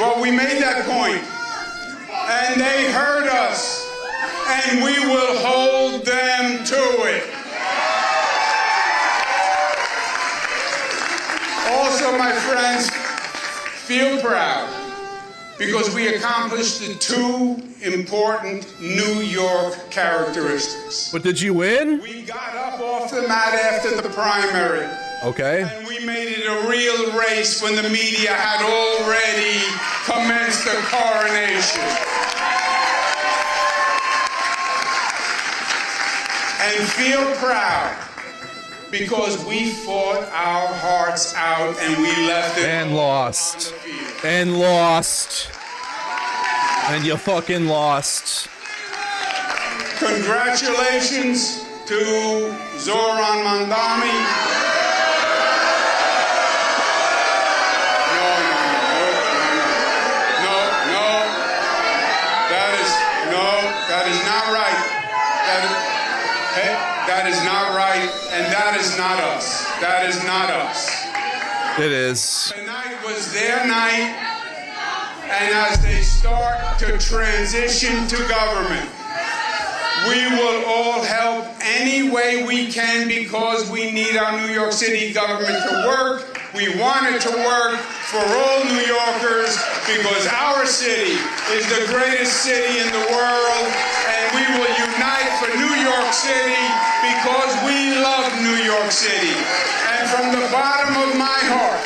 Well, we made that point, and they heard us, and we will hold them to it. Also, my friends, feel proud, because we accomplished the two important New York characteristics. But did you win? We got up off the mat after the primary. Okay. And we made it a real race when the media had already commenced the coronation. And feel proud, because we fought our hearts out and we left it and lost. And lost. And you fucking lost. Congratulations to Zohran Mamdani. No. That is not right. That is not right, and that is not us. That is not us. It is. Tonight was their night, and as they start to transition to government, we will all help any way we can, because we need our New York City government to work. We want it to work for all New Yorkers, because our city is the greatest city in the world, and we will unite for New York City because we love New York City. And from the bottom of my heart,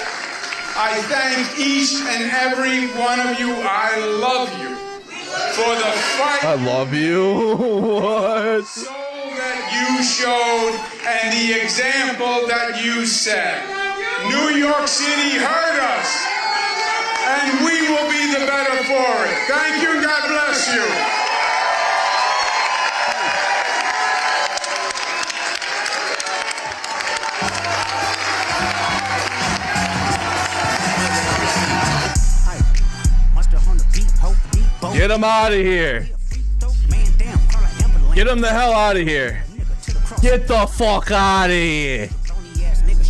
I thank each and every one of you. I love you for the fight. I love you. What? Soul that you showed and the example that you set. New York City heard us, and we will be the better for it. Thank you, and God bless you. Get him out of here. Get him the hell out of here. Get the fuck out of here.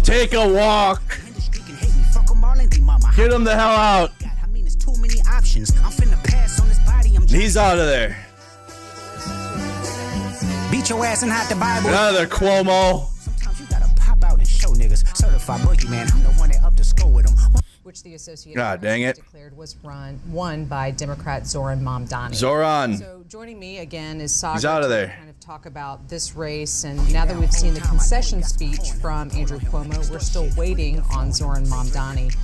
Take a walk. Get him the hell out. He's out of there. Beat your ass and hide the Bible. Get out of there, Cuomo. Sometimes you gotta pop out and show niggas. Certified boogeyman, I'm the one that up to score with them. Which the Associated God dang it. declared was won by Democrat Zohran Mamdani. Zohran. So joining me again is Sagar He's out of to there. kind of talk about this race. And now that we've seen the concession speech from Andrew Cuomo, we're still waiting on Zohran Mamdani.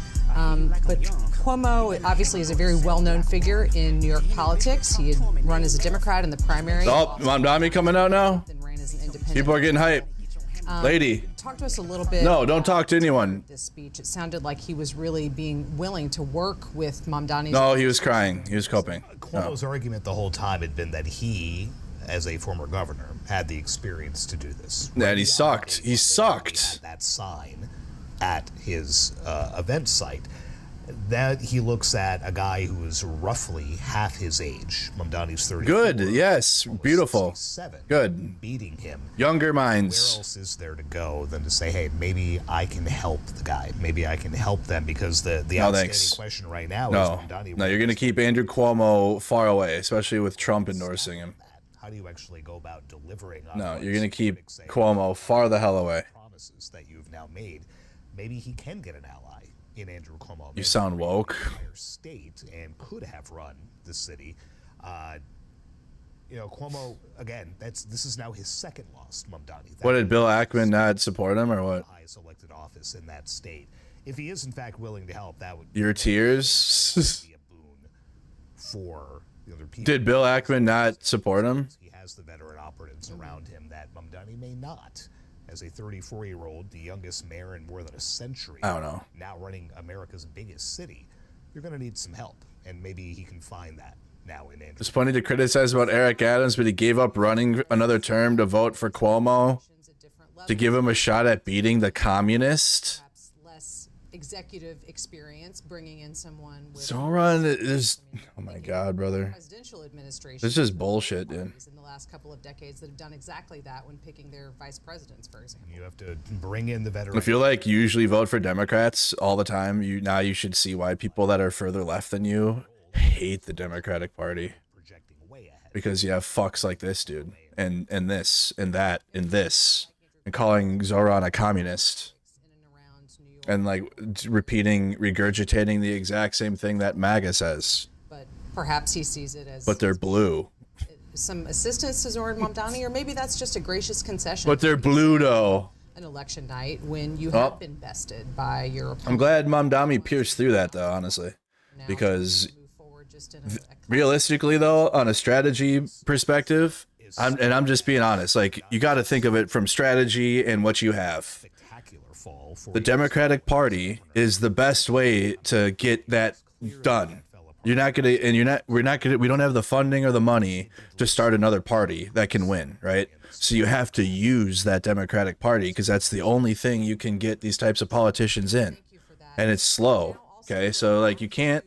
But Cuomo obviously is a very well-known figure in New York politics. He had run as a Democrat in the primary. Oh, Mamdani coming out now? Then ran as an independent. People are getting hype. Lady. Talk to us a little bit. No, don't talk to anyone. This speech. It sounded like he was really being willing to work with Mamdani's. No, he was crying. He was coping. Cuomo's argument the whole time had been that he, as a former governor, had the experience to do this. And he sucked. He sucked. That sign at his event site. That he looks at a guy who is roughly half his age. Mamdani's 34. Good. Yes. Beautiful. Good. Beating him. Younger minds. Where else is there to go than to say, hey, maybe I can help the guy. Maybe I can help them, because the outstanding question right now is Mamdani. No, you're going to keep Andrew Cuomo far away, especially with Trump endorsing him. How do you actually go about delivering on No, you're going to keep Cuomo far the hell away. promises that you've now made? Maybe he can get an ally in Andrew Cuomo. You sound woke. State and could have run the city. Cuomo, again, this is now his second loss, Mamdani. What, did Bill Ackman not support him or what? Highest elected office in that state. If he is in fact willing to help, that would Your tears? be a boon for the other people. Did Bill Ackman not support him? He has the veteran operatives around him that Mamdani may not. As a 34-year-old, the youngest mayor in more than a century, I don't know. now running America's biggest city, you're going to need some help, and maybe he can find that now in Andrew. There's plenty to criticize about Eric Adams, but he gave up running another term to vote for Cuomo to give him a shot at beating the communist. Less executive experience, bringing in someone with Zohran is, oh my God, brother. presidential administration. This is bullshit, dude. In the last couple of decades that have done exactly that when picking their vice presidents, for example. You have to bring in the veteran. If you usually vote for Democrats all the time, you should see why people that are further left than you hate the Democratic Party. Because you have fucks like this dude, and this, and that, and this, and calling Zohran a communist. And regurgitating the exact same thing that MAGA says. But perhaps he sees it as. But they're blue. Some assistance to Zohran Mamdani, or maybe that's just a gracious concession. But they're blue, though. An election night when you have been bested by your opponent. I'm glad Mamdani pierced through that, though, honestly. Because realistically, though, on a strategy perspective, I'm just being honest, you got to think of it from strategy and what you have. The Democratic Party is the best way to get that done. We don't have the funding or the money to start another party that can win, right? So you have to use that Democratic Party because that's the only thing you can get these types of politicians in. And it's slow, okay? So, you can't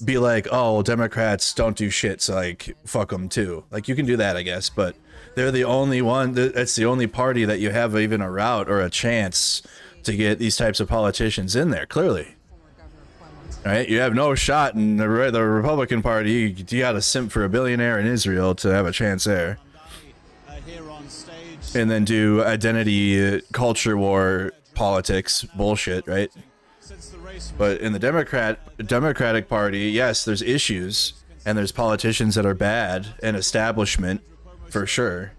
be like, oh, well, Democrats don't do shit, so, fuck them too. You can do that, I guess, but they're the only one, that's the only party that you have even a route or a chance to get these types of politicians in there, clearly. Right? You have no shot in the Republican Party. You got to simp for a billionaire in Israel to have a chance there. And then do identity culture war politics bullshit, right? But in the Democratic Party, yes, there's issues and there's politicians that are bad and establishment for sure.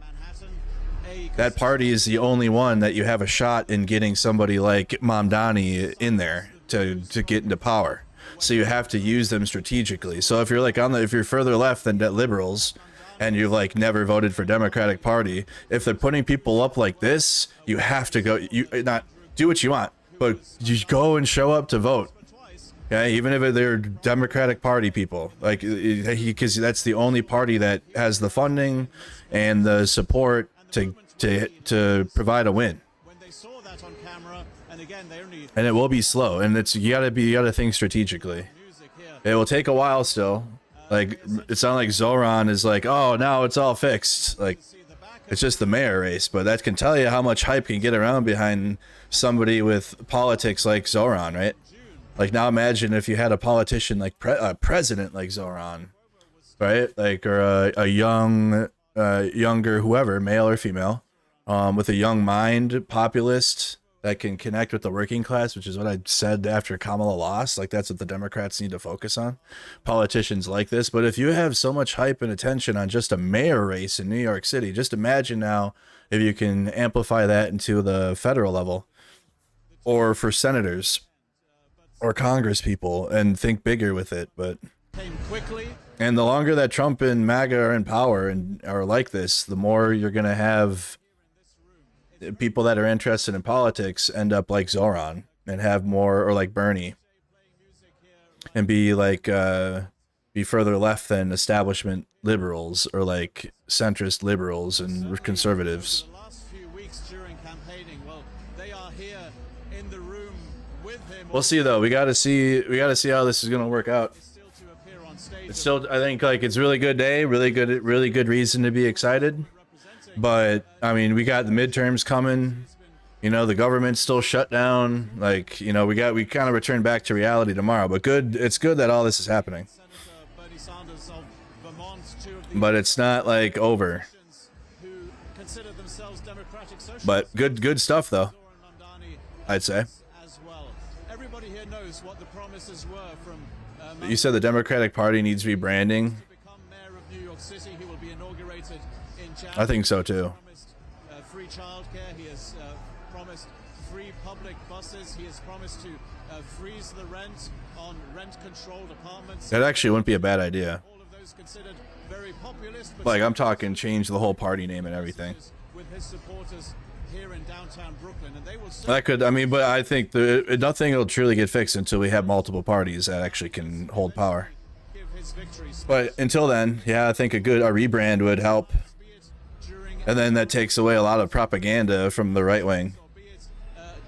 that party is the only one that you have a shot in getting somebody like Mamdani in there to get into power. So you have to use them strategically. So if you're like if you're further left than liberals, and you've like never voted for Democratic Party, if they're putting people up like this, you have to go. You not do what you want, but you go and show up to vote. Yeah, even if they're Democratic Party people, like because that's the only party that has the funding and the support to provide a win. And it will be slow, and you gotta think strategically. It will take a while still. Like, it sounds like Zohran is like, oh, now it's all fixed. Like, it's just the mayor race, but that can tell you how much hype can get around behind somebody with politics like Zohran, right? Like, now imagine if you had a politician like a president like Zohran, right? Like, or a younger whoever, male or female, with a young mind, populist, that can connect with the working class, which is what I said after Kamala lost. Like, that's what the Democrats need to focus on. Politicians like this. But if you have so much hype and attention on just a mayor race in New York City, just imagine now if you can amplify that into the federal level, or for senators or Congress people, and think bigger with it. But and the longer that Trump and MAGA are in power and are like this, the more you're going to have people that are interested in politics end up like Zohran and have more, or like Bernie, and be like be further left than establishment liberals, or like centrist liberals and conservatives. We'll see though. We gotta see how this is gonna work out. It's still, I think, like, it's a really good day, really good reason to be excited. But I mean, we got the midterms coming, you know, the government's still shut down. Like, you know, we kind of return back to reality tomorrow, but it's good that all this is happening. But it's not like over. But good stuff though, I'd say. You said the Democratic Party needs rebranding. I think so too. Free childcare. He has promised free public buses. He has promised to freeze the rent on rent-controlled apartments. That actually wouldn't be a bad idea. All of those considered very populist, but like, I'm talking change the whole party name and everything. With his supporters here in downtown Brooklyn, and they will. That could, I mean, but I think nothing will truly get fixed until we have multiple parties that actually can hold power. But until then, yeah, I think a rebrand would help. And then that takes away a lot of propaganda from the right wing.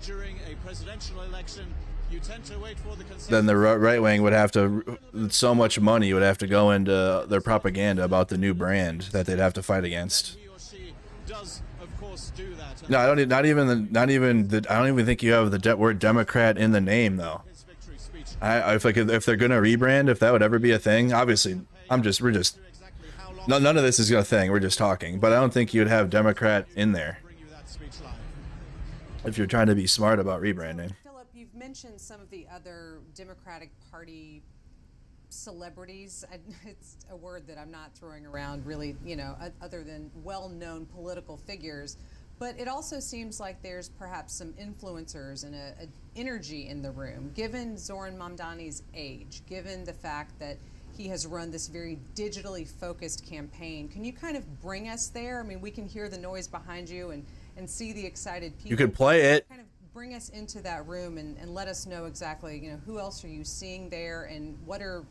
During a presidential election, you tend to wait for the then the right wing would have to, so much money would have to go into their propaganda about the new brand that they'd have to fight against. No, I don't. Not even. I don't even think you have the word Democrat in the name, though. If they're gonna rebrand, if that would ever be a thing, obviously, we're just. None of this is a thing. We're just talking, but I don't think you'd have Democrat in there if you're trying to be smart about rebranding. Philip, you've mentioned some of the other Democratic Party celebrities. It's a word that I'm not throwing around really, you know, other than well-known political figures. But it also seems like there's perhaps some influencers and a energy in the room, given Zohran Mamdani's age, given the fact that he has run this very digitally focused campaign. Can you kind of bring us there? I mean, we can hear the noise behind you and see the excited people. You could play it. Kind of bring us into that room and let us know exactly, you know, who else are you seeing there, and what are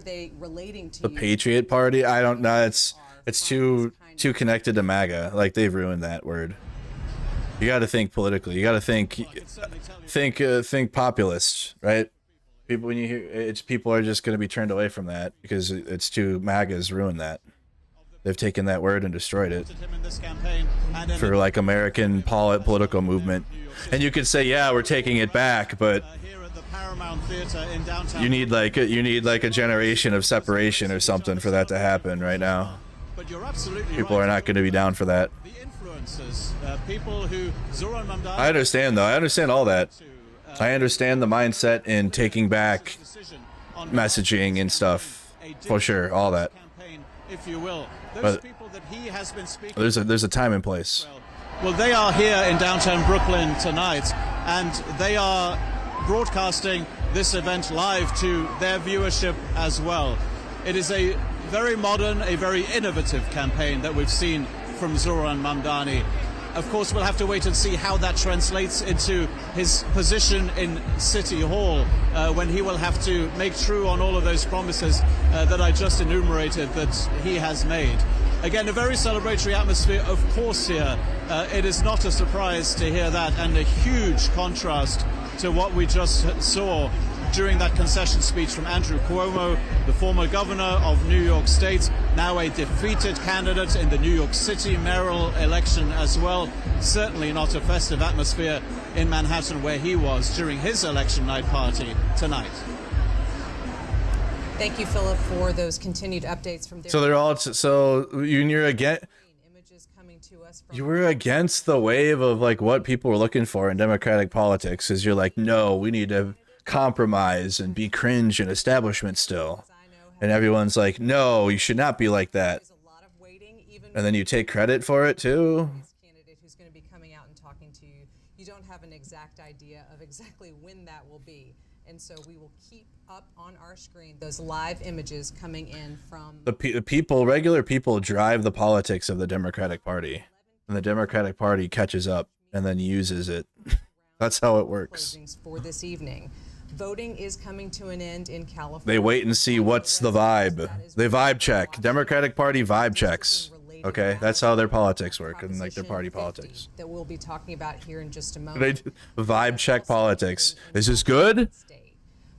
they relating to? The Patriot Party? I don't know. It's too connected to MAGA. Like, they've ruined that word. You got to think politically. You got to think populist, right? People, when you hear people are just going to be turned away from that because it's too, MAGA's ruined that. They've taken that word and destroyed it for like American political movement. And you could say, yeah, we're taking it back, but you need like a generation of separation or something for that to happen right now. People are not going to be down for that. I understand though. I understand all that. I understand the mindset in taking back messaging and stuff, for sure, all that. But there's a time and place. Well, they are here in downtown Brooklyn tonight, and they are broadcasting this event live to their viewership as well. It is a very modern, a very innovative campaign that we've seen from Zohran Mamdani. Of course, we'll have to wait and see how that translates into his position in City Hall when he will have to make true on all of those promises that I just enumerated that he has made. Again, a very celebratory atmosphere, of course, here. It is not a surprise to hear that, and a huge contrast to what we just saw during that concession speech from Andrew Cuomo, the former governor of New York State, now a defeated candidate in the New York City mayoral election as well. Certainly not a festive atmosphere in Manhattan where he was during his election night party tonight. Thank you, Philip, for those continued updates from there. So they're all you're against. You were against the wave of like what people were looking for in Democratic politics, because you're like, no, we need to compromise and be cringe and establishment still. And everyone's like, no, you should not be like that. And then you take credit for it too. Candidate who's going to be coming out and talking to you, you don't have an exact idea of exactly when that will be. And so we will keep up on our screen those live images coming in from The people, regular people, drive the politics of the Democratic Party, and the Democratic Party catches up and then uses it. That's how it works. for this evening. Voting is coming to an end in California. They wait and see what's the vibe. They vibe check. Democratic Party vibe checks. Okay, that's how their politics work, and like their party politics. That we'll be talking about here in just a moment. They do vibe check politics. Is this good?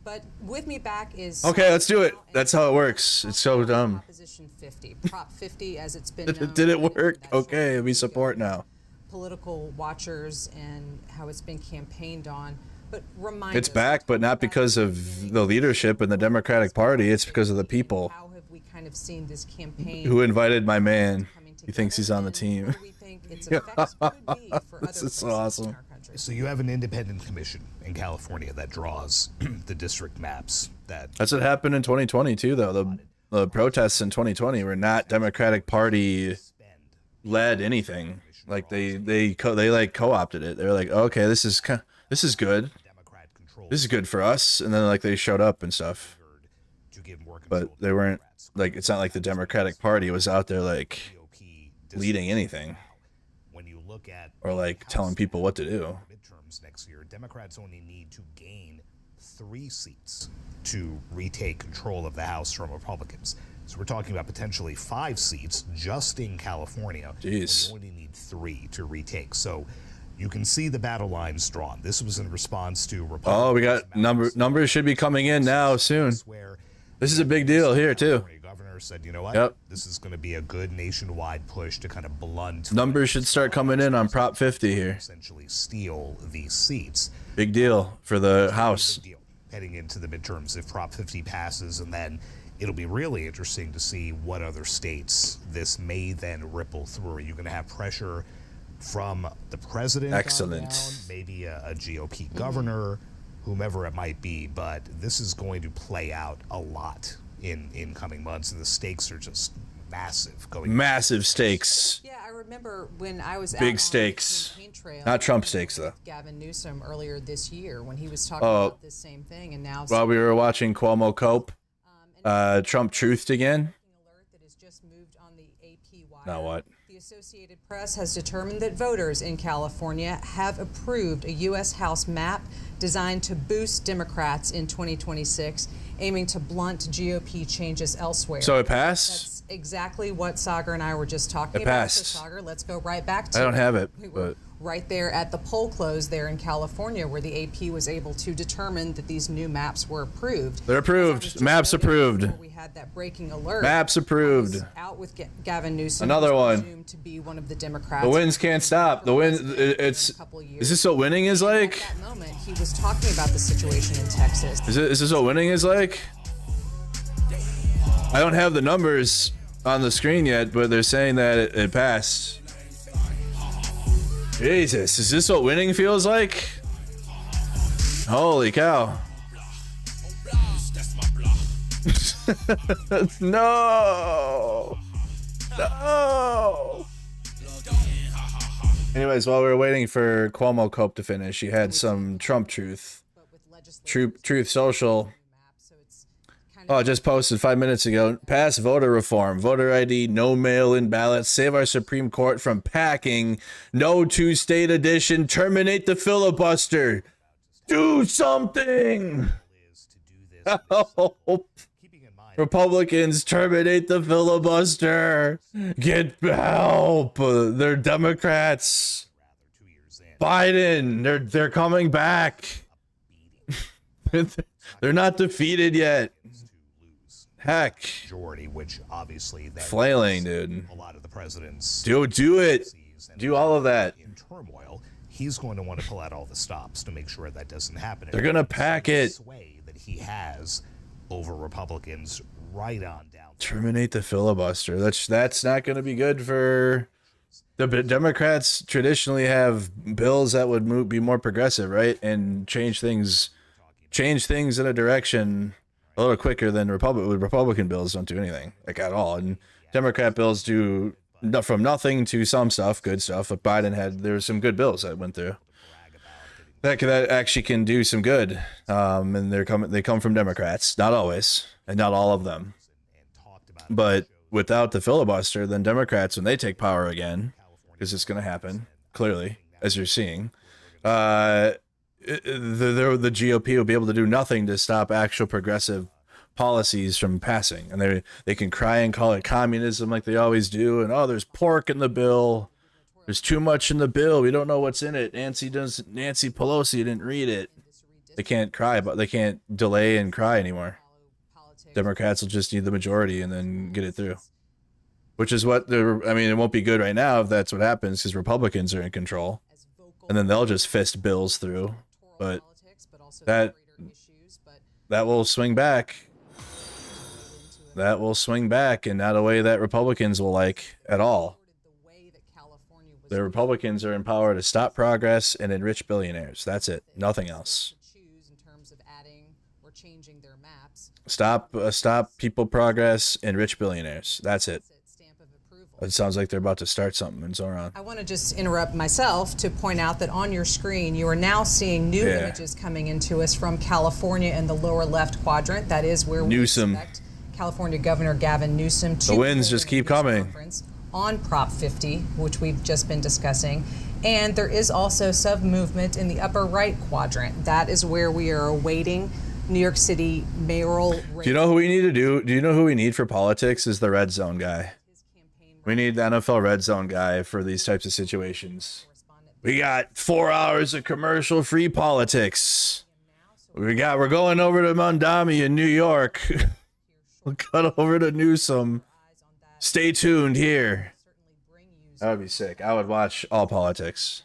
But with me back is Okay, let's do it. That's how it works. It's so dumb. Proposition 50, Prop 50, as it's been known. Did it work? Okay, we support now. Political watchers and how it's been campaigned on. But remind It's us, back, but not because of the leadership in the Democratic Party. It's because of the people how have we kind of seen this campaign? who invited my man. He thinks he's on the team. Its effects could be for other This is so places awesome. in our country. So you have an independent commission in California that draws the district maps. That's what happened in 2020 too, though. The protests in 2020 were not Democratic Party led anything. Like they like co-opted it. They were like, okay, this is good. This is good for us. And then like they showed up and stuff. But they weren't like, it's not like the Democratic Party was out there like leading anything or like telling people what to do. Midterms next year, Democrats only need to gain 3 seats to retake control of the House from Republicans. So we're talking about potentially 5 seats just in California. Jeez. You only need 3 to retake. So you can see the battle lines drawn. This was in response to Republicans. Oh, we got numbers should be coming in now soon. This is a big deal here too. Governor said, you know what? Yep. This is going to be a good nationwide push to kind of blunt. Numbers should start coming in on Prop 50 here. Essentially steal these seats. Big deal for the House. Big deal heading into the midterms if Prop 50 passes, and then it'll be really interesting to see what other states this may then ripple through. Are you going to have pressure from the president? Excellent. Down, maybe a GOP governor, whomever it might be, but this is going to play out a lot in coming months, and the stakes are just massive. Massive stakes. Yeah, I remember when I was Big out stakes. on the campaign trail, Not Trump stakes though. Gavin Newsom earlier this year when he was talking about this same thing, and now While we were watching Cuomo cope, Trump truthed again. Now what? The Associated Press has determined that voters in California have approved a U.S. House map designed to boost Democrats in 2026, aiming to blunt GOP changes elsewhere. So it passed? That's exactly what Sagar and I were just talking It about. passed. So Sagar, let's go right back to I don't have it, We were but right there at the poll close there in California, where the AP was able to determine that these new maps were approved. they're approved. Maps approved. We had that breaking alert. Maps approved. Out with Gavin Newsom. Another who's one. presumed to be one of the Democrats. The wins can't stop. The win. It's. Is this what winning is like? At that moment, he was talking about the situation in Texas. Is this what winning is like? I don't have the numbers on the screen yet, but they're saying that it passed. Jesus, is this what winning feels like? Holy cow. No. No. Anyways, while we were waiting for Cuomo Cope to finish, he had some Trump truth. Truth Social. Oh, I just posted 5 minutes ago. Pass voter reform, voter ID, no mail-in ballots, save our Supreme Court from packing, no two-state edition, terminate the filibuster. Do something. Help. Republicans, terminate the filibuster. Get help. They're Democrats. Biden, they're coming back. They're not defeated yet. Heck. Majority, which obviously that flailing, dude. A lot of the president's do it. Do all of that. In turmoil, he's going to want to pull out all the stops to make sure that doesn't happen. They're going to pack it. Sway that he has over Republicans right on down. Terminate the filibuster. That's not going to be good for the Democrats. Traditionally have bills that would be more progressive, right, and change things in a direction a little quicker than Republican bills don't do anything, like, at all. And Democrat bills do from nothing to some stuff, good stuff. But Biden there were some good bills that went through that actually can do some good. And they come from Democrats, not always, and not all of them. But without the filibuster, then Democrats, when they take power again, because it's going to happen, clearly, as you're seeing, the GOP will be able to do nothing to stop actual progressive policies from passing. And they can cry and call it communism like they always do. And, oh, there's pork in the bill. There's too much in the bill. We don't know what's in it. Nancy Pelosi didn't read it. They can't cry, but they can't delay and cry anymore. Democrats will just need the majority and then get it through. Which is what it won't be good right now if that's what happens, because Republicans are in control. And then they'll just fist bills through. But that will swing back. That will swing back, and not a way that Republicans will like at all. The Republicans are in power to stop progress and enrich billionaires. That's it. Nothing else. Stop people progress, enrich billionaires. That's it. It sounds like they're about to start something in Zohran. I want to just interrupt myself to point out that on your screen, you are now seeing new images coming into us from California in the lower left quadrant. That is where we expect California Governor Gavin Newsom to... The wins just keep coming. ...on Prop 50, which we've just been discussing. And there is also sub-movement in the upper right quadrant. That is where we are awaiting New York City mayoral race. Do you know who we need to do? Do you know who we need for politics? Is the red zone guy. We need the NFL red zone guy for these types of situations. We got 4 hours of commercial-free politics. We're going over to Mamdani in New York. We'll cut over to Newsom. Stay tuned here. That would be sick. I would watch all politics.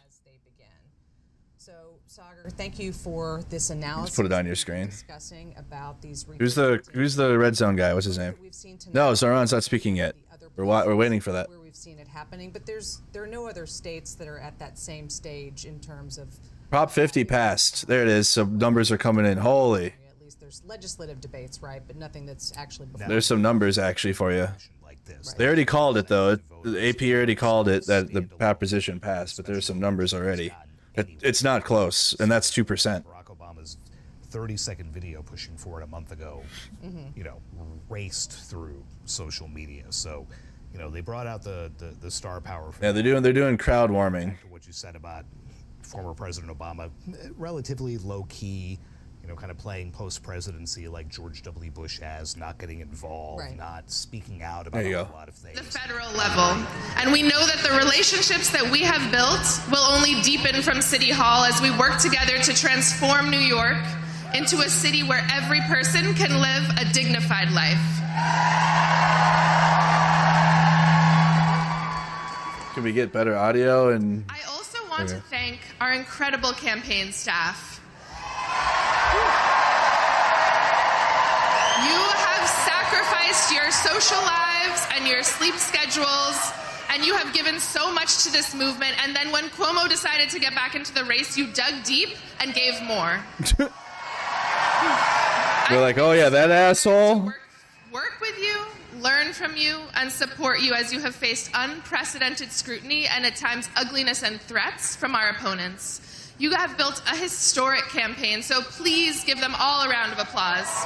So, Sagar, thank you for this analysis. Let's put it on your screen. Discussing about these who's the red zone guy? What's his name? No, Zohran's not speaking yet. We're waiting for that. Where we've seen it happening, but there are no other states that are at that same stage in terms of... Prop 50 passed. There it is. So numbers are coming in. Holy. At least there's legislative debates, right? But nothing that's actually... There's some numbers actually for you. They already called it, though. The AP already called it that the proposition passed, but there's some numbers already. It's not close, and that's 2%. Barack Obama's 30-second video pushing for it a month ago, raced through social media. So, they brought out the star power. Yeah, they're doing crowd warming. What you said about former President Obama, relatively low key, kind of playing post-presidency like George W. Bush has, not getting involved, not speaking out about a lot of things. The federal level. And we know that the relationships that we have built will only deepen from City Hall as we work together to transform New York into a city where every person can live a dignified life. Can we get better audio? And I also want to thank our incredible campaign staff. You have sacrificed your social lives and your sleep schedules, and you have given so much to this movement. And then when Cuomo decided to get back into the race, you dug deep and gave more. You're like, oh yeah, that asshole. Work with you, learn from you and support you as you have faced unprecedented scrutiny and at times ugliness and threats from our opponents. You have built a historic campaign, so please give them all a round of applause.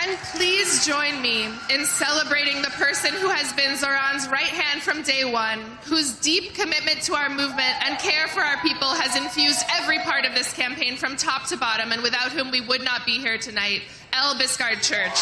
And please join me in celebrating the person who has been Zohran's right hand from day one, whose deep commitment to our movement and care for our people has infused every part of this campaign from top to bottom, and without whom we would not be here tonight, El Biscard Church.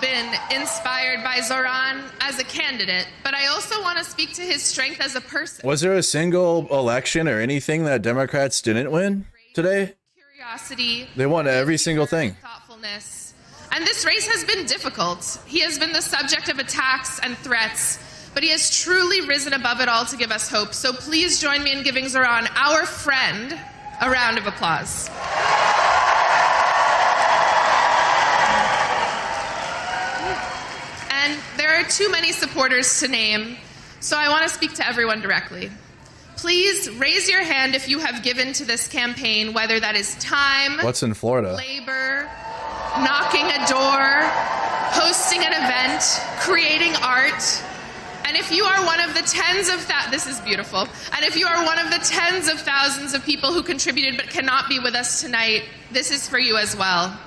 Been inspired by Zohran as a candidate, but I also want to speak to his strength as a person. Was there a single election or anything that Democrats didn't win today? Curiosity. They won every single thing. Thoughtfulness. And this race has been difficult. He has been the subject of attacks and threats, but he has truly risen above it all to give us hope. So please join me in giving Zohran, our friend, a round of applause. And there are too many supporters to name, so I want to speak to everyone directly. Please raise your hand if you have given to this campaign, whether that is time, What's in Florida? labor, knocking a door, hosting an event, creating art. And if you are one of the this is beautiful. And if you are one of the tens of thousands of people who contributed but cannot be with us tonight, this is for you as well.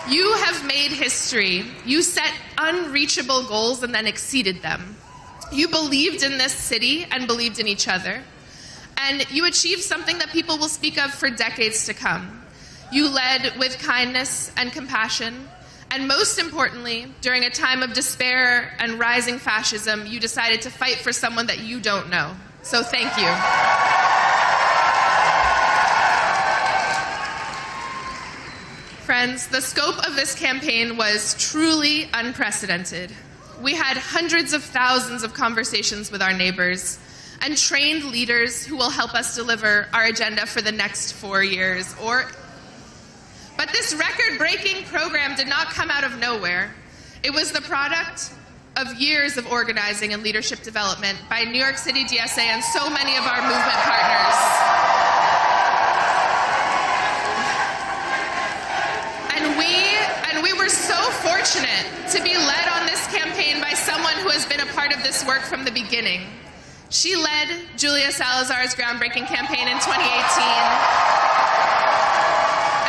You have made history. You set unreachable goals and then exceeded them. You believed in this city and believed in each other. And you achieved something that people will speak of for decades to come. You led with kindness and compassion. And most importantly, during a time of despair and rising fascism, you decided to fight for someone that you don't know. So thank you. Friends, the scope of this campaign was truly unprecedented. We had hundreds of thousands of conversations with our neighbors and trained leaders who will help us deliver our agenda for the next 4 years. But this record-breaking program did not come out of nowhere. It was the product of years of organizing and leadership development by New York City DSA and so many of our movement partners. And we were so fortunate to be led on this campaign by someone who has been a part of this work from the beginning. She led Julia Salazar's groundbreaking campaign in 2018.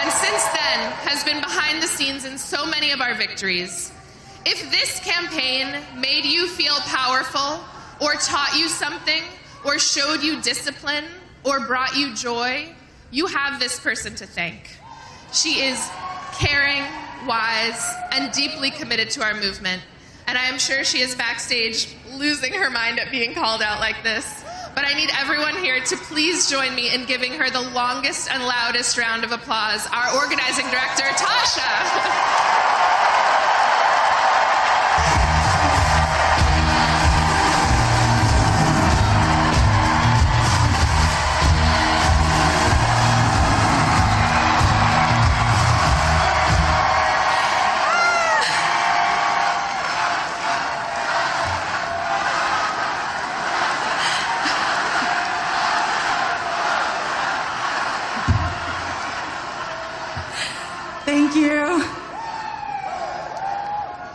And since then has been behind the scenes in so many of our victories. If this campaign made you feel powerful, or taught you something, or showed you discipline, or brought you joy, you have this person to thank. She is caring, wise, and deeply committed to our movement. And I am sure she is backstage losing her mind at being called out like this. But I need everyone here to please join me in giving her the longest and loudest round of applause, our organizing director, Tasha. Thank you.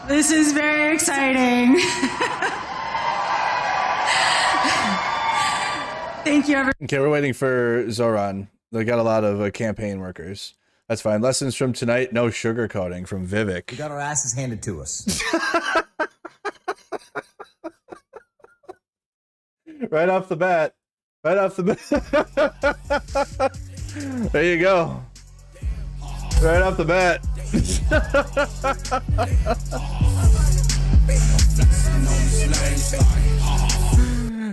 This is very exciting. Thank you, everyone. Okay, we're waiting for Zohran. They got a lot of campaign workers. That's fine. Lessons from tonight, no sugarcoating from Vivek. We got our asses handed to us. Right off the bat. Right off the bat. There you go. Right off the bat.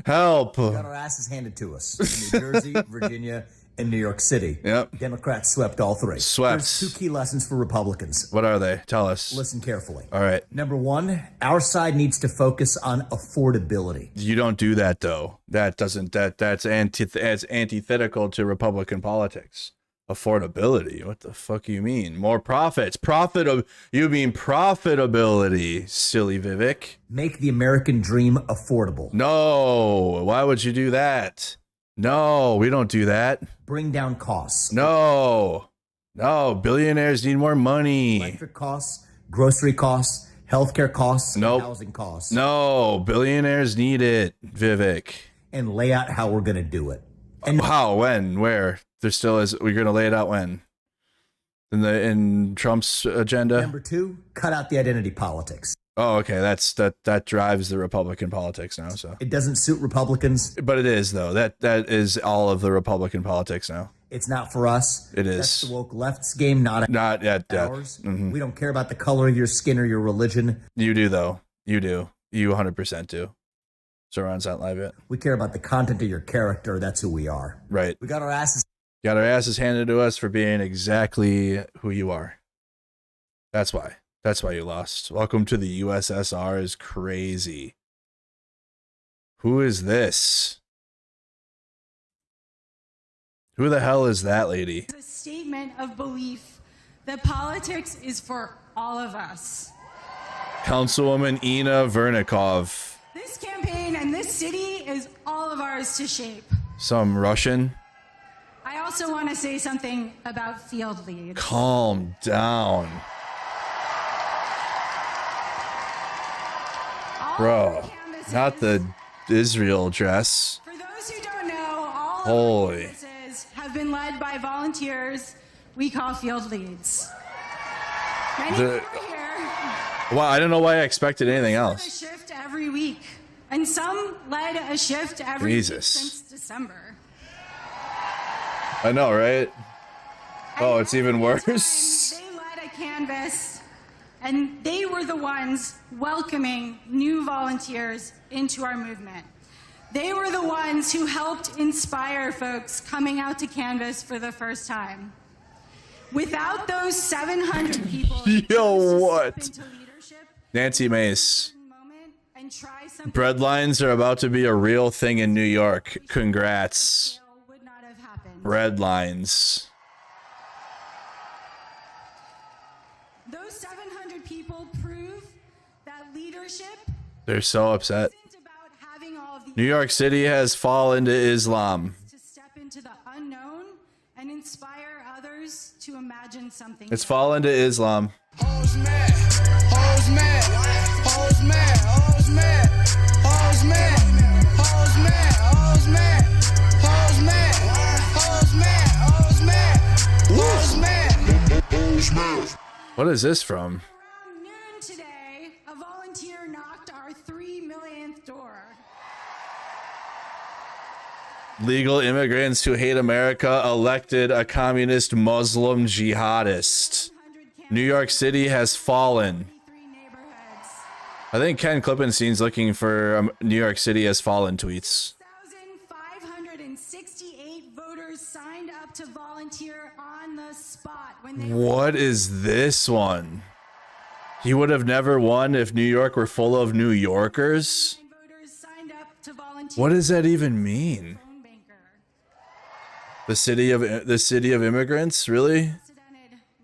Help. We got our asses handed to us in New Jersey, Virginia, In New York City, Democrats swept all three. Swept. There's two key lessons for Republicans. What are they? Tell us. Listen carefully. All right. Number one, our side needs to focus on affordability. You don't do that though. That's antithetical to Republican politics. Affordability. What the fuck you mean? More profits. You mean profitability, silly Vivek. Make the American dream affordable. No. Why would you do that? No, we don't do that. Bring down costs. No. Billionaires need more money. Electric costs, grocery costs, healthcare costs, nope. Housing costs. No, billionaires need it, Vivek. And lay out how we're going to do it. And how? When? Where? There still is. We're going to lay it out when? In Trump's agenda. Number two, cut out the identity politics. Oh, okay. That drives the Republican politics now. So it doesn't suit Republicans, but it is though. That is all of the Republican politics now. It's not for us. It is. That's the woke left's game, not yet. Ours. Mm-hmm. We don't care about the color of your skin or your religion. You do though. You do. You 100% do. Zohran's not live yet. We care about the content of your character. That's who we are. Right. We got our asses handed to us for being exactly who you are. That's why. That's why you lost. Welcome to the USSR is crazy. Who is this? Who the hell is that lady? It's a statement of belief that politics is for all of us. Councilwoman Ina Vernikov. This campaign and this city is all of ours to shape. Some Russian? I also want to say something about field leads. Calm down. Bro, not the Israel dress. For those who don't know, all Holy. of our campuses have been led by volunteers we call field leads. Many people here. Well, I don't know why I expected anything A else. shift every week, and some led a shift every week since December. I know, right? Oh, it's even worse. They led a canvas. And they were the ones welcoming new volunteers into our movement. They were the ones who helped inspire folks coming out to Canvas for the first time. Without those 700 people Yo, what? Nancy Mace. Breadlines are about to be a real thing in New York. Congrats. Breadlines. Those 700 people prove that leadership. They're so upset. New York City has fallen to Islam. To step into the unknown and inspire others to imagine something. It's fallen to Islam. Hoes mad, hoes mad, hoes mad, hoes mad, hoes mad, hoes mad, hoes mad, hoes mad, hoes mad, hoes mad, hoes mad, hoes mad. What is this from? Around noon today, a volunteer knocked our 3 millionth door. Legal immigrants who hate America elected a communist Muslim jihadist. New York City has fallen. I think Ken Klippenstein's looking for New York City has fallen tweets. 1,568 voters signed up to volunteer on the spot. When they What is this one? He would have never won if New York were full of New Yorkers? What does that even mean? The city of immigrants, really?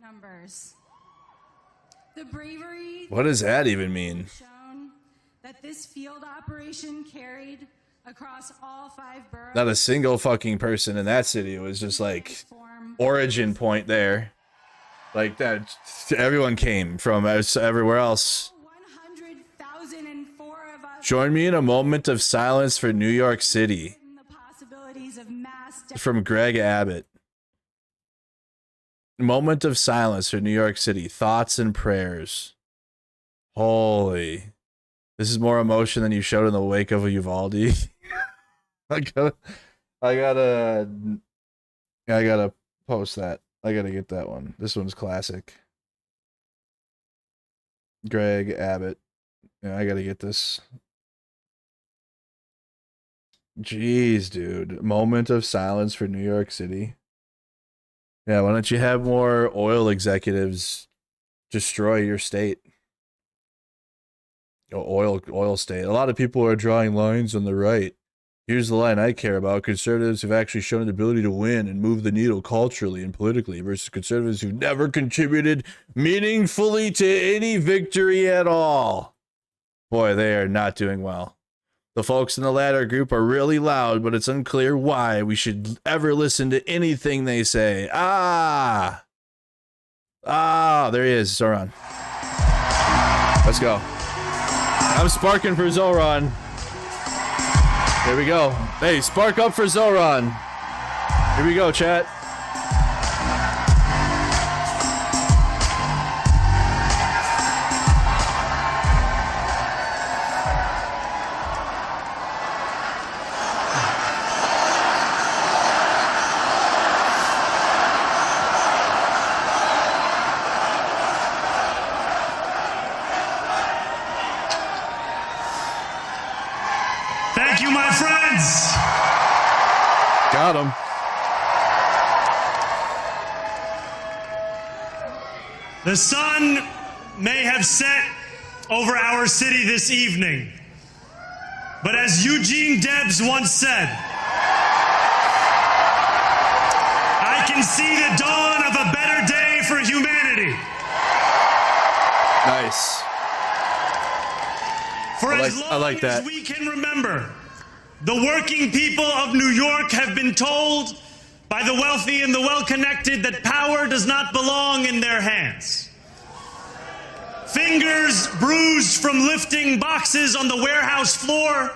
numbers. The bravery What does that even mean? shown that this field operation carried across all 5 boroughs. Not a single fucking person in that city. It was just like origin point there. Like that, everyone came from everywhere else. 100,004 of us. Join me in a moment of silence for New York City. The possibilities of mass death. From Greg Abbott. Moment of silence for New York City. Thoughts and prayers. Holy. This is more emotion than you showed in the wake of Uvalde. I gotta post that. I gotta get that one. This one's classic. Greg Abbott. Yeah, I gotta get this. Jeez, dude. Moment of silence for New York City. Yeah, why don't you have more oil executives destroy your state? Oil state. A lot of people are drawing lines on the right. Here's the line I care about. Conservatives have actually shown an ability to win and move the needle culturally and politically versus conservatives who never contributed meaningfully to any victory at all. Boy, they are not doing well. The folks in the latter group are really loud, but it's unclear why we should ever listen to anything they say. There he is, Zohran. Let's go. I'm sparking for Zohran. Here we go. Hey, spark up for Zohran. Here we go, chat. Thank you, my friends. Got him. The sun may have set over our city this evening, but as Eugene Debs once said, I can see the dawn of a better day for humanity. Nice. For as long as we can remember, the working people of New York have been told by the wealthy and the well-connected that power does not belong in their hands. Fingers bruised from lifting boxes on the warehouse floor,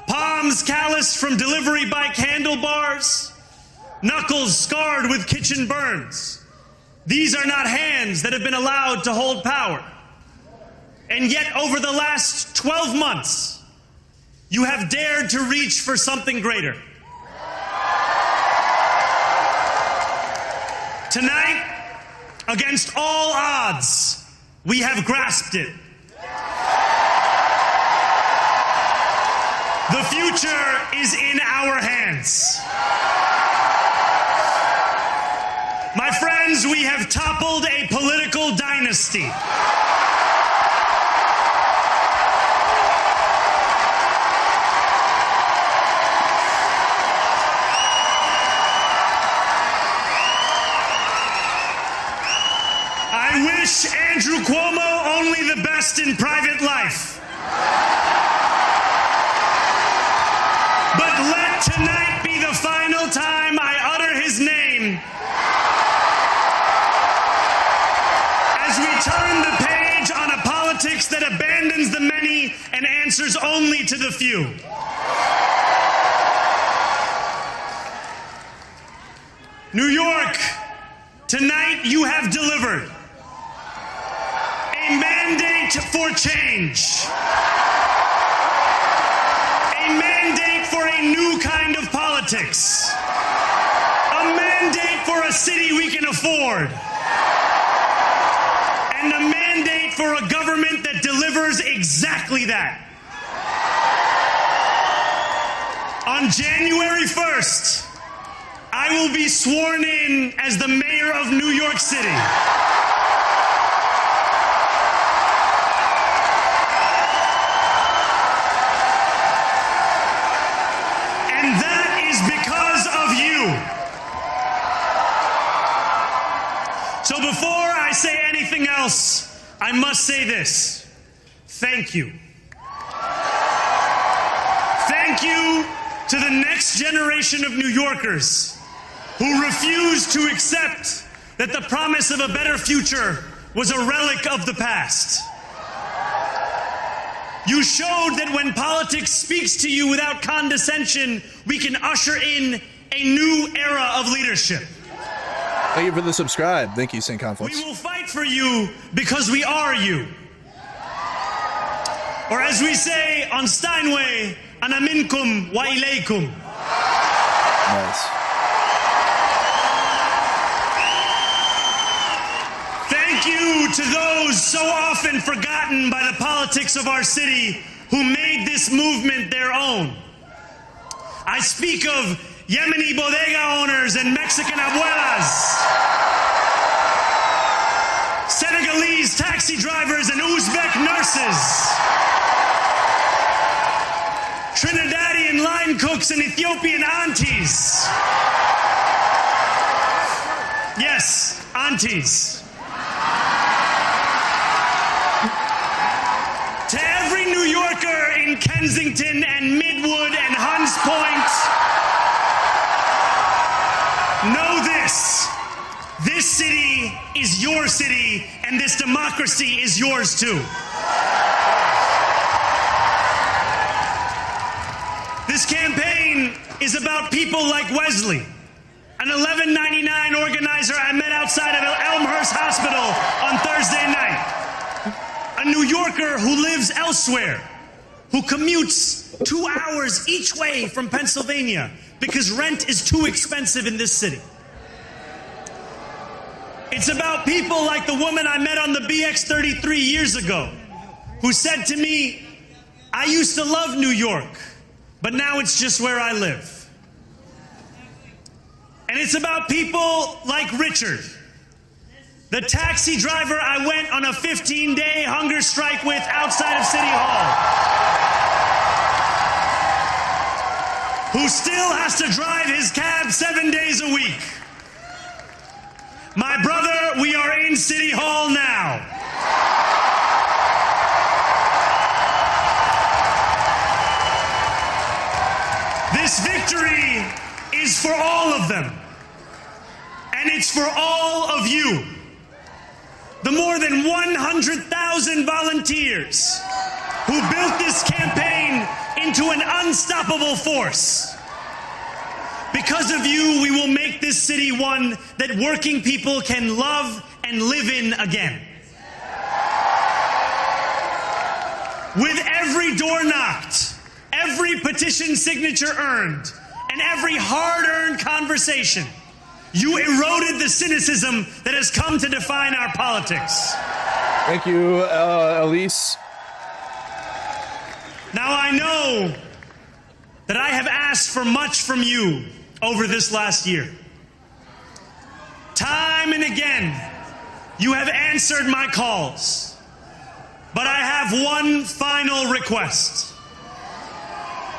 palms calloused from delivery bike handlebars, knuckles scarred with kitchen burns. These are not hands that have been allowed to hold power. And yet, over the last 12 months, you have dared to reach for something greater. Tonight, against all odds, we have grasped it. The future is in our hands. My friends, we have toppled a political dynasty. I wish Andrew Cuomo only the best in private life. But let tonight be the final time I utter his name as we turn the page on a politics that abandons the many and answers only to the few. New York, tonight you have delivered a mandate for change. A mandate for a new kind of politics. A mandate for a city we can afford. And a mandate for a government that delivers exactly that. On January 1st, I will be sworn in as the mayor of New York City. And that is because of you. So before I say anything else, I must say this. Thank you. Thank you to the next generation of New Yorkers who refused to accept that the promise of a better future was a relic of the past. You showed that when politics speaks to you without condescension, we can usher in a new era of leadership. Thank you for the subscribe. Thank you, St. Conflicts. We will fight for you because we are you. Or as we say on Steinway, ana minkum wa ilaykum. Nice. Thank you to those so often forgotten by the politics of our city who made this movement their own. I speak of Yemeni bodega owners and Mexican abuelas, Senegalese taxi drivers and Uzbek nurses, Trinidadian line cooks and Ethiopian aunties. Yes, aunties. To every New Yorker in Kensington and Midwood and Hunts Point, know this. This city is your city, and this democracy is yours too. This campaign is about people like Wesley, an $11.99 organizer I met outside of Elmhurst Hospital on Thursday night. A New Yorker who lives elsewhere, who commutes 2 hours each way from Pennsylvania because rent is too expensive in this city. It's about people like the woman I met on the BX 33 years ago, who said to me, I used to love New York, but now it's just where I live. And it's about people like Richard, the taxi driver I went on a 15-day hunger strike with outside of City Hall, who still has to drive his cab 7 days a week. My brother, we are in City Hall now. This victory is for all of them. And it's for all of you. The more than 100,000 volunteers who built this campaign into an unstoppable force. Because of you, we will make this city one that working people can love and live in again. With every door knocked, every petition signature earned, and every hard-earned conversation, you eroded the cynicism that has come to define our politics. Thank you, Elise. Now I know that I have asked for much from you over this last year. Time and again, you have answered my calls. But I have one final request.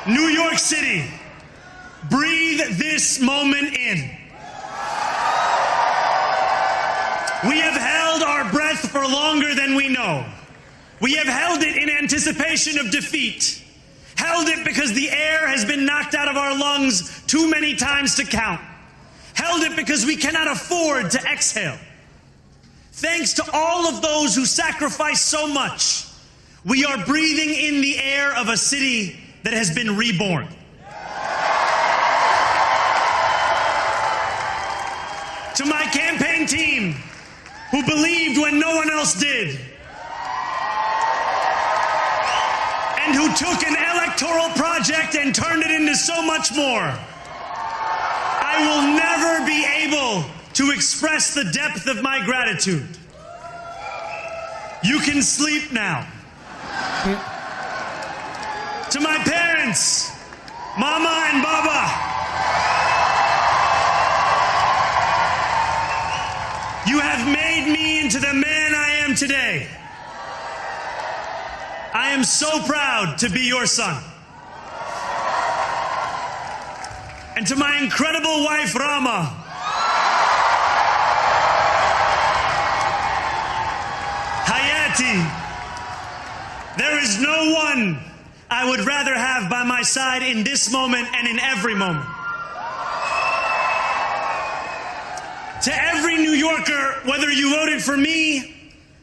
New York City, breathe this moment in. We have held our breath for longer than we know. We have held it in anticipation of defeat. Held it because the air has been knocked out of our lungs too many times to count. Held it because we cannot afford to exhale. Thanks to all of those who sacrificed so much, we are breathing in the air of a city that has been reborn. To my campaign team, who believed when no one else did, and who took an electoral project and turned it into so much more, I will never be able to express the depth of my gratitude. You can sleep now. To my parents, Mama and Baba, you have made me into the man I am today. I am so proud to be your son. And to my incredible wife, Rama, Hayati, there is no one I would rather have by my side in this moment and in every moment. To every New Yorker, whether you voted for me,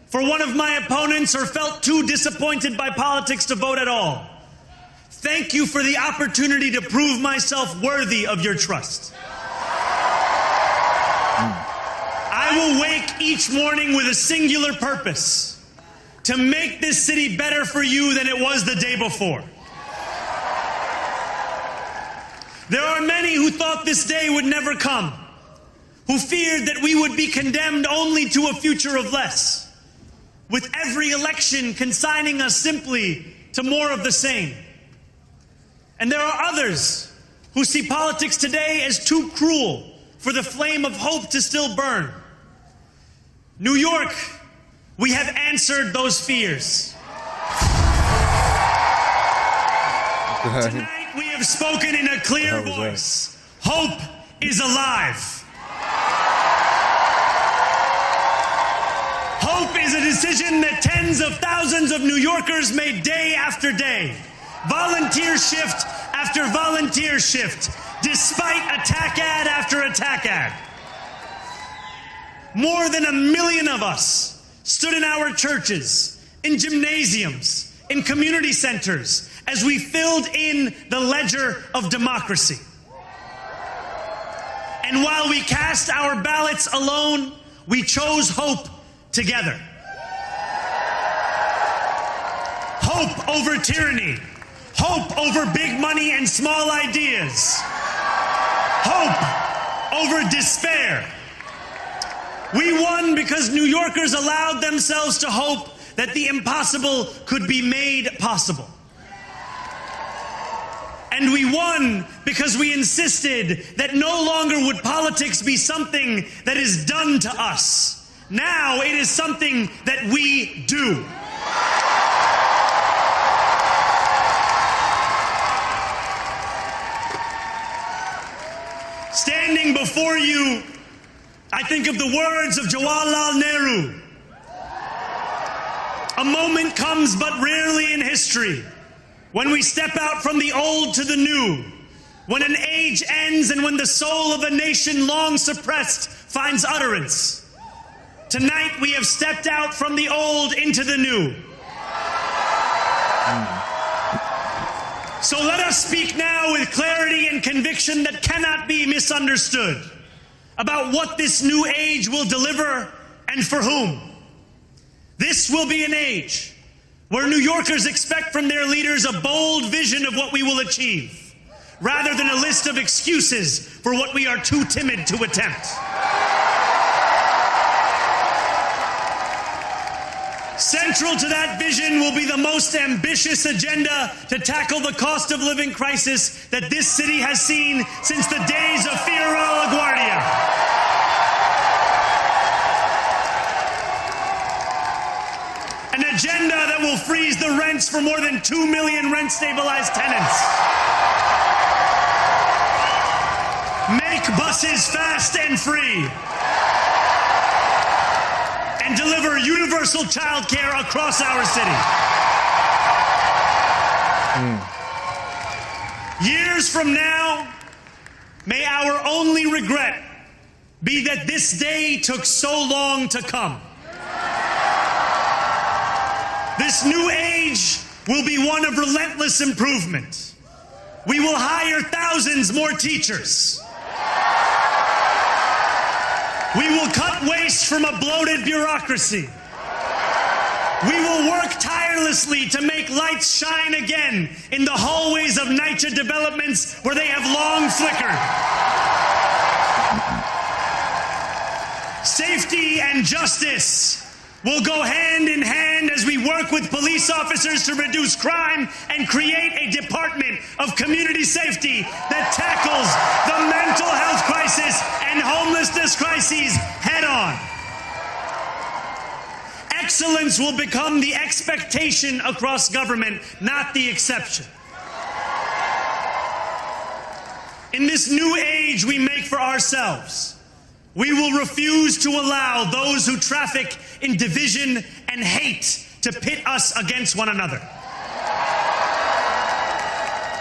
for one of my opponents, or felt too disappointed by politics to vote at all, thank you for the opportunity to prove myself worthy of your trust. I will wake each morning with a singular purpose: to make this city better for you than it was the day before. There are many who thought this day would never come, who feared that we would be condemned only to a future of less, with every election consigning us simply to more of the same. And there are others who see politics today as too cruel for the flame of hope to still burn. New York, we have answered those fears. Tonight we have spoken in a clear voice. Hope is alive. Hope is a decision that tens of thousands of New Yorkers made day after day. Volunteer shift after volunteer shift, despite attack ad after attack ad. More than 1 million of us stood in our churches, in gymnasiums, in community centers, as we filled in the ledger of democracy. And while we cast our ballots alone, we chose hope together. Hope over tyranny. Hope over big money and small ideas. Hope over despair. We won because New Yorkers allowed themselves to hope that the impossible could be made possible. And we won because we insisted that no longer would politics be something that is done to us. Now it is something that we do. Standing before you, I think of the words of Jawaharlal Nehru. A moment comes but rarely in history when we step out from the old to the new, when an age ends and when the soul of a nation long suppressed finds utterance. Tonight we have stepped out from the old into the new. So let us speak now with clarity and conviction that cannot be misunderstood about what this new age will deliver and for whom. This will be an age where New Yorkers expect from their leaders a bold vision of what we will achieve, rather than a list of excuses for what we are too timid to attempt. Central to that vision will be the most ambitious agenda to tackle the cost of living crisis that this city has seen since the days of Fiora LaGuardia. An agenda that will freeze the rents for more than 2 million rent-stabilized tenants. Make buses fast and free. And deliver universal child care across our city. Years from now, may our only regret be that this day took so long to come. This new age will be one of relentless improvement. We will hire thousands more teachers. We will cut waste from a bloated bureaucracy. We will work tirelessly to make lights shine again in the hallways of NYCHA developments where they have long flickered. Safety and justice will go hand in hand as we work with police officers to reduce crime and create a department of community safety that tackles the mental health crisis and homelessness crises head on. Excellence will become the expectation across government, not the exception. In this new age we make for ourselves, we will refuse to allow those who traffic in division and hate to pit us against one another.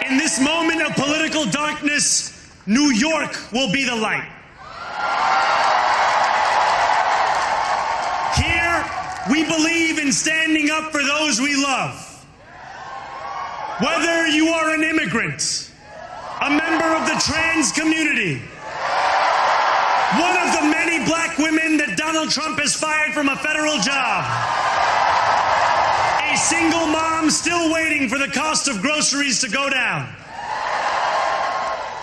In this moment of political darkness, New York will be the light. Here, we believe in standing up for those we love. Whether you are an immigrant, a member of the trans community, one of the many black women that Donald Trump has fired from a federal job, a single mom still waiting for the cost of groceries to go down,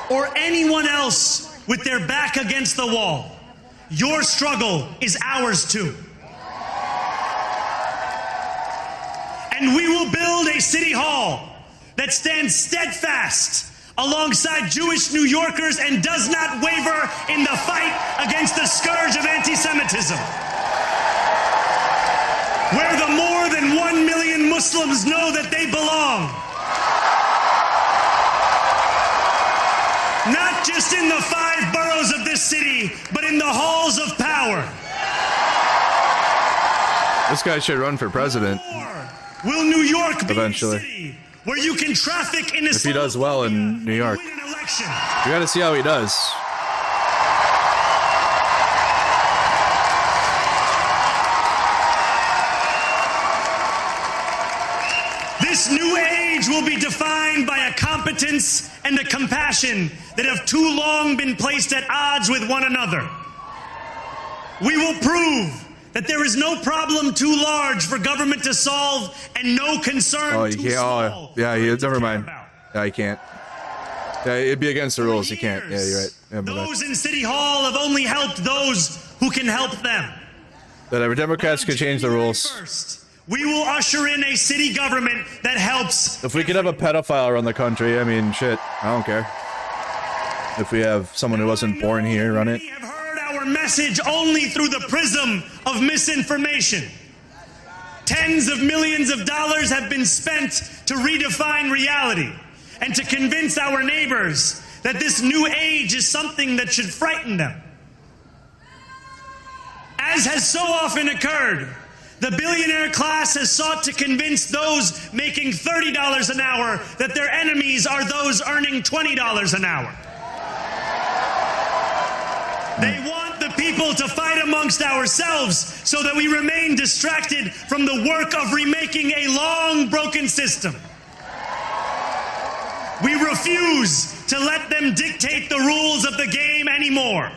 or anyone else with their back against the wall, your struggle is ours too. And we will build a city hall that stands steadfast alongside Jewish New Yorkers and does not waver in the fight against the scourge of anti-Semitism. Where the more than 1 million Muslims know that they belong. Not just in the 5 boroughs of this city, but in the halls of power. This guy should run for president. Will New York be eventually a city where you can traffic in a if he does well in New York? You got to see how he does. This new age will be defined by a competence and a compassion that have too long been placed at odds with one another. We will prove that there is no problem too large for government to solve and no concern too small. Never mind. Yeah, he can't. Yeah, it'd be against the rules. He can't. Yeah, you're right. Yeah, those in City Hall have only helped those who can help them. That Democrats could change the rules. We will usher in a city government that helps. If we could have a pedophile run the country, I mean, shit, I don't care. If we have someone who wasn't born here run it. Our message only through the prism of misinformation. Tens of millions of dollars have been spent to redefine reality and to convince our neighbors that this new age is something that should frighten them. As has so often occurred, the billionaire class has sought to convince those making $30 an hour that their enemies are those earning $20 an hour. They want the people to fight amongst ourselves so that we remain distracted from the work of remaking a long broken system. We refuse to let them dictate the rules of the game anymore.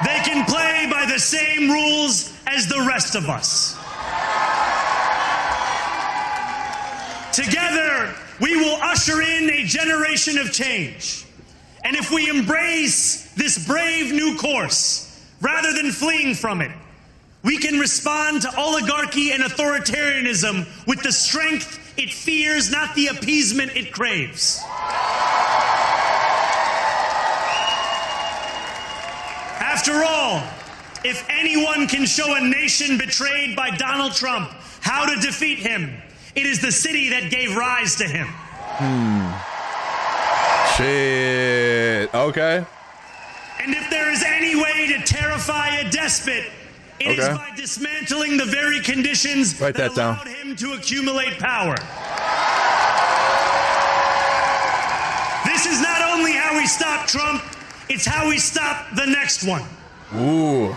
They can play by the same rules as the rest of us. Together, we will usher in a generation of change. And if we embrace this brave new course, rather than fleeing from it, we can respond to oligarchy and authoritarianism with the strength it fears, not the appeasement it craves. After all, if anyone can show a nation betrayed by Donald Trump how to defeat him, it is the city that gave rise to him. Shit. Okay. And if there is any way to terrify a despot, it is by dismantling the very conditions that allowed him to accumulate power. This is not only how we stop Trump, it's how we stop the next one. Ooh.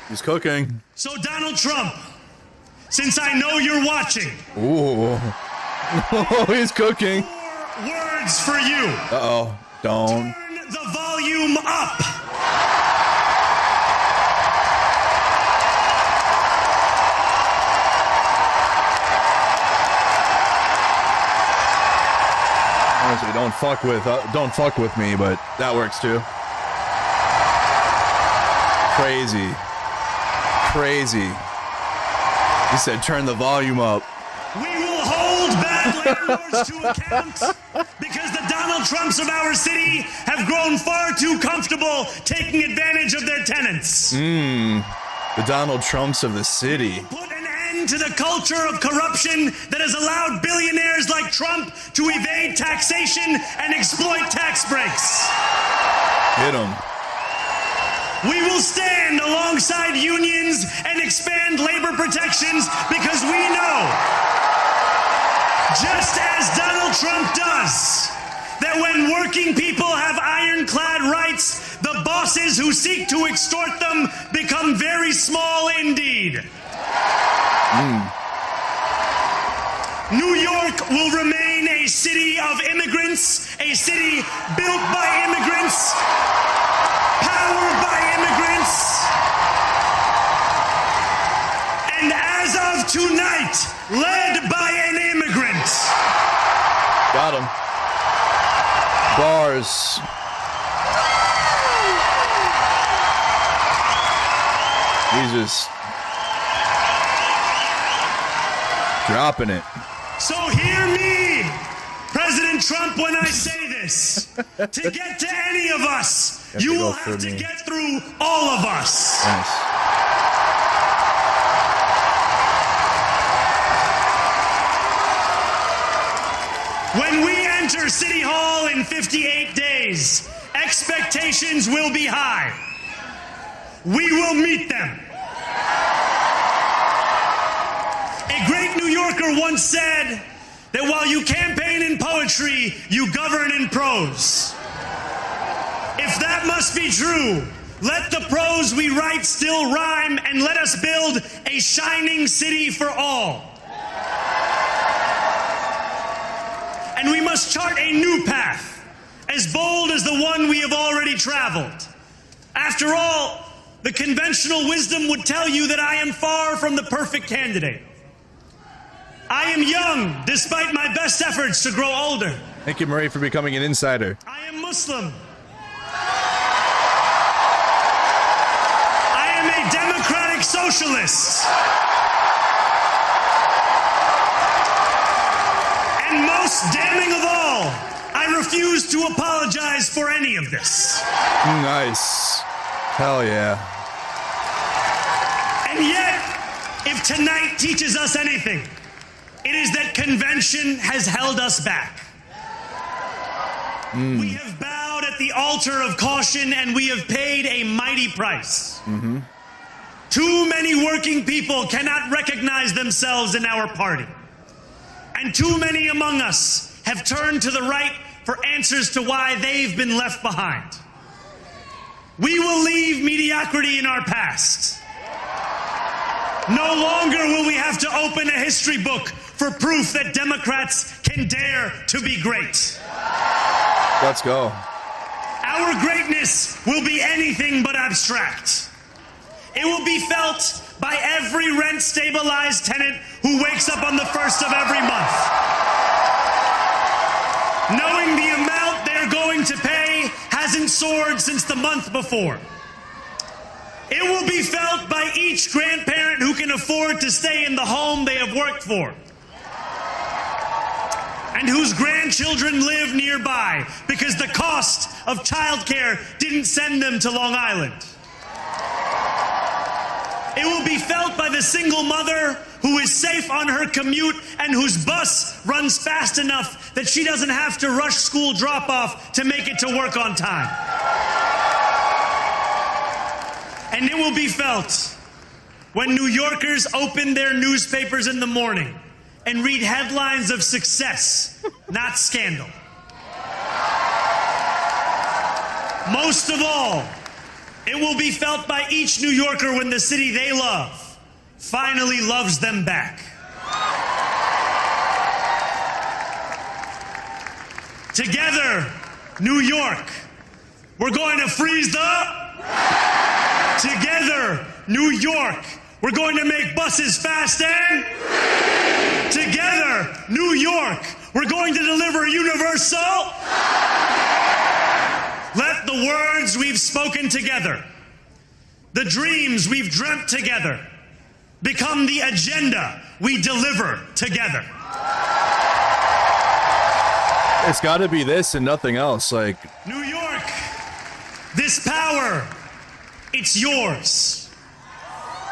He's cooking. So Donald Trump, since I know you're watching. Ooh. Oh, he's cooking. 4 words for you. Uh-oh. Don't. Turn the volume up. Honestly, don't fuck with me, but that works too. Crazy. He said, turn the volume up. We will hold bad landlords to account because the Donald Trumps of our city have grown far too comfortable taking advantage of their tenants. The Donald Trumps of the city. Put an end to the culture of corruption that has allowed billionaires like Trump to evade taxation and exploit tax breaks. Hit him. We will stand alongside unions and expand labor protections because we know, just as Donald Trump does, that when working people have ironclad rights, the bosses who seek to extort them become very small indeed. New York will remain a city of immigrants, a city built by immigrants, powered by immigrants, and as of tonight, led by an immigrant. Got him. Bars. He's just dropping it. So hear me, President Trump, when I say this. To get to any of us, you will have to get through all of us. Nice. When we enter City Hall in 58 days, expectations will be high. We will meet them. A great New Yorker once said that while you campaign in poetry, you govern in prose. If that must be true, let the prose we write still rhyme, and let us build a shining city for all. And we must chart a new path, as bold as the one we have already traveled. After all, the conventional wisdom would tell you that I am far from the perfect candidate. I am young, despite my best efforts to grow older. Thank you, Marie, for becoming an insider. I am Muslim. I am a democratic socialist. And most damning of all, I refuse to apologize for any of this. Nice. Hell yeah. And yet, if tonight teaches us anything, it is that convention has held us back. We have bowed at the altar of caution, and we have paid a mighty price. Too many working people cannot recognize themselves in our party. And too many among us have turned to the right for answers to why they've been left behind. We will leave mediocrity in our past. No longer will we have to open a history book for proof that Democrats can dare to be great. Let's go. Our greatness will be anything but abstract. It will be felt by every rent-stabilized tenant who wakes up on the first of every month, knowing the amount they're going to pay hasn't soared since the month before. It will be felt by each grandparent who can afford to stay in the home they have worked for, and whose grandchildren live nearby because the cost of childcare didn't send them to Long Island. It will be felt by the single mother who is safe on her commute and whose bus runs fast enough that she doesn't have to rush school drop-off to make it to work on time. And it will be felt when New Yorkers open their newspapers in the morning and read headlines of success, not scandal. Most of all, it will be felt by each New Yorker when the city they love finally loves them back. Together, New York, we're going to freeze the... Together, New York, we're going to make buses fast and... Together, New York, we're going to deliver universal... Let the words we've spoken together, the dreams we've dreamt together, become the agenda we deliver together. It's got to be this and nothing else. Like, New York, this power, it's yours.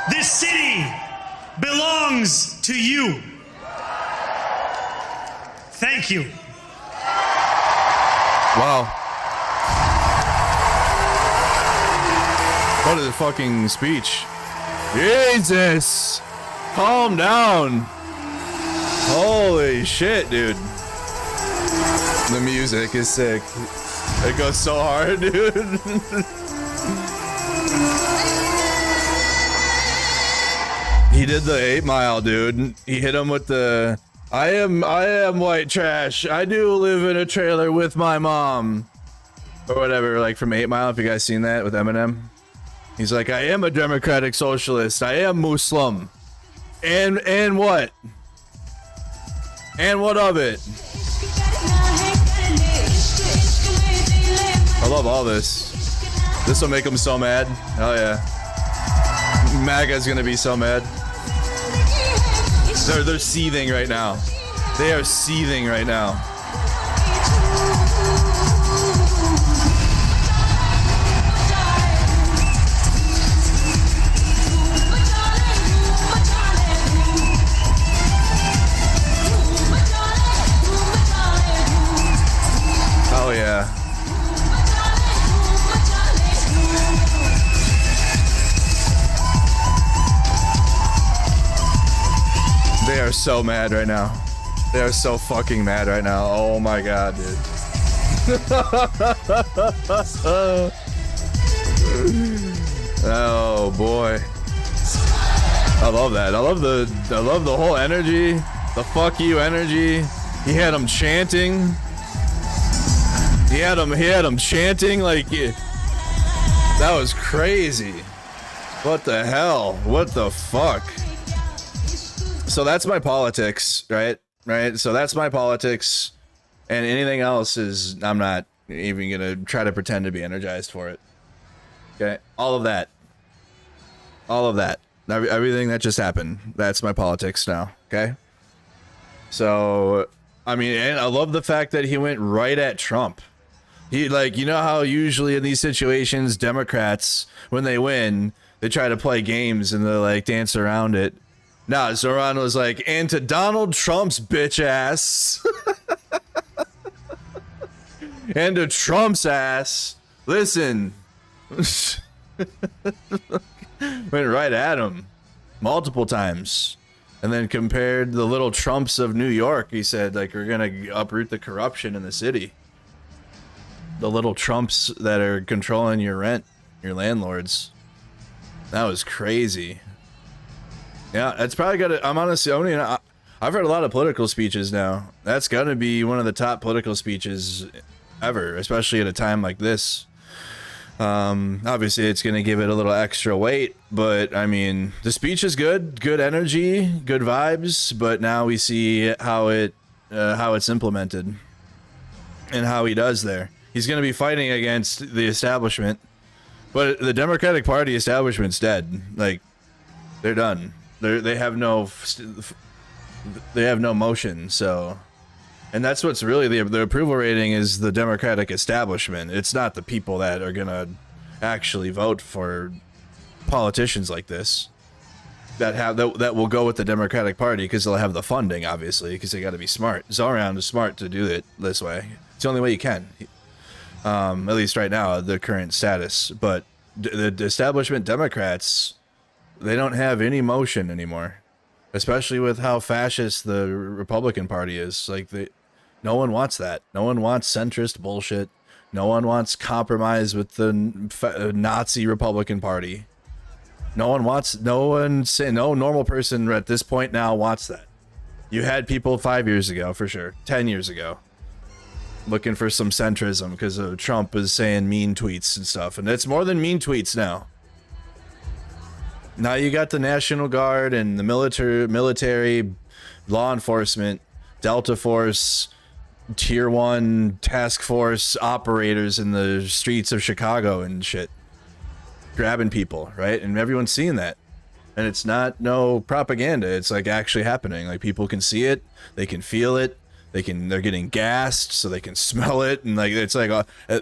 This city belongs to you. Thank you. Wow. What a fucking speech. Jesus! Calm down. Holy shit, dude. The music is sick. It goes so hard, dude. He did the 8 Mile, dude. He hit him with the I am white trash. I do live in a trailer with my mom. Or whatever, like from 8 Mile, if you guys seen that with Eminem. He's like, I am a democratic socialist. I am Muslim. And what? And what of it? I love all this. This will make him so mad. Hell yeah. MAGA's gonna be so mad. They're seething right now. They are seething right now. Oh yeah. They are so mad right now. They are so fucking mad right now. Oh my god, dude. Oh boy. I love that. I love the whole energy. The fuck you energy. He had him chanting. He had him chanting like that was crazy. What the hell? What the fuck? So that's my politics, right? Right? So that's my politics, and anything else is, I'm not even gonna try to pretend to be energized for it. Okay? All of that. Everything that just happened, that's my politics now, okay? So, I mean, and I love the fact that he went right at Trump. He, like, you know how usually in these situations, Democrats, when they win, they try to play games and they like dance around it. Nah, Zohran was like, and to Donald Trump's bitch ass. And to Trump's ass. Listen. Went right at him. Multiple times. And then compared the little Trumps of New York. He said, like, we're going to uproot the corruption in the city. The little Trumps that are controlling your rent. Your landlords. That was crazy. Yeah, it's probably got to, I'm honestly, I've heard a lot of political speeches now. That's got to be one of the top political speeches ever, especially at a time like this. Obviously, it's going to give it a little extra weight, but I mean, the speech is good energy, good vibes, but now we see how it's implemented and how he does there. He's going to be fighting against the establishment, but the Democratic Party establishment's dead. Like, they're done. They have no motion. So, and that's what's really the approval rating is the Democratic establishment. It's not the people that are gonna actually vote for politicians like this that will go with the Democratic Party because they'll have the funding, obviously, because they got to be smart. Zohran is smart to do it this way. It's the only way you can, at least right now, the current status. But the establishment Democrats, they don't have any motion anymore, especially with how fascist the Republican Party is. Like, no one wants that. No one wants centrist bullshit. No one wants compromise with the Nazi Republican Party. No normal person at this point now wants that. You had people 5 years ago, for sure, 10 years ago, looking for some centrism because Trump is saying mean tweets and stuff, and it's more than mean tweets now. Now you got the National Guard and the military, law enforcement, Delta Force, Tier 1 task force operators in the streets of Chicago and shit, grabbing people, right? And everyone's seeing that. And it's not no propaganda. It's like actually happening. Like, people can see it, they can feel it, they're getting gassed so they can smell it. And like, it's like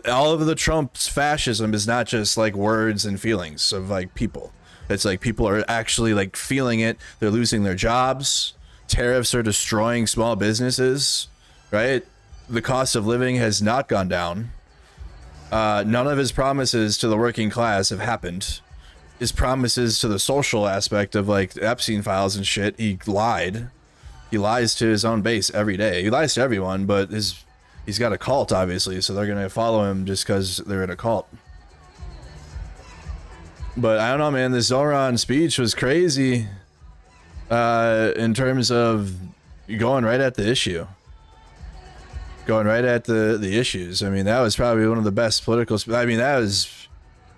all of the Trump's fascism is not just like words and feelings of like people. It's like people are actually like feeling it. They're losing their jobs. Tariffs are destroying small businesses, right? The cost of living has not gone down. None of his promises to the working class have happened. His promises to the social aspect of like Epstein files and shit, he lied. He lies to his own base every day. He lies to everyone, but he's got a cult, obviously, so they're going to follow him just because they're in a cult. But I don't know, man, the Zohran speech was crazy in terms of going right at the issue. Going right at the issues. I mean, that was probably one of the best political... I mean, that was...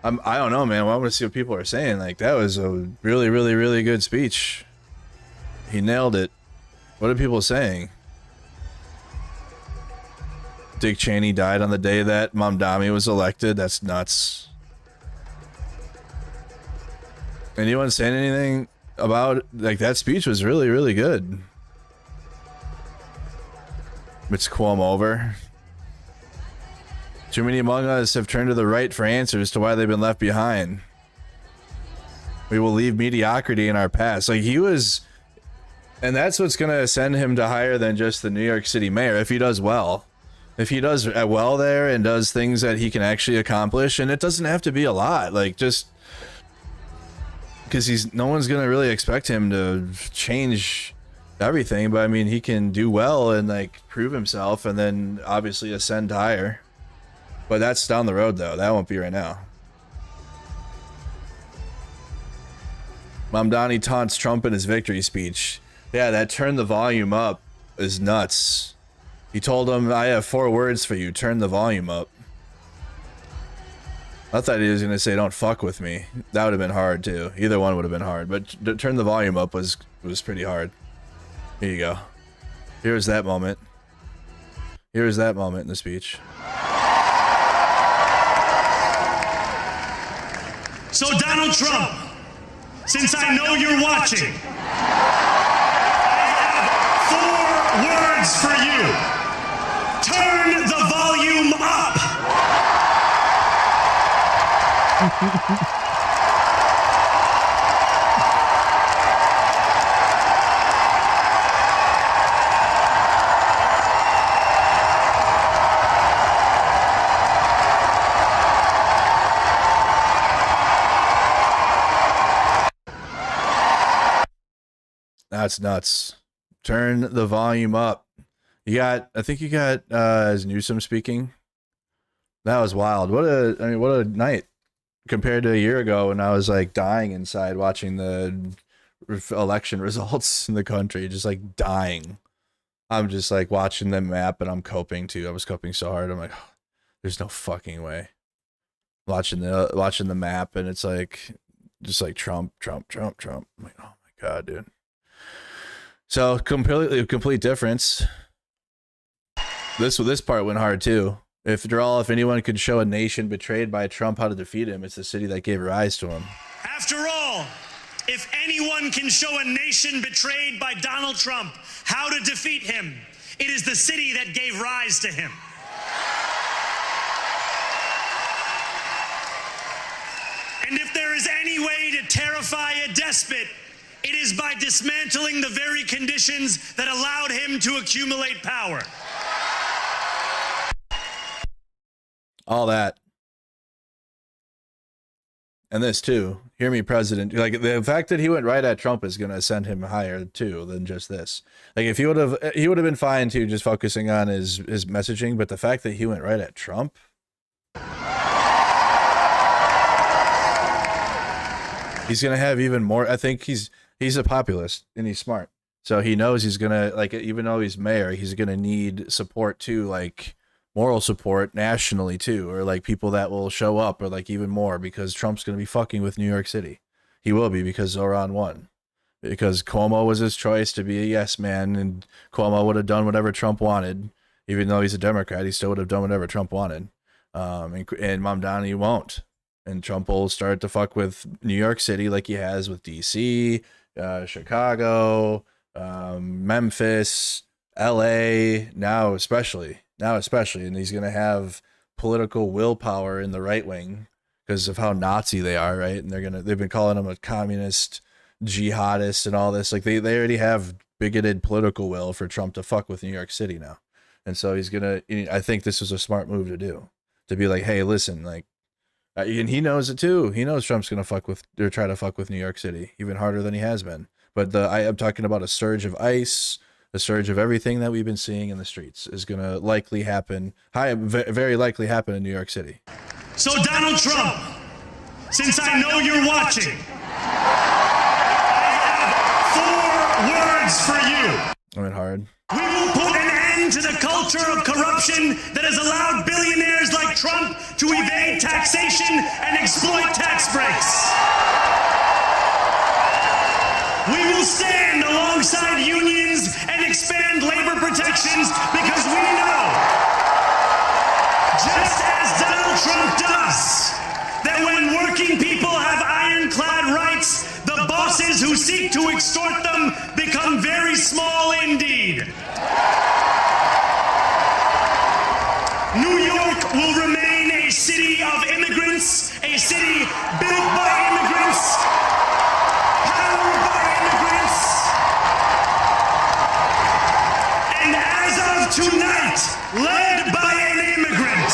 I don't know, man. I want to see what people are saying. Like, that was a really, really, really good speech. He nailed it. What are people saying? Dick Cheney died on the day that Mamdani was elected. That's nuts. Anyone saying anything about, like, that speech was really, really good. It's Cuomo over. Too many among us have turned to the right for answers to why they've been left behind. We will leave mediocrity in our past. Like, he was, and that's what's going to send him to higher than just the New York City mayor if he does well. If he does well there and does things that he can actually accomplish, and it doesn't have to be a lot, like, just because no one's going to really expect him to change everything, but I mean, he can do well and like prove himself and then obviously ascend higher. But that's down the road, though. That won't be right now. Mamdani taunts Trump in his victory speech. Yeah, that turn the volume up is nuts. He told him, I have 4 words for you. Turn the volume up. I thought he was going to say, don't fuck with me. That would have been hard, too. Either one would have been hard. But turn the volume up was pretty hard. Here you go. Here's that moment. Here's that moment in the speech. So Donald Trump, since I know you're watching, I have 4 words for you. Turn the volume up. That's nuts. Turn the volume up. I think you got as Newsom speaking. That was wild. What a night compared to a year ago when I was like dying inside watching the election results in the country, just like dying. I'm just like watching the map and I'm coping too. I was coping so hard. I'm like, oh, there's no fucking way. Watching the map and it's like just like Trump. I'm like, oh my God, dude. So complete difference. This part went hard too. If anyone could show a nation betrayed by Trump how to defeat him, it's the city that gave rise to him. After all, if anyone can show a nation betrayed by Donald Trump how to defeat him, it is the city that gave rise to him. And if there is any way to terrify a despot, it is by dismantling the very conditions that allowed him to accumulate power. All that. And this too. Hear me, President. Like, the fact that he went right at Trump is going to send him higher too than just this. Like, if he would have been fine too, just focusing on his messaging. But the fact that he went right at Trump. He's going to have even more. I think he's a populist and he's smart. So he knows he's going to, like, even though he's mayor, he's going to need support too, like moral support nationally too, or like people that will show up, or like even more, because Trump's going to be fucking with New York City. He will be, because Zohran won. Because Cuomo was his choice to be a yes man, and Cuomo would have done whatever Trump wanted. Even though he's a Democrat, he still would have done whatever Trump wanted. And Mamdani won't. And Trump will start to fuck with New York City like he has with DC, Chicago, Memphis, LA, now especially, and he's going to have political willpower in the right wing because of how Nazi they are, right? And they've been calling him a communist, jihadist, and all this. Like they already have bigoted political will for Trump to fuck with New York City now, and so I think this was a smart move to do, to be like, hey, listen, like. And he knows it too. He knows Trump's gonna try to fuck with New York City even harder than he has been. But I'm talking about a surge of ICE, a surge of everything that we've been seeing in the streets is gonna likely happen. Very likely happen in New York City. So Donald Trump, since I know you're watching, I have 4 words for you. I went hard. We will put an end to the culture of corruption that has allowed billionaires like Trump to evade taxation and exploit tax breaks. We will stand alongside unions and expand labor protections because we know, just as Donald Trump does, that when working people have ironclad rights, the bosses who seek to extort them become very small indeed. city built by immigrants, powered by immigrants, and as of tonight, led by an immigrant.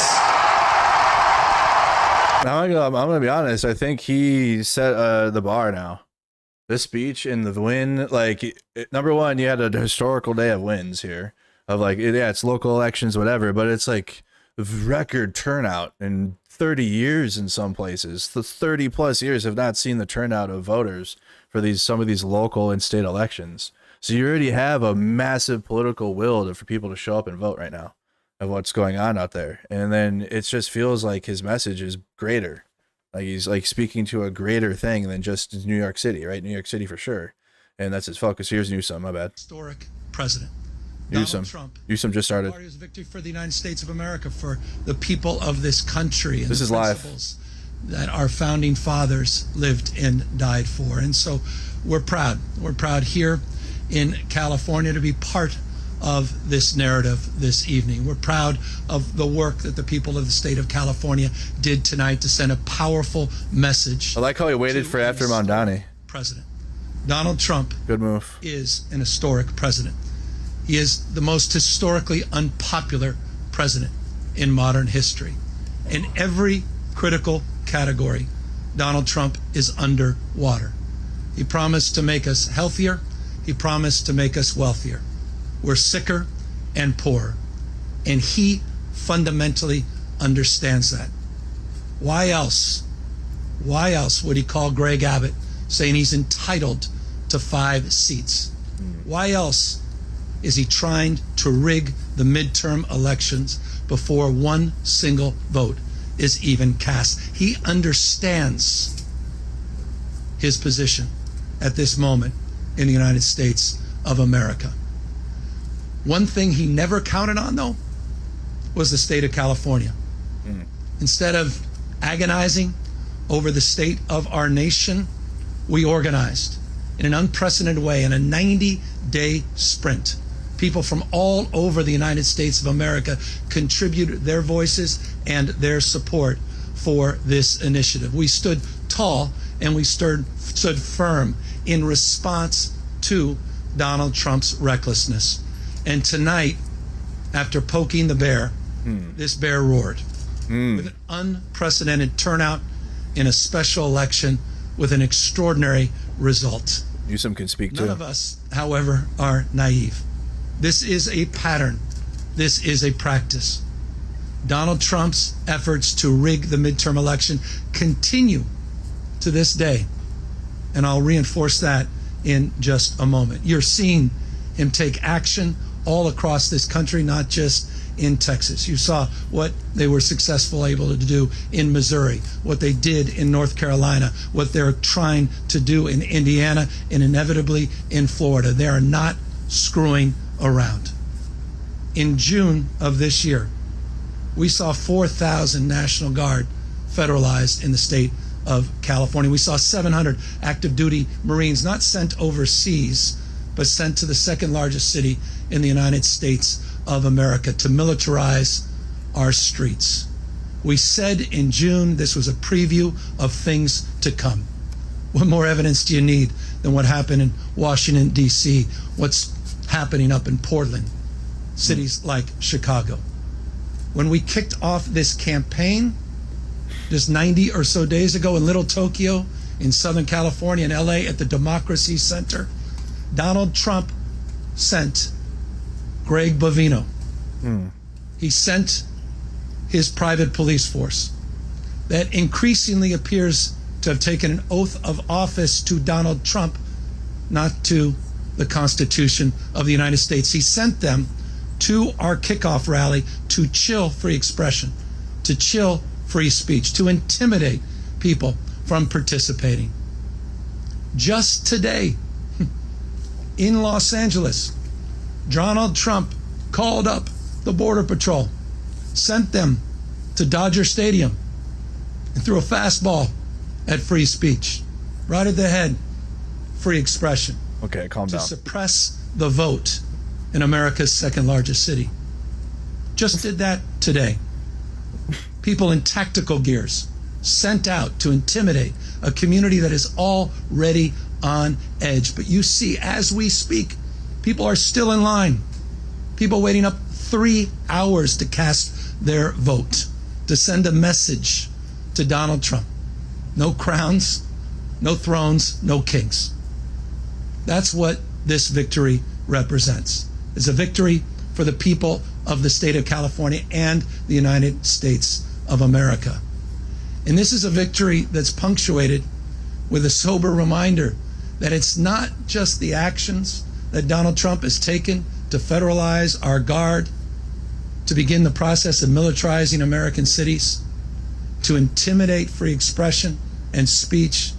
Now I'm gonna be honest. I think he set the bar now. This speech and the win, like number one, you had a historical day of wins here. Of like, yeah, it's local elections, whatever, but it's like record turnout in 30 years in some places. The 30 plus years have not seen the turnout of voters for some of these local and state elections. So you already have a massive political will for people to show up and vote right now of what's going on out there. And then it just feels like his message is greater. Like he's like speaking to a greater thing than just New York City, right? New York City for sure. And that's his focus. Here's Newsom, my bad. Historic president. Newsom. Trump. Newsom just started. Party was a victory for the United States of America, for the people of this country. And this is live. That our founding fathers lived and died for. And so we're proud. We're proud here in California to be part of this narrative this evening. We're proud of the work that the people of the state of California did tonight to send a powerful message. I like how he waited for after Mamdani. President Donald Trump. Good move. Is an historic president. He is the most historically unpopular president in modern history. In every critical category, Donald Trump is underwater. He promised to make us healthier. He promised to make us wealthier. We're sicker and poorer. And he fundamentally understands that. Why else would he call Greg Abbott saying he's entitled to 5 seats? Why else is he trying to rig the midterm elections before one single vote is even cast? He understands his position at this moment in the United States of America. One thing he never counted on, though, was the state of California. Instead of agonizing over the state of our nation, we organized in an unprecedented way in a 90-day sprint. People from all over the United States of America contributed their voices and their support for this initiative. We stood tall and we stood firm in response to Donald Trump's recklessness. And tonight, after poking the bear, this bear roared with an unprecedented turnout in a special election with an extraordinary result. Newsom can speak too. None of us, however, are naive. This is a pattern. This is a practice. Donald Trump's efforts to rig the midterm election continue to this day. And I'll reinforce that in just a moment. You're seeing him take action all across this country, not just in Texas. You saw what they were successful able to do in Missouri, what they did in North Carolina, what they're trying to do in Indiana, and inevitably in Florida. They are not screwing around. In June of this year, we saw 4,000 National Guard federalized in the state of California. We saw 700 active duty Marines not sent overseas, but sent to the second largest city in the United States of America to militarize our streets. We said in June this was a preview of things to come. What more evidence do you need than what happened in Washington, D.C., what's happening up in Portland, cities like Chicago? When we kicked off this campaign just 90 or so days ago in Little Tokyo, in Southern California, in LA at the Democracy Center, Donald Trump sent Greg Bovino. He sent his private police force that increasingly appears to have taken an oath of office to Donald Trump, not to the Constitution of the United States. He sent them to our kickoff rally to chill free expression, to chill free speech, to intimidate people from participating. Just today, in Los Angeles, Donald Trump called up the Border Patrol, sent them to Dodger Stadium, and threw a fastball at free speech. Right at the head, free expression. Okay, calm down. To suppress the vote in America's second largest city. Just did that today. People in tactical gears sent out to intimidate a community that is already on edge. But you see, as we speak, people are still in line. People waiting up 3 hours to cast their vote, to send a message to Donald Trump. No crowns, no thrones, no kings. That's what this victory represents. It's a victory for the people of the state of California and the United States of America. And this is a victory that's punctuated with a sober reminder that it's not just the actions that Donald Trump has taken to federalize our guard, to begin the process of militarizing American cities, to intimidate free expression and speech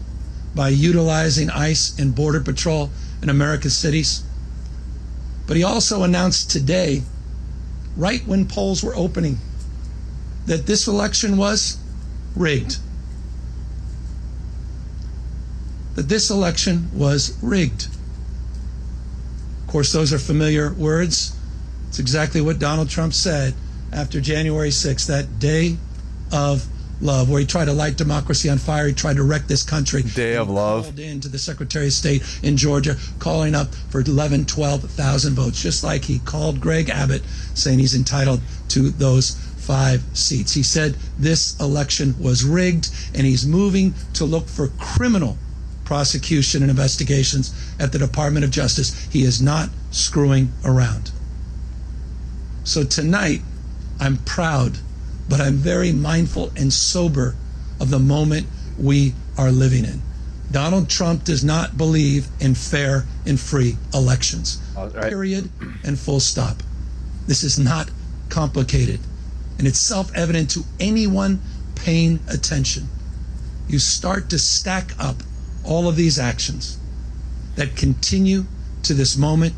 by utilizing ICE and Border Patrol in America's cities. But he also announced today, right when polls were opening, that this election was rigged. That this election was rigged. Of course, those are familiar words. It's exactly what Donald Trump said after January 6th, that day of love, where he tried to light democracy on fire. He tried to wreck this country. Day of love. Called in to the Secretary of State in Georgia, calling up for 12,000 votes, just like he called Greg Abbott, saying he's entitled to those 5 seats. He said this election was rigged, and he's moving to look for criminal prosecution and investigations at the Department of Justice. He is not screwing around. So tonight, I'm proud, but I'm very mindful and sober of the moment we are living in. Donald Trump does not believe in fair and free elections. Right. Period and full stop. This is not complicated, and it's self-evident to anyone paying attention. You start to stack up all of these actions that continue to this moment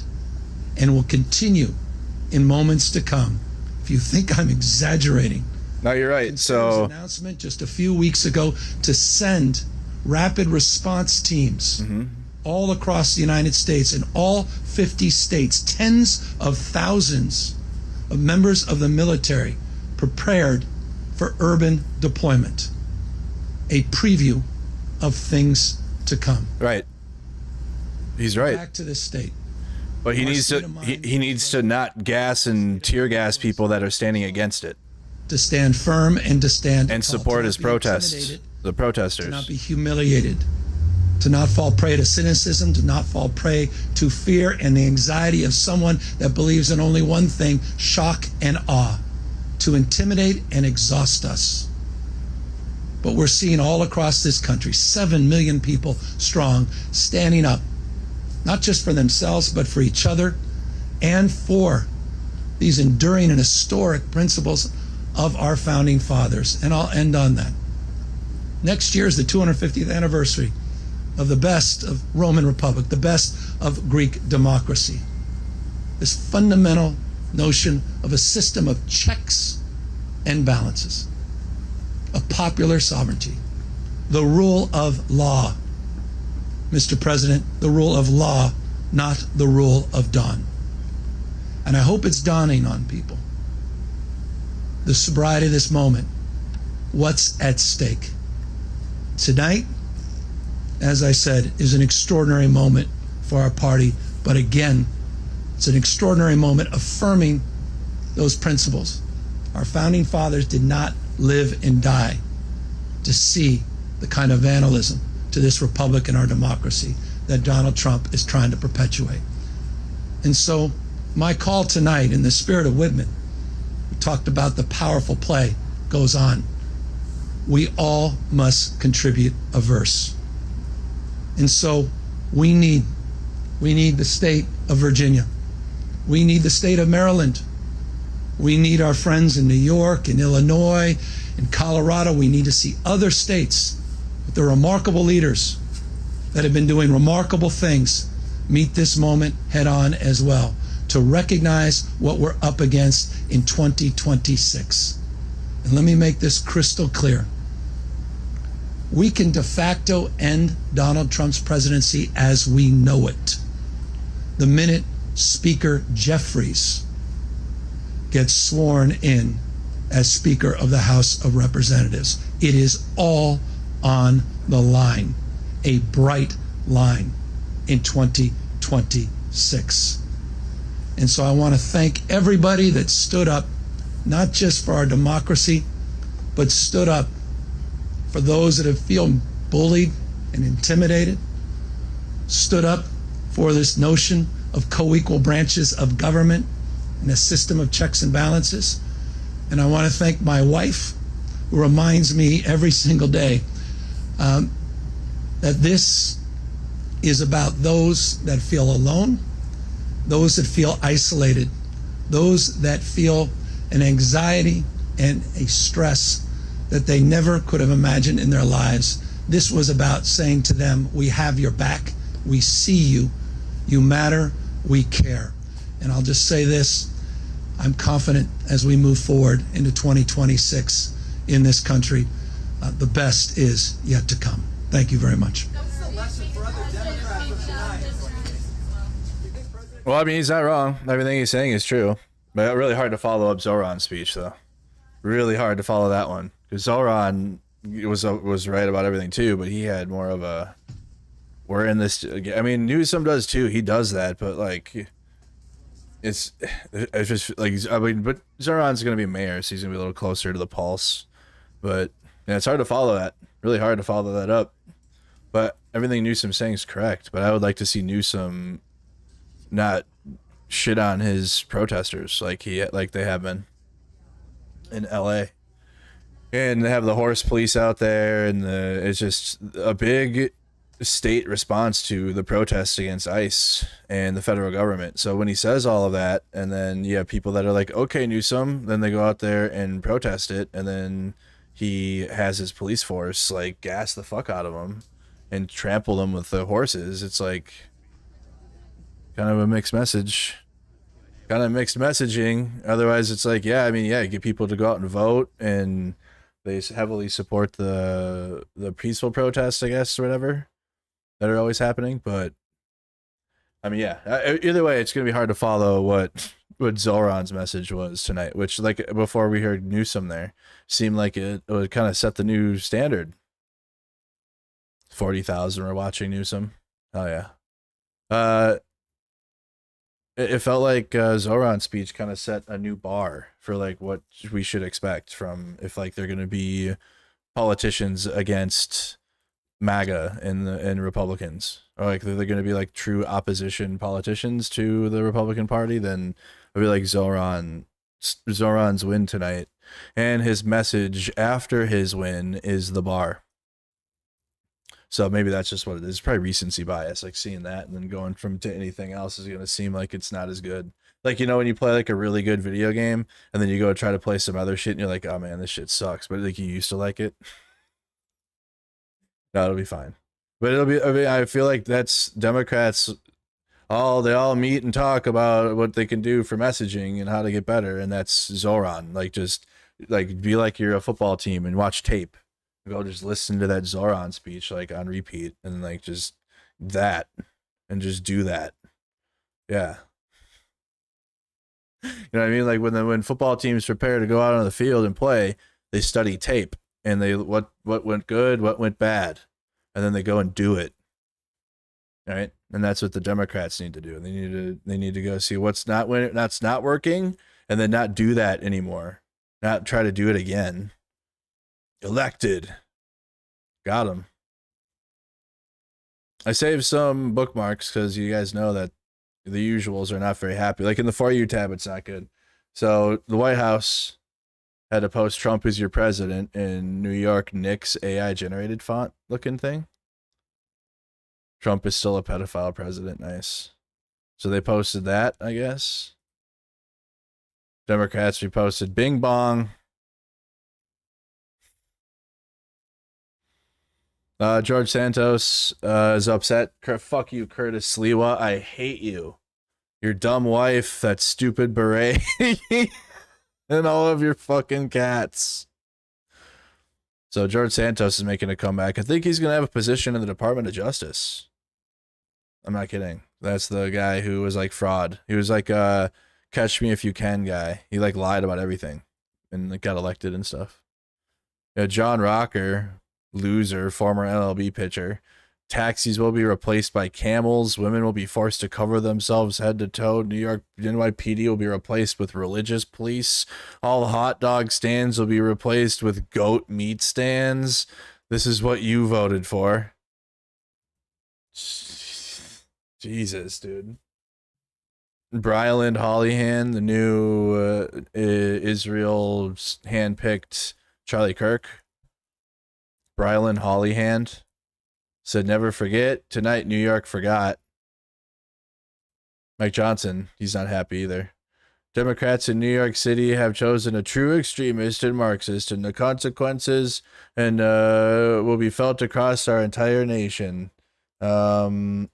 and will continue in moments to come. If you think I'm exaggerating, no, you're right. So announcement just a few weeks ago to send rapid response teams all across the United States, in all 50 states, tens of thousands of members of the military prepared for urban deployment. A preview of things to come. Right. He's right. Back to this state. But he needs to he needs to not gas and tear gas people that are standing against it. To stand firm and to stand and support his protest, the protesters. To not be humiliated, to not fall prey to cynicism, to not fall prey to fear and the anxiety of someone that believes in only one thing: shock and awe, to intimidate and exhaust us. But we're seeing all across this country, 7 million people strong, standing up, not just for themselves, but for each other and for these enduring and historic principles of our founding fathers. And I'll end on that. Next year is the 250th anniversary of the best of Roman Republic, the best of Greek democracy. This fundamental notion of a system of checks and balances, of popular sovereignty, the rule of law. Mr. President, the rule of law, not the rule of dawn. And I hope it's dawning on people, the sobriety of this moment, what's at stake. Tonight, as I said, is an extraordinary moment for our party, but again, it's an extraordinary moment affirming those principles. Our founding fathers did not live and die to see the kind of vandalism to this republic and our democracy that Donald Trump is trying to perpetuate. And so my call tonight, in the spirit of Whitman, we talked about the powerful play, goes on. We all must contribute a verse. And so we need the state of Virginia. We need the state of Maryland. We need our friends in New York and Illinois and Colorado. We need to see other states with the remarkable leaders that have been doing remarkable things meet this moment head on as well, to recognize what we're up against in 2026. And let me make this crystal clear. We can de facto end Donald Trump's presidency as we know it the minute Speaker Jeffries gets sworn in as Speaker of the House of Representatives. It is all on the line, a bright line in 2026. And so I want to thank everybody that stood up, not just for our democracy, but stood up for those that have feel bullied and intimidated, stood up for this notion of co-equal branches of government and a system of checks and balances. And I want to thank my wife, who reminds me every single day that this is about those that feel alone, those that feel isolated, those that feel an anxiety and a stress that they never could have imagined in their lives. This was about saying to them, we have your back, we see you, you matter, we care. And I'll just say this, I'm confident as we move forward into 2026 in this country, the best is yet to come. Thank you very much. Well, I mean, he's not wrong. Everything he's saying is true. But really hard to follow up Zohran's speech, though. Really hard to follow that one. Because Zohran was right about everything, too, but he had more of a... We're in this... I mean, Newsom does, too. He does that, but, like... It's just, like... I mean, but Zohran's going to be mayor, so he's going to be a little closer to the pulse. But, yeah, it's hard to follow that. Really hard to follow that up. But everything Newsom's saying is correct. But I would like to see Newsom not shit on his protesters like they have been in LA, and they have the horse police out there, and it's just a big state response to the protests against ICE and the federal government. So when he says all of that, and then you have people that are like, okay, Newsom, then they go out there and protest it, and then he has his police force like gas the fuck out of them and trample them with the horses. It's like kind of a mixed message, kind of mixed messaging. Otherwise, it's like, yeah, I mean, yeah, get people to go out and vote, and they heavily support the peaceful protests, I guess, or whatever, that are always happening. But I mean, yeah, either way, it's gonna be hard to follow what Zohran's message was tonight, which, like, before we heard Newsom there, seemed like it would kind of set the new standard. 40,000 were watching Newsom. Oh yeah. It felt like Zohran's speech kind of set a new bar for like what we should expect from, if like they're going to be politicians against MAGA and Republicans, or like they're going to be like true opposition politicians to the Republican Party, then it'd be like Zohran's win tonight, and his message after his win is the bar. So maybe that's just what it is. It's probably recency bias, like seeing that and then going from to anything else is going to seem like it's not as good. Like, you know, when you play like a really good video game and then you go try to play some other shit and you're like, oh man, this shit sucks. But like you used to like it. No, it'll be fine. But it'll be, I mean, I feel like that's Democrats. They all meet and talk about what they can do for messaging and how to get better. And that's Zohran. Like, just like be like you're a football team and watch tape. Go just listen to that Zohran speech like on repeat and like just that and just do that. Yeah. You know what I mean? Like when football teams prepare to go out on the field and play, they study tape and they what went good, what went bad, and then they go and do it. Right? And that's what the Democrats need to do. They need to go see what's not working and then not do that anymore. Not try to do it again. Elected. Got him. I saved some bookmarks because you guys know that the usuals are not very happy. Like in the For You tab, it's not good. So the White House had to post Trump is your president in New York Knicks AI generated font looking thing. Trump is still a pedophile president. Nice. So they posted that, I guess. Democrats reposted Bing Bong. George Santos is upset. Fuck you, Curtis Sliwa. I hate you. Your dumb wife, that stupid beret, and all of your fucking cats. So George Santos is making a comeback. I think he's going to have a position in the Department of Justice. I'm not kidding. That's the guy who was like fraud. He was like Catch Me If You Can guy. He like lied about everything. and like, got elected and stuff. Yeah, John Rocker, loser, former MLB pitcher. Taxis will be replaced by camels. Women will be forced to cover themselves head to toe. New York NYPD will be replaced with religious police. All hot dog stands will be replaced with goat meat stands. This is what you voted for. Jesus, dude. Bryland Hollyhan, the new Israel handpicked Charlie Kirk. Bryland Hollyhand said, never forget. Tonight, New York forgot. Mike Johnson, he's not happy either. Democrats in New York City have chosen a true extremist and Marxist, and the consequences will be felt across our entire nation. They're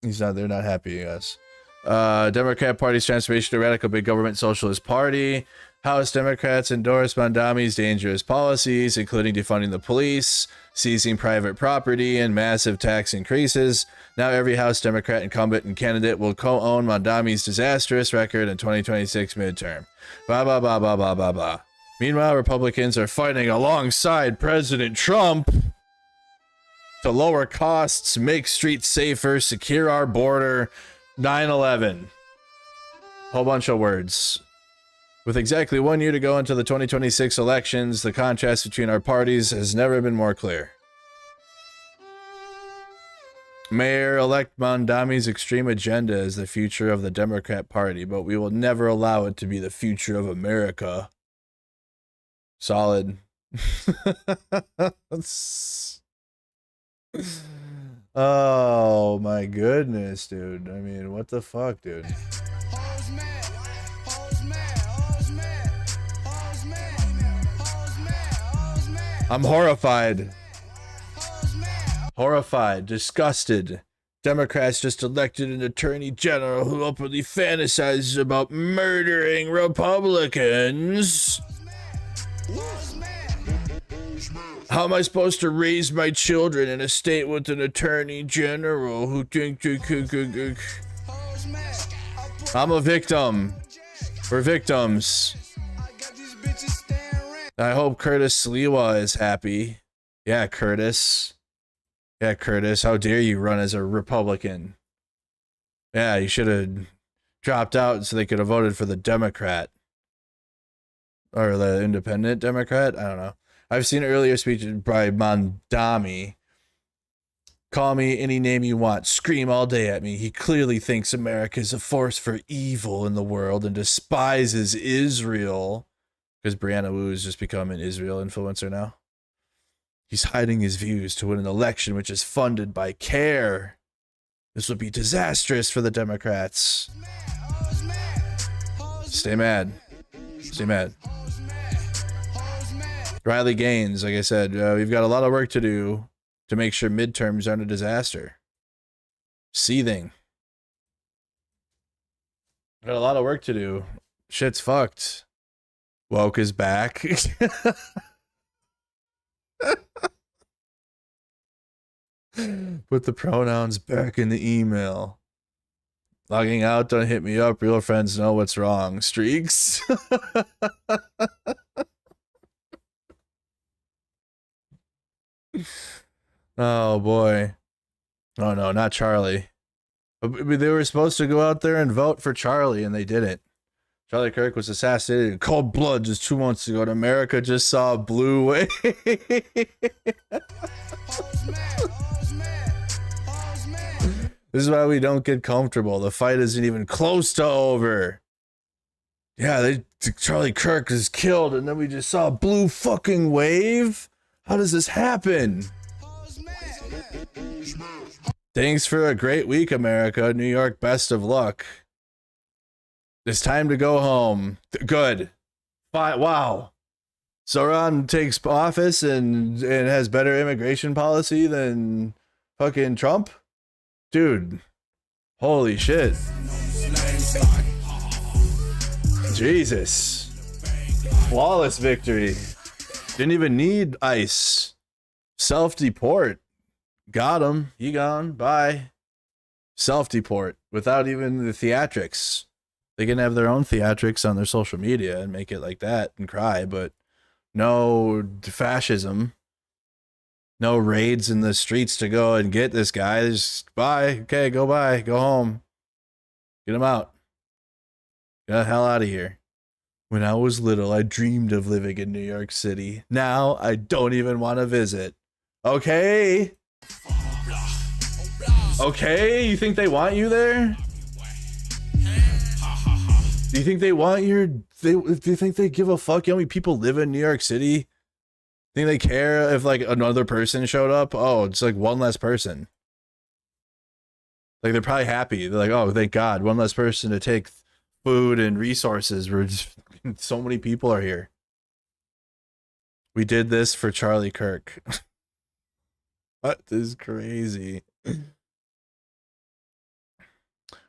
not happy, I guess. Democrat Party's transformation to radical big government socialist party. House Democrats endorse Mamdani's dangerous policies, including defunding the police, seizing private property, and massive tax increases. Now every House Democrat incumbent and candidate will co-own Mamdani's disastrous record in 2026 midterm. Blah, blah, blah, blah, blah, blah, blah. Meanwhile, Republicans are fighting alongside President Trump to lower costs, make streets safer, secure our border. 9/11. Whole bunch of words. With exactly 1 year to go into the 2026 elections, the contrast between our parties has never been more clear. Mayor-elect Mamdani's extreme agenda is the future of the Democrat Party, but we will never allow it to be the future of America. Solid. Oh my goodness, dude. I mean, what the fuck, dude? I'm horrified. Horrified, disgusted. Democrats just elected an attorney general who openly fantasizes about murdering Republicans. How am I supposed to raise my children in a state with an attorney general who think I'm a victim? We're victims. I hope Curtis Sliwa is happy. Yeah, Curtis. Yeah, Curtis. How dare you run as a Republican? Yeah, you should have dropped out so they could have voted for the Democrat. Or the independent Democrat? I don't know. I've seen earlier speeches by Mamdani. Call me any name you want. Scream all day at me. He clearly thinks America is a force for evil in the world and despises Israel. Because Brianna Wu has just become an Israel influencer now. He's hiding his views to win an election which is funded by CARE. This would be disastrous for the Democrats. Stay mad. Stay mad. Riley Gaines, like I said, we've got a lot of work to do to make sure midterms aren't a disaster. Seething. Got a lot of work to do. Shit's fucked. Woke is back. Put the pronouns back in the email. Logging out, don't hit me up. Real friends know what's wrong. Streaks. Oh boy. Oh no, not Charlie. They were supposed to go out there and vote for Charlie and they didn't. Charlie Kirk was assassinated in cold blood just 2 months ago, and America just saw a blue wave. This is why we don't get comfortable. The fight isn't even close to over. Yeah, Charlie Kirk is killed, and then we just saw a blue fucking wave? How does this happen? Thanks for a great week, America. New York, best of luck. It's time to go home. Good. Wow. Zohran takes office and has better immigration policy than fucking Trump? Dude. Holy shit. Jesus. Flawless victory. Didn't even need ICE. Self-deport. Got him. He gone. Bye. Self-deport. Without even the theatrics. They can have their own theatrics on their social media and make it like that and cry, but no fascism, no raids in the streets to go and get this guy. Just bye. Okay, go by. Go home. Get him out. Get the hell out of here. When I was little, I dreamed of living in New York City. Now I don't even want to visit. Okay. Okay, you think they want you there? Do you think they want your... do you think they give a fuck how many people live in New York City? Think they care if like another person showed up? Oh, it's like one less person. Like they're probably happy. They're like, oh, thank God, one less person to take food and resources. We're just, so many people are here. We did this for Charlie Kirk. What is crazy?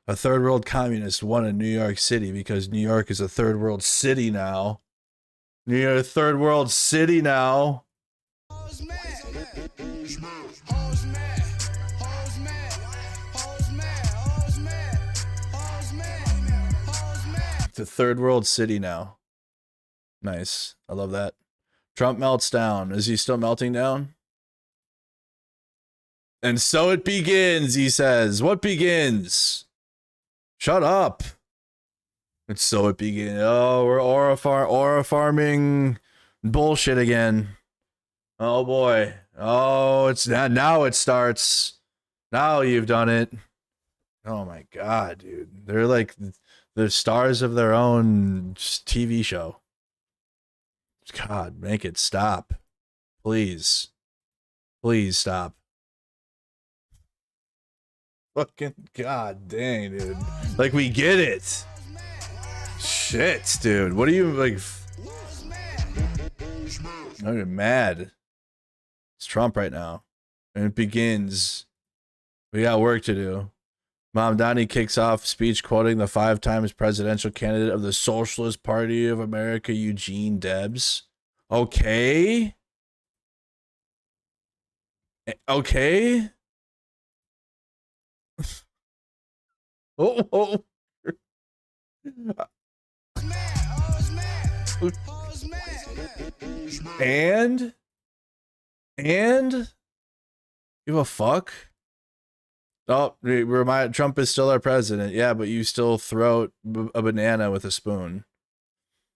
A third world communist won in New York City because New York is a third world city now. New York, third world city now. It's a third world city now. Nice. I love that. Trump melts down. Is he still melting down? And so it begins, he says. What begins? Shut up. And so it begins. Oh, we're aura farming bullshit again. Oh boy. Oh, it's now it starts. Now you've done it. Oh my God, dude. They're like the stars of their own TV show. God, make it stop. Please. Please stop. Fucking God dang, dude. Like, we get it. Shit, dude. What are you, like... I'm mad. It's Trump right now. And it begins. We got work to do. Mamdani kicks off speech quoting the 5 times presidential candidate of the Socialist Party of America, Eugene Debs. Okay. Okay. Oh. And give a fuck. Oh, Trump is still our president. Yeah, but you still throw a banana with a spoon.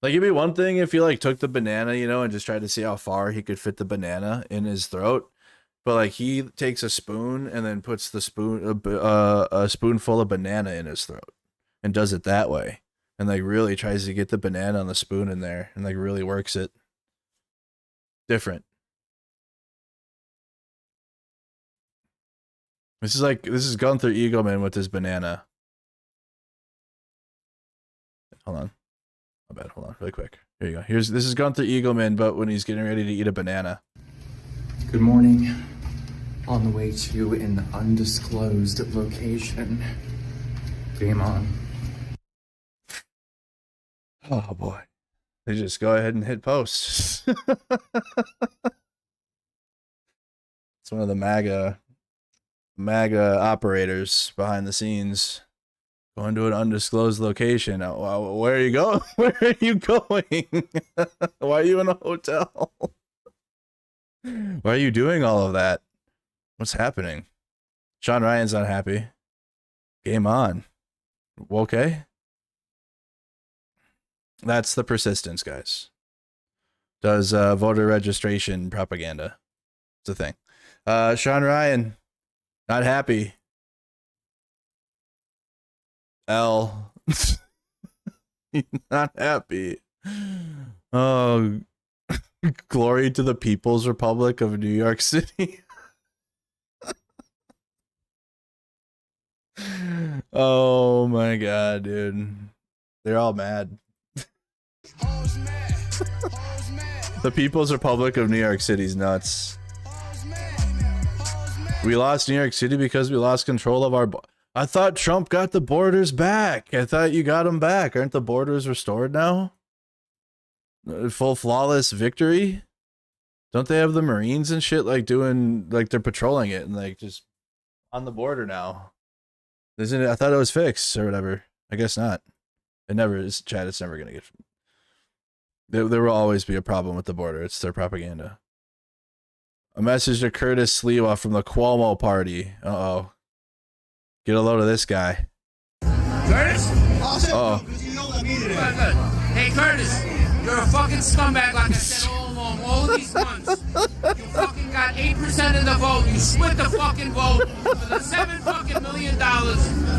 Like, it'd be one thing if you like took the banana, you know, and just tried to see how far he could fit the banana in his throat. But like, he takes a spoon and then puts the spoon a spoonful of banana in his throat and does it that way, and like really tries to get the banana on the spoon in there and like really works it. Different. This is Gunther Eagleman with his banana. Hold on. My bad. Hold on, really quick. Here you go. This is Gunther Eagleman, but when he's getting ready to eat a banana. Good morning. On the way to an undisclosed location. Game on. Oh boy. They just go ahead and hit post. It's one of the MAGA operators behind the scenes. Going to an undisclosed location. Where are you going? Where are you going? Why are you in a hotel? Why are you doing all of that? What's happening? Sean Ryan's not happy. Game on. Okay. That's the persistence, guys. Does voter registration propaganda. It's a thing. Sean Ryan, not happy. L. Not happy. Oh, glory to the People's Republic of New York City. Oh my God, dude. They're all mad. The People's Republic of New York City's nuts. We lost New York City because we lost control of our... I thought Trump got the borders back. I thought you got them back. Aren't the borders restored now? Full flawless victory? Don't they have the Marines and shit like doing... like they're patrolling it and like just on the border now? Isn't it? I thought it was fixed or whatever. I guess not. It never is, Chad. It's never gonna get. There will always be a problem with the border. It's their propaganda. A message to Curtis Sliwa from the Cuomo party. Uh-oh. Get a load of this guy. Curtis? Uh-oh. Hey, Curtis, you're a fucking scumbag like I said all along, all these months. You fucking got 8% of the vote. You split the fucking vote for the $7 million.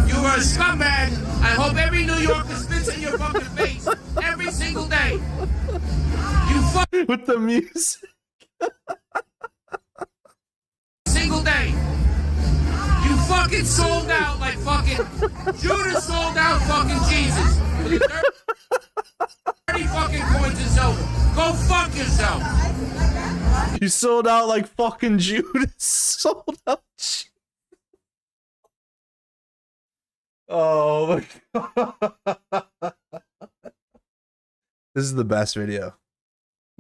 You were a scumbag. I hope every New Yorker spits in your fucking face every single day. You fucking... With the music. Single day. You fucking sold out like fucking Judas sold out fucking Jesus. 30 fucking coins is over. Go fuck yourself. You sold out like fucking Judas sold out. Oh my God. This is the best video.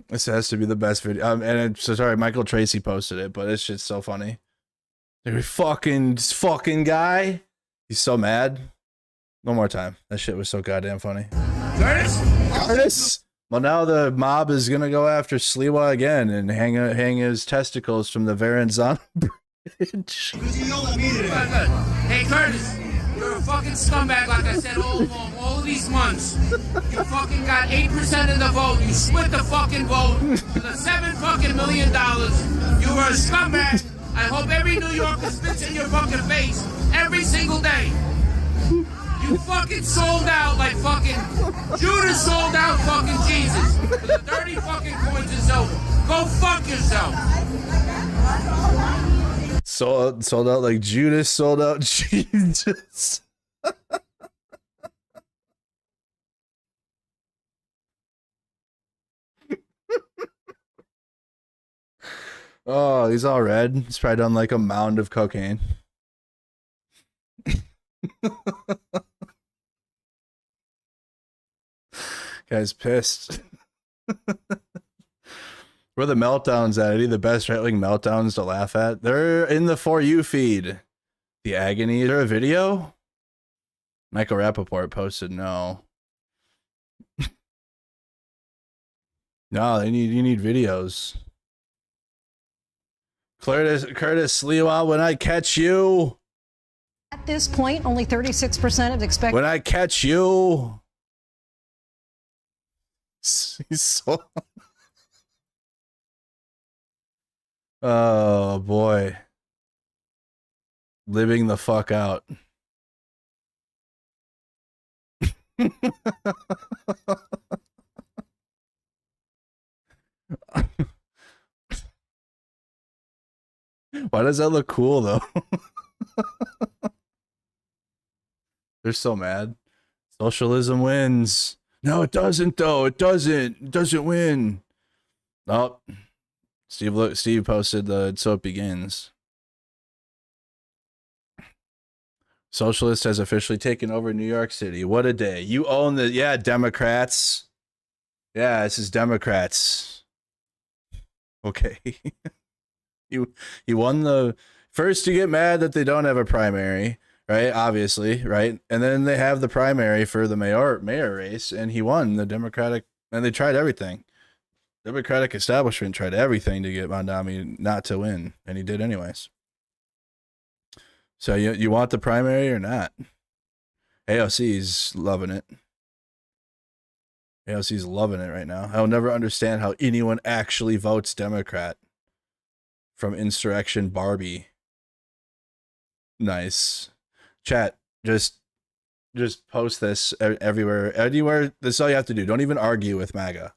This has to be the best video. And it's so sorry, Michael Tracy posted it, but it's just so funny. Like, fucking guy. He's so mad. One more time. That shit was so goddamn funny. Curtis? Well, now the mob is gonna go after Sliwa again and hang his testicles from the Verrazano Bridge. Hey, Curtis, you're a fucking scumbag like I said all along, all these months. You fucking got 8% of the vote. You split the fucking vote for the $7 million. You were a scumbag. I hope every New Yorker spits in your fucking face every single day. You fucking sold out like fucking Judas sold out fucking Jesus. The 30 fucking coins is over. Go fuck yourself. Sold out like Judas sold out Jesus. Oh, he's all red. He's probably done like a mound of cocaine. Guy's pissed. Where the meltdowns at? Any of the best right-wing meltdowns to laugh at? They're in the For You feed. The agony. Is there a video? Michael Rappaport posted no. No, you need videos. Curtis Sliwa, when I catch you. At this point, only 36% of expected. When I catch you. He's so. Oh boy. Living the fuck out. Why does that look cool though? They're so mad. Socialism wins. No, it doesn't though. It doesn't win. Oh. Steve posted the So It Begins. Socialist has officially taken over New York City. What a day. You own the Democrats. Yeah, this is Democrats. Okay. You won the first. You get mad that they don't have a primary, right? Obviously, right? And then they have the primary for the mayor race, and he won the Democratic. And they tried everything. Democratic establishment tried everything to get Mamdani not to win, and he did anyways. So you want the primary or not? AOC's loving it. AOC's loving it right now. I'll never understand how anyone actually votes Democrat. From Insurrection Barbie. Nice. Chat, just post this everywhere. Anywhere. This is all you have to do. Don't even argue with MAGA.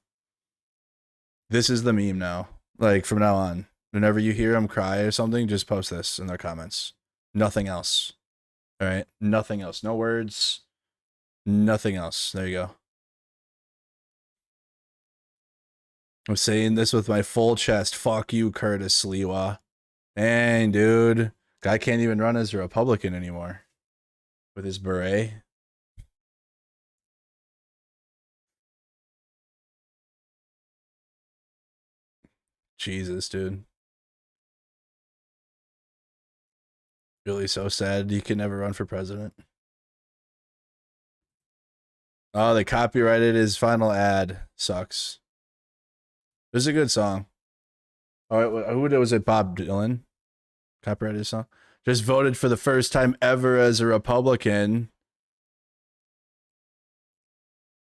This is the meme now. Like, from now on. Whenever you hear them cry or something, just post this in their comments. Nothing else. All right? Nothing else. No words. Nothing else. There you go. I'm saying this with my full chest. Fuck you, Curtis Sliwa. Dang, dude. Guy can't even run as a Republican anymore. With his beret. Jesus, dude. Really so sad you can never run for president. Oh, they copyrighted his final ad. Sucks. It was a good song. All right, who was it? Bob Dylan copyrighted his song. Just voted for the first time ever as a Republican.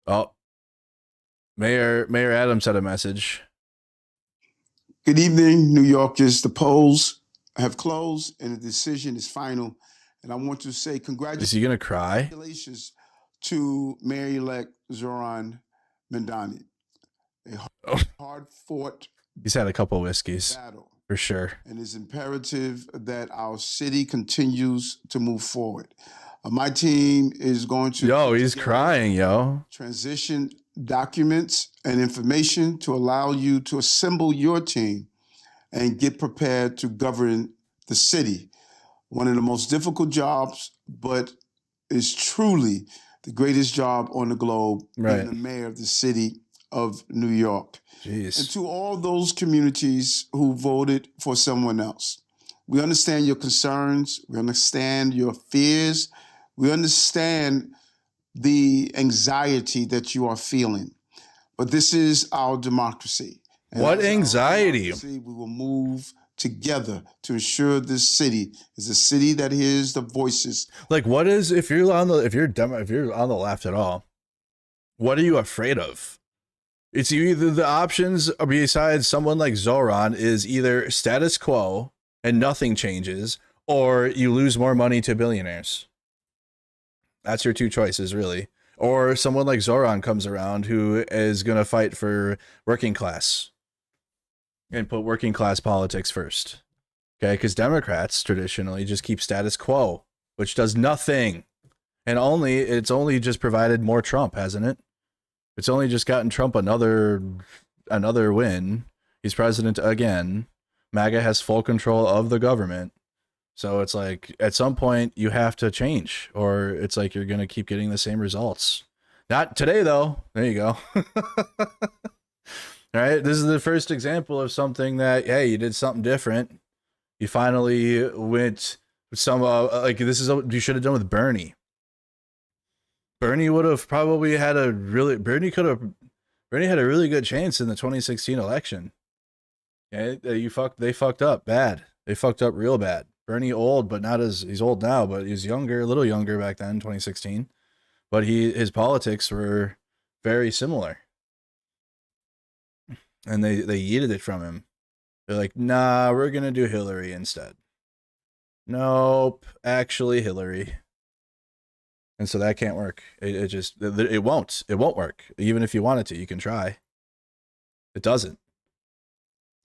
Oh, Mayor Adams had a message. Good evening, New Yorkers. The polls have closed and the decision is final. And I want to say Is he gonna cry? congratulations to Mayor-elect Zohran Mamdani. A hard-fought He's had a couple whiskeys battle, for sure. and it's imperative that our city continues to move forward. My team is going to Yo, he's crying, yo. transition documents and information to allow you to assemble your team and get prepared to govern the city. One of the most difficult jobs, but is truly the greatest job on the globe, Right. being the mayor of the city of New York. Jeez. And to all those communities who voted for someone else, we understand your concerns, we understand your fears, we understand the anxiety that you are feeling. But this is our democracy. And What as our anxiety? democracy, we will move together to ensure this city is a city that hears the voices. Like, what is if you're on the left at all? What are you afraid of? It's either the options besides someone like Zohran is either status quo and nothing changes, or you lose more money to billionaires. That's your two choices, really. Or someone like Zohran comes around who is going to fight for working class and put working class politics first. Okay, because Democrats traditionally just keep status quo, which does nothing. And it's only just provided more Trump, hasn't it? It's only just gotten Trump another win. He's president again. MAGA has full control of the government. So it's like at some point you have to change, or it's like you're going to keep getting the same results. Not today, though. There you go. All right. This is the first example of something that, hey, you did something different. You finally went with some, like this is what you should have done with Bernie. Bernie would have probably had Bernie had a really good chance in the 2016 election. Yeah, they fucked up bad. They fucked up real bad. Bernie old, but not as he's old now, but he's younger, a little younger back then, 2016. But his politics were very similar. And they yeeted it from him. They're like, nah, we're gonna do Hillary instead. Nope, actually Hillary. And so that can't work. It won't work. Even if you want it to, you can try. It doesn't.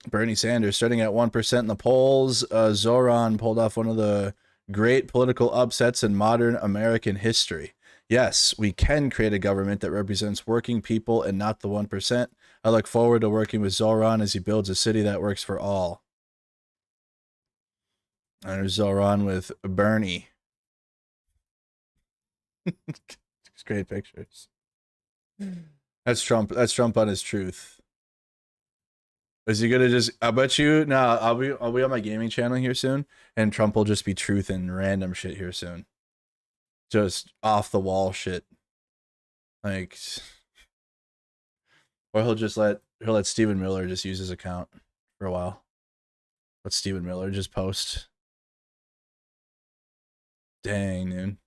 Bernie Sanders starting at 1% in the polls. Zohran pulled off one of the great political upsets in modern American history. Yes, we can create a government that represents working people and not the 1%. I look forward to working with Zohran as he builds a city that works for all. And there's Zohran with Bernie. It's great pictures. That's Trump. That's Trump on his truth. Is he gonna just? I bet you. No, I'll be on my gaming channel here soon, and Trump will just be truth and random shit here soon. Just off the wall shit, like, or he'll let Stephen Miller just use his account for a while. Let Stephen Miller just post. Dang, dude.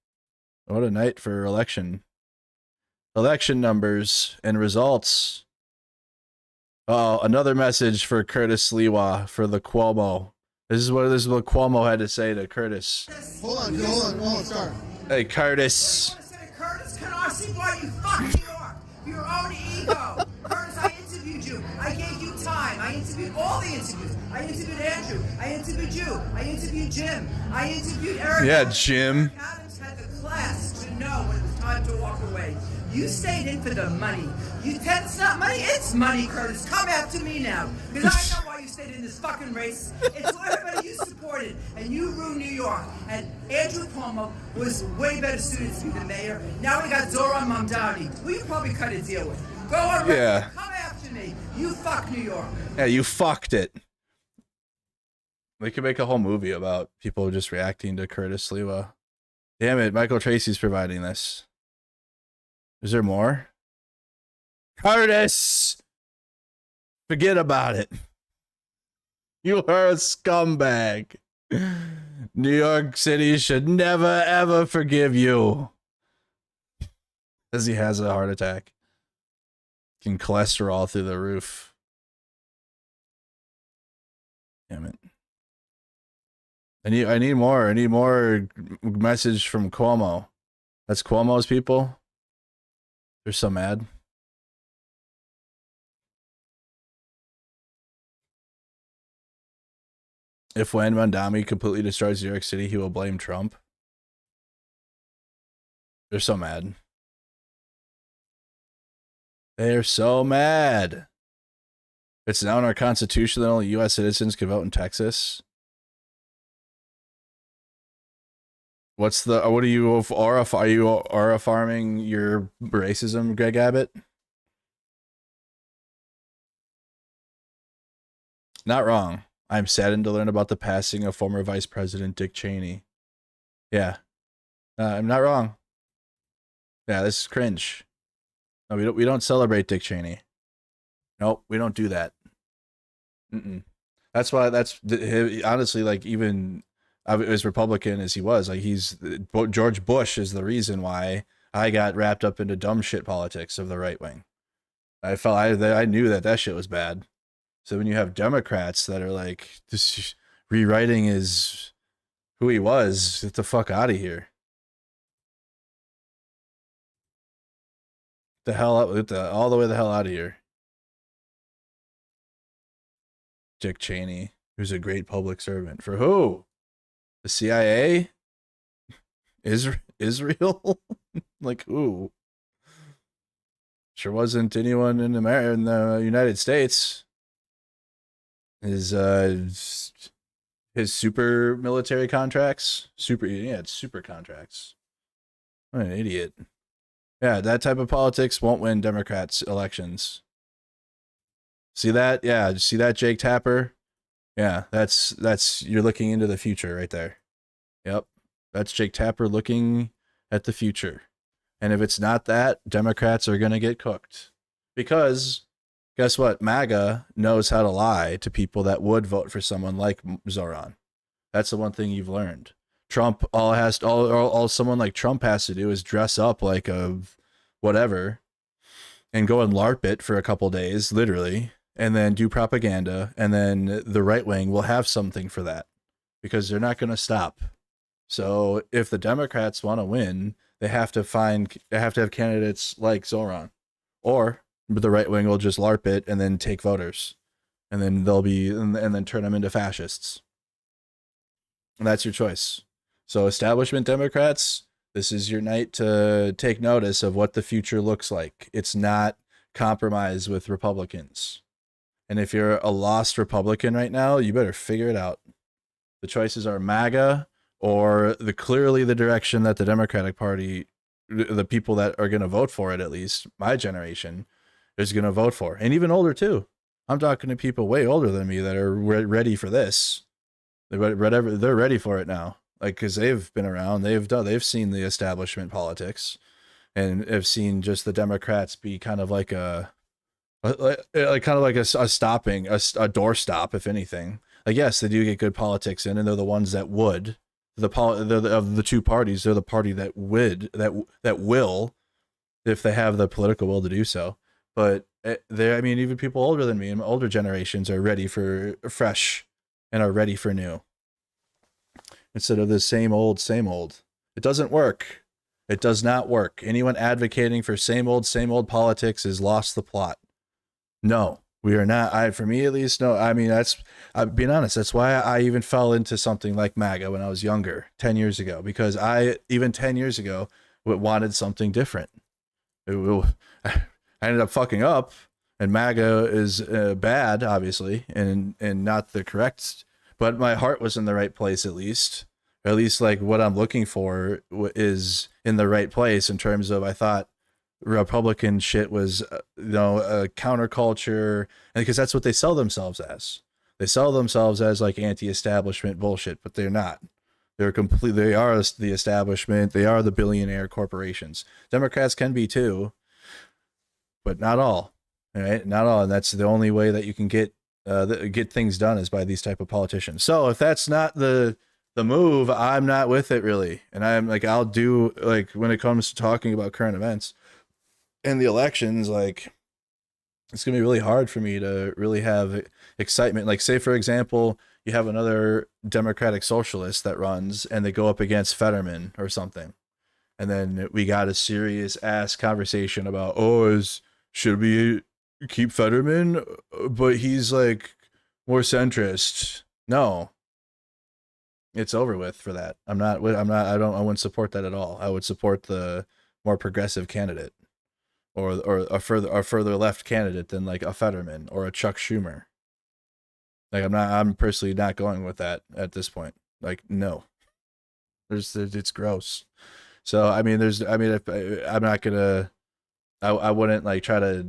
What a night for election numbers and results. Oh, another message for Curtis Sliwa for the Cuomo. This is what Cuomo had to say to Curtis. Hold on, start. Hey, Curtis. Curtis, can I see why you fuck New York? Your own ego. Curtis, I interviewed you. I gave you time. I interviewed all the interviews. I interviewed Andrew. I interviewed you. I interviewed Jim. I interviewed Eric. Yeah, Jim. Adams had the class to know when it was time to walk away. You stayed in for the money. It's not money, it's money, Curtis. Come after me now. Because I know why you stayed in this fucking race. It's everybody you supported. And you ruined New York. And Andrew Cuomo was way better suited to be the mayor. Now we got Zohran Mamdani, who you probably cut a deal with. Go on, yeah. Come after me. You fuck New York. Yeah, you fucked it. We could make a whole movie about people just reacting to Curtis Sliwa. Damn it, Michael Tracy's providing this. Is there more? Curtis! Forget about it. You are a scumbag. New York City should never, ever forgive you. As he has a heart attack. Can cholesterol through the roof. Damn it. I need more. I need more message from Cuomo. That's Cuomo's people. They're so mad. If when Mamdani completely destroys New York City, he will blame Trump. They're so mad. They're so mad. It's now in our Constitution that only U.S. citizens can vote in Texas. What are you aura farming your racism, Greg Abbott? Not wrong. I'm saddened to learn about the passing of former Vice President Dick Cheney. Yeah. I'm not wrong. Yeah, this is cringe. No, we don't celebrate Dick Cheney. Nope, we don't do that. That's why honestly, like, even as Republican as he was, like, George Bush is the reason why I got wrapped up into dumb shit politics of the right wing. I knew that shit was bad. So when you have Democrats that are like just rewriting who he was, get the fuck out of here. The hell out, all the way the hell out of here. Dick Cheney, who's a great public servant. For who? The CIA? Israel? Like who? Sure wasn't anyone in the United States. His super military contracts? It's super contracts. What an idiot. Yeah, that type of politics won't win Democrats elections. See that? Yeah, see that, Jake Tapper? Yeah, that's you're looking into the future right there. Yep. That's Jake Tapper looking at the future. And if it's not that, Democrats are going to get cooked. Because guess what? MAGA knows how to lie to people that would vote for someone like Zohran. That's the one thing you've learned. All someone like Trump has to do is dress up like a whatever and go and LARP it for a couple days, literally, and then do propaganda, and then the right wing will have something for that because they're not going to stop. So if the Democrats want to win, they have to have candidates like Zohran, or the right wing will just LARP it and then take voters, and then and then turn them into fascists. And that's your choice. So establishment Democrats, this is your night to take notice of what the future looks like. It's not compromise with Republicans. And if you're a lost Republican right now, you better figure it out. The choices are MAGA or clearly the direction that the Democratic Party, the people that are going to vote for it, at least my generation, is going to vote for. And even older too. I'm talking to people way older than me that are ready for this. They're ready for it now. Like, because they've been around, they've seen the establishment politics, and have seen just the Democrats be kind of like a doorstop, if anything. Like, yes, they do get good politics in, and they're the ones that would. Of the two parties, they're the party that will, if they have the political will to do so. But even people older than me and older generations are ready for fresh and are ready for new. Instead of the same old. It doesn't work. It does not work. Anyone advocating for same old politics has lost the plot. No, we are not. For me at least, no. I mean, I'm being honest. That's why I even fell into something like MAGA when I was younger, 10 years ago, because even 10 years ago, wanted something different. I ended up fucking up, and MAGA is bad, obviously, and not the correct. But my heart was in the right place, at least. Or at least, like, what I'm looking for is in the right place in terms of, I thought Republican shit was, a counterculture, and because that's what they sell themselves as. They sell themselves as like anti-establishment bullshit, but they're not. They are the establishment. They are the billionaire corporations. Democrats can be too, but not all. All right, not all, and that's the only way that you can get things done is by these type of politicians. So if that's not the move, I'm not with it really. And I'm like, I'll do, like, when it comes to talking about current events and the elections, like, it's gonna be really hard for me to really have excitement. Like, say for example, you have another Democratic socialist that runs and they go up against Fetterman or something, and then we got a serious ass conversation about, should we keep Fetterman, but he's like more centrist. No, it's over with for that. I wouldn't support that at all. I would support the more progressive candidate, or a further left candidate than like a Fetterman or a Chuck Schumer. Like, I'm personally not going with that at this point. Like, no, it's gross. So I wouldn't like try to,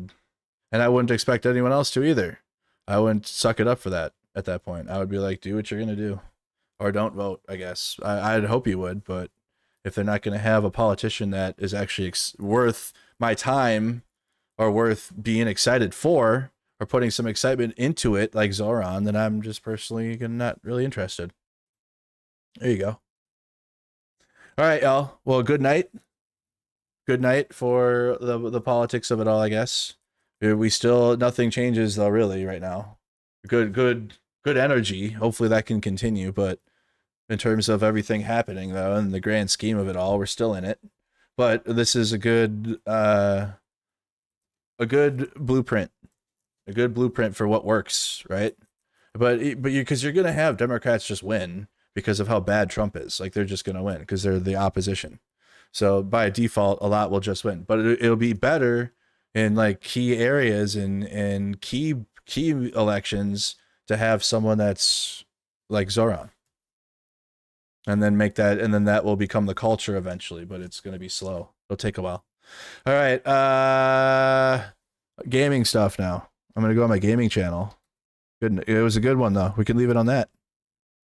and I wouldn't expect anyone else to either. I wouldn't suck it up for that at that point. I would be like, do what you're gonna do, or don't vote. I guess I'd hope you would, but if they're not gonna have a politician that is actually worth my time or worth being excited for, or putting some excitement into it, like Zohran, then I'm just personally not really interested. There you go. All right, y'all. Well, good night. Good night for the politics of it all, I guess. We still, nothing changes though, really, right now. Good energy. Hopefully that can continue, but in terms of everything happening though, in the grand scheme of it all, we're still in it. But this is a good blueprint. A good blueprint for what works, right? But because you're gonna have Democrats just win because of how bad Trump is. Like, they're just gonna win because they're the opposition. So by default, a lot will just win. But it'll be better in like key areas and key elections to have someone that's like Zohran, and then that will become the culture eventually. But it's gonna be slow. It'll take a while. All right, gaming stuff now. I'm going to go on my gaming channel. Good. It was a good one, though. We can leave it on that.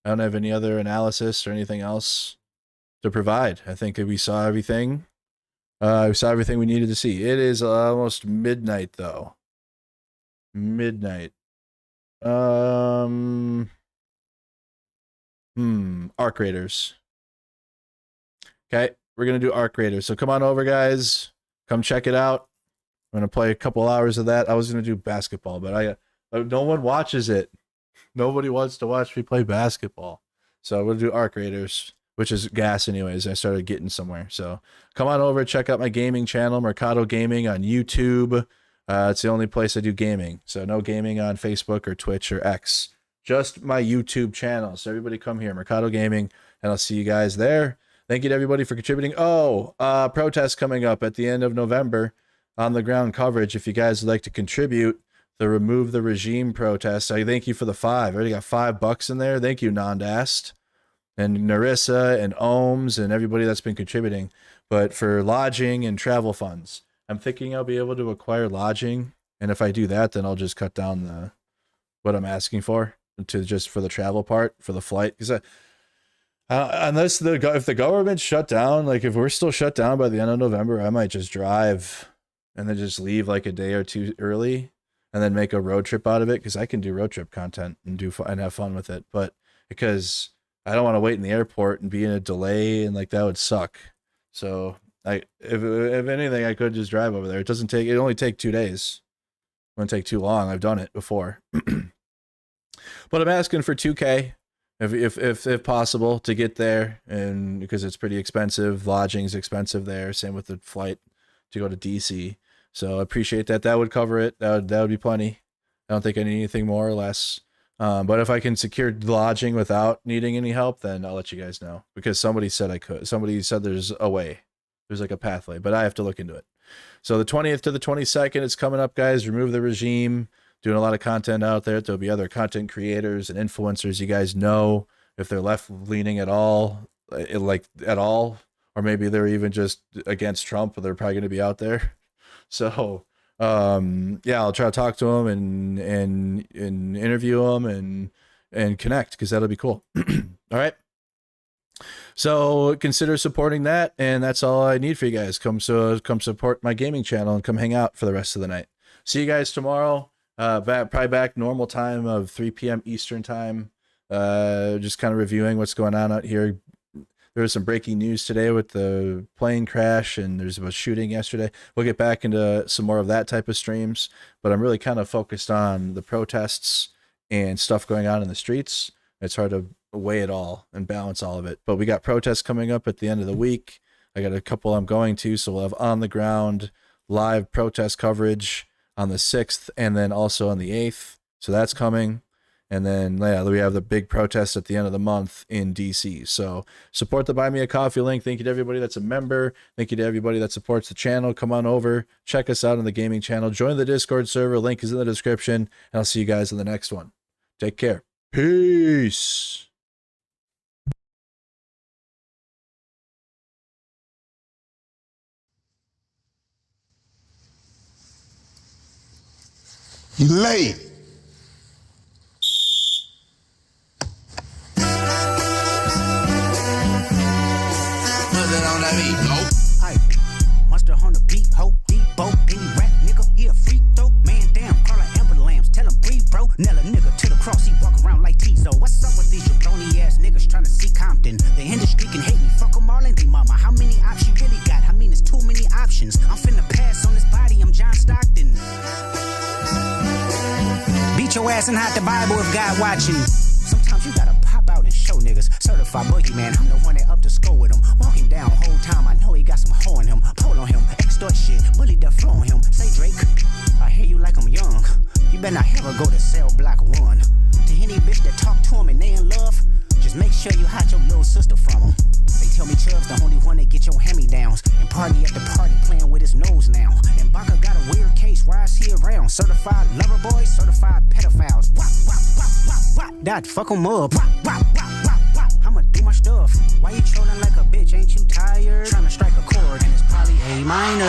I don't have any other analysis or anything else to provide. I think we saw everything. We saw everything we needed to see. It is almost midnight, though. Midnight. Arc Raiders. Okay, we're going to do Arc Raiders. So come on over, guys. Come check it out. I'm going to play a couple hours of that. I was going to do basketball, but no one watches it. Nobody wants to watch me play basketball. So I'm going to do Arc Raiders, which is gas anyways. I started getting somewhere. So come on over, check out my gaming channel, Mercado Gaming on YouTube. It's the only place I do gaming. So no gaming on Facebook or Twitch or X. Just my YouTube channel. So everybody come here, Mercado Gaming, and I'll see you guys there. Thank you to everybody for contributing. Protest coming up at the end of November. On the ground coverage. If you guys would like to contribute the Remove the Regime protest, I thank you for the $5. I already got $5 in there. Thank you, Nondast and Narissa and Ohms and everybody that's been contributing. But for lodging and travel funds, I'm thinking I'll be able to acquire lodging, and if I do that, then I'll just cut down what I'm asking for to just for the travel part for the flight, because unless if the government's shut down, like if we're still shut down by the end of November, I might just drive and then just leave like a day or two early and then make a road trip out of it, because I can do road trip content and have fun with it. But because I don't want to wait in the airport and be in a delay, and like that would suck. So if anything, I could just drive over there. It only take 2 days. It wouldn't take too long. I've done it before. But I'm asking for 2K if possible to get there, and because it's pretty expensive. Lodging's expensive there. Same with the flight to go to DC. So I appreciate that. That would cover it. That would be plenty. I don't think I need anything more or less. But if I can secure lodging without needing any help, then I'll let you guys know, because somebody said I could. Somebody said there's a way. There's like a pathway, but I have to look into it. So the 20th to the 22nd, it's coming up, guys. Remove the Regime. Doing a lot of content out there. There'll be other content creators and influencers you guys know, if they're left leaning at all, or maybe they're even just against Trump, but they're probably going to be out there. So I'll try to talk to them and interview them and connect, because that'll be cool. All right. So consider supporting that, and that's all I need for you guys. Come support my gaming channel and come hang out for the rest of the night. See you guys tomorrow. Probably back normal time of 3 p.m. Eastern time. Just kind of reviewing what's going on out here. There was some breaking news today with the plane crash, and there's a shooting yesterday. We'll get back into some more of that type of streams, but I'm really kind of focused on the protests and stuff going on in the streets. It's hard to weigh it all and balance all of it, but we got protests coming up at the end of the week. I got a couple I'm going to, so we'll have on the ground live protest coverage on the 6th and then also on the 8th. So that's coming. And then we have the big protest at the end of the month in DC. So support the Buy Me a Coffee link. Thank you to everybody that's a member. Thank you to everybody that supports the channel. Come on over, check us out on the gaming channel. Join the Discord server. Link is in the description. And I'll see you guys in the next one. Take care. Peace. You late. Monster on the beat, ho, Debo, any rap nigga, he a freak though. Man down, call her Amber Lambs, tell him breathe, bro. Nella nigga to the cross, he walk around like Tizo. What's up with these jabroni ass niggas trying to see Compton? The industry can hate me, fuck them all and they mama. How many options you really got? I mean, it's too many options. I'm finna pass on this body, I'm John Stockton. Beat your ass and hide the Bible if God watching. Sometimes you gotta pop out and show niggas. Certified boogeyman, I'm the one that up to score with him. Walking down whole time, I know he got some hoe in him. Pole on him, extort shit, bully the flow on him. Say Drake, I hear you like I'm young. You better not ever go to cell block 1. To any bitch that talk to him and they in love, just make sure you hide your little sister from him. They tell me Chubb's the only one that get your hand-me-downs. And party at the party playing with his nose now. And Baca got a weird case, why is he around? Certified lover boys, certified pedophiles. Wop, wop, wop, wop, wop. That fuck him up. Wop, wop, wop, wop, wop. I'ma do my stuff. Why you trolling like a bitch? Ain't you tired? Trying to strike a chord and it's probably A minor.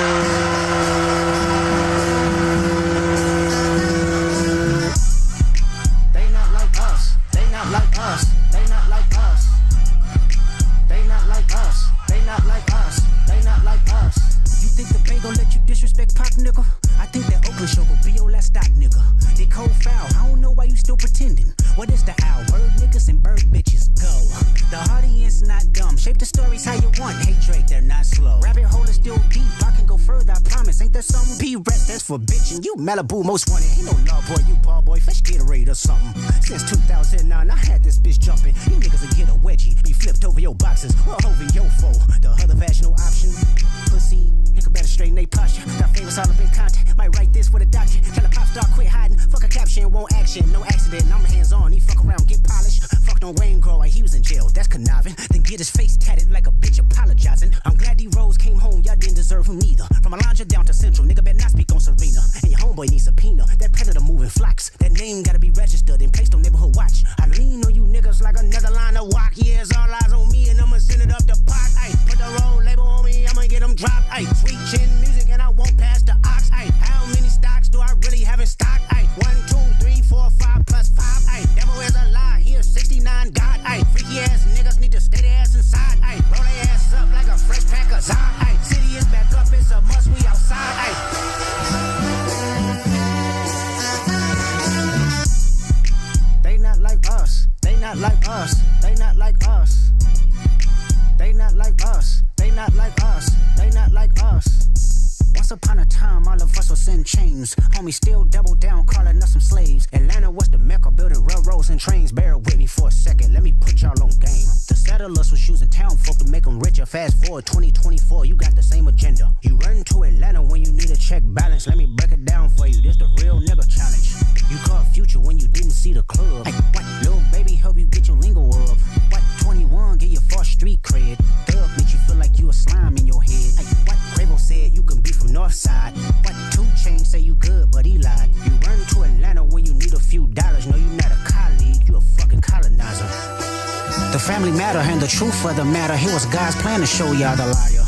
They not like us. They not like us. They not like us. They not like us. They not like us. They not like us. You think the Bay gon' let you disrespect Pac, nigga? I think that Oakland show gon' be your last stop, nigga. They cold foul. I don't know why you still pretending. What is the owl? Bird niggas and bird bitches. Go. The audience not dumb. Shape the stories how you want. Hey Drake, they're not slow. Rabbit hole is still deep. I can go further, I promise. Ain't there something? B-rest, that's for bitching. You Malibu most wanted. Ain't no love boy, you ball boy. Fresh Gatorade or something. Since 2009, I had this bitch jumping. You niggas will get a wedgie. Be flipped over your boxes or over your foe. The other vaginal option. Pussy. Nigga better straighten they posture. Got famous all up in contact. Might write this with a doctor. Tell a pop star quit hiding. Fuck a caption, won't action. No accident, I'm hands on. He fuck around, get polished. Fucked on Wayne Grow, he was in jail. That's conniving. Then get his face tatted like a bitch apologizing. I'm glad D-Rose came home, y'all didn't deserve him neither. From Alondra down to Central, nigga better not speak on Serena. And your homeboy needs subpoena. That predator moving flocks. That name gotta be registered and placed on neighborhood watch. I lean on you niggas like another line of walk. Yeah, it's all eyes on me and I'ma send it up the pot. Ay, put the roll label on me, I'ma get them dropped. Ay, sweet chin music and I won't pass the ox. Ay, how many stocks do I really have in stock? Ay, 1, 2, 3, 4, 5 plus 5. Ay, devil is a lie, here 69 God. Ay, freaky ass niggas need to stay their ass inside. Ay, roll their ass up like a fresh pack of Zod. Ay, city is back up, it's a must, we outside. Ay. They not like us. They not like us. They not like us. They not like us. They not like us. They not like us. Once upon a time, all of us was in chains. Homie still double down, calling us some slaves. Atlanta was the mecca, building railroads and trains. Bear with me for a second, let me put y'all on game. The settlers was using town folk to make them richer. Fast forward 2024, you got the same agenda. You run to Atlanta when you need a check balance. Let me break it down for you, this the real nigga challenge. You caught Future when you didn't see the club. Ay, what? Little baby help you get your lingo up. What? 21 get your first street cred. Thug make you feel like you a slime in your head. Ay, what? Quavo said you can be from Northside. What? 2 Chainz say you good, but he lied. You run to Atlanta when you need a few dollars. No, you not a colleague, you a fucking colonizer. The family matter and the truth of the matter. Here was God's plan to show y'all the liar.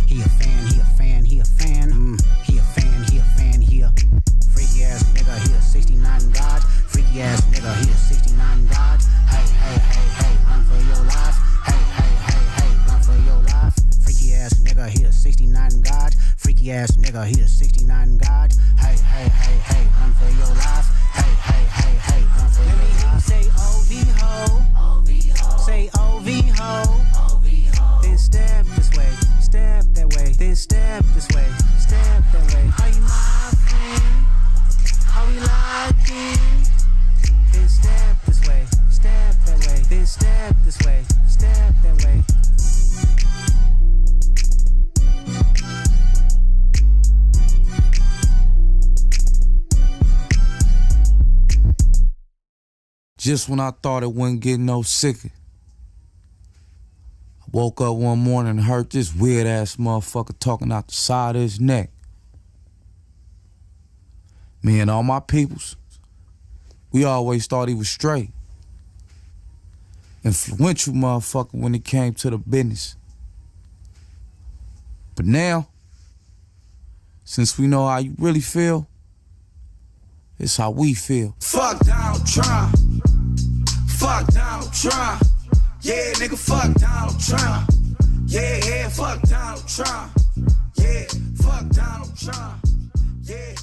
He a fan, he a fan, he a fan. He a fan, he a fan, he a freaky ass nigga, he a 69 God. Freaky ass nigga, he a 69 pussy ass nigga, he the 69 God. Hey, hey, hey, hey, run for your life. Hey, hey, hey, hey, run for your life. Say OV ho, say OV ho. Then step this way, step that way, then step this way, step that way. Are you my friend? Are we locked in? Then step this way, step that way, then step this way, step that way. Just when I thought it wouldn't get no sicker, I woke up one morning and heard this weird ass motherfucker talking out the side of his neck. Me and all my peoples, we always thought he was straight. Influential motherfucker when it came to the business. But now, since we know how you really feel, it's how we feel. Fuck Donald Trump. Fuck Donald Trump. Yeah, nigga, fuck Donald Trump. Yeah, yeah, fuck Donald Trump. Yeah, fuck Donald Trump. Yeah.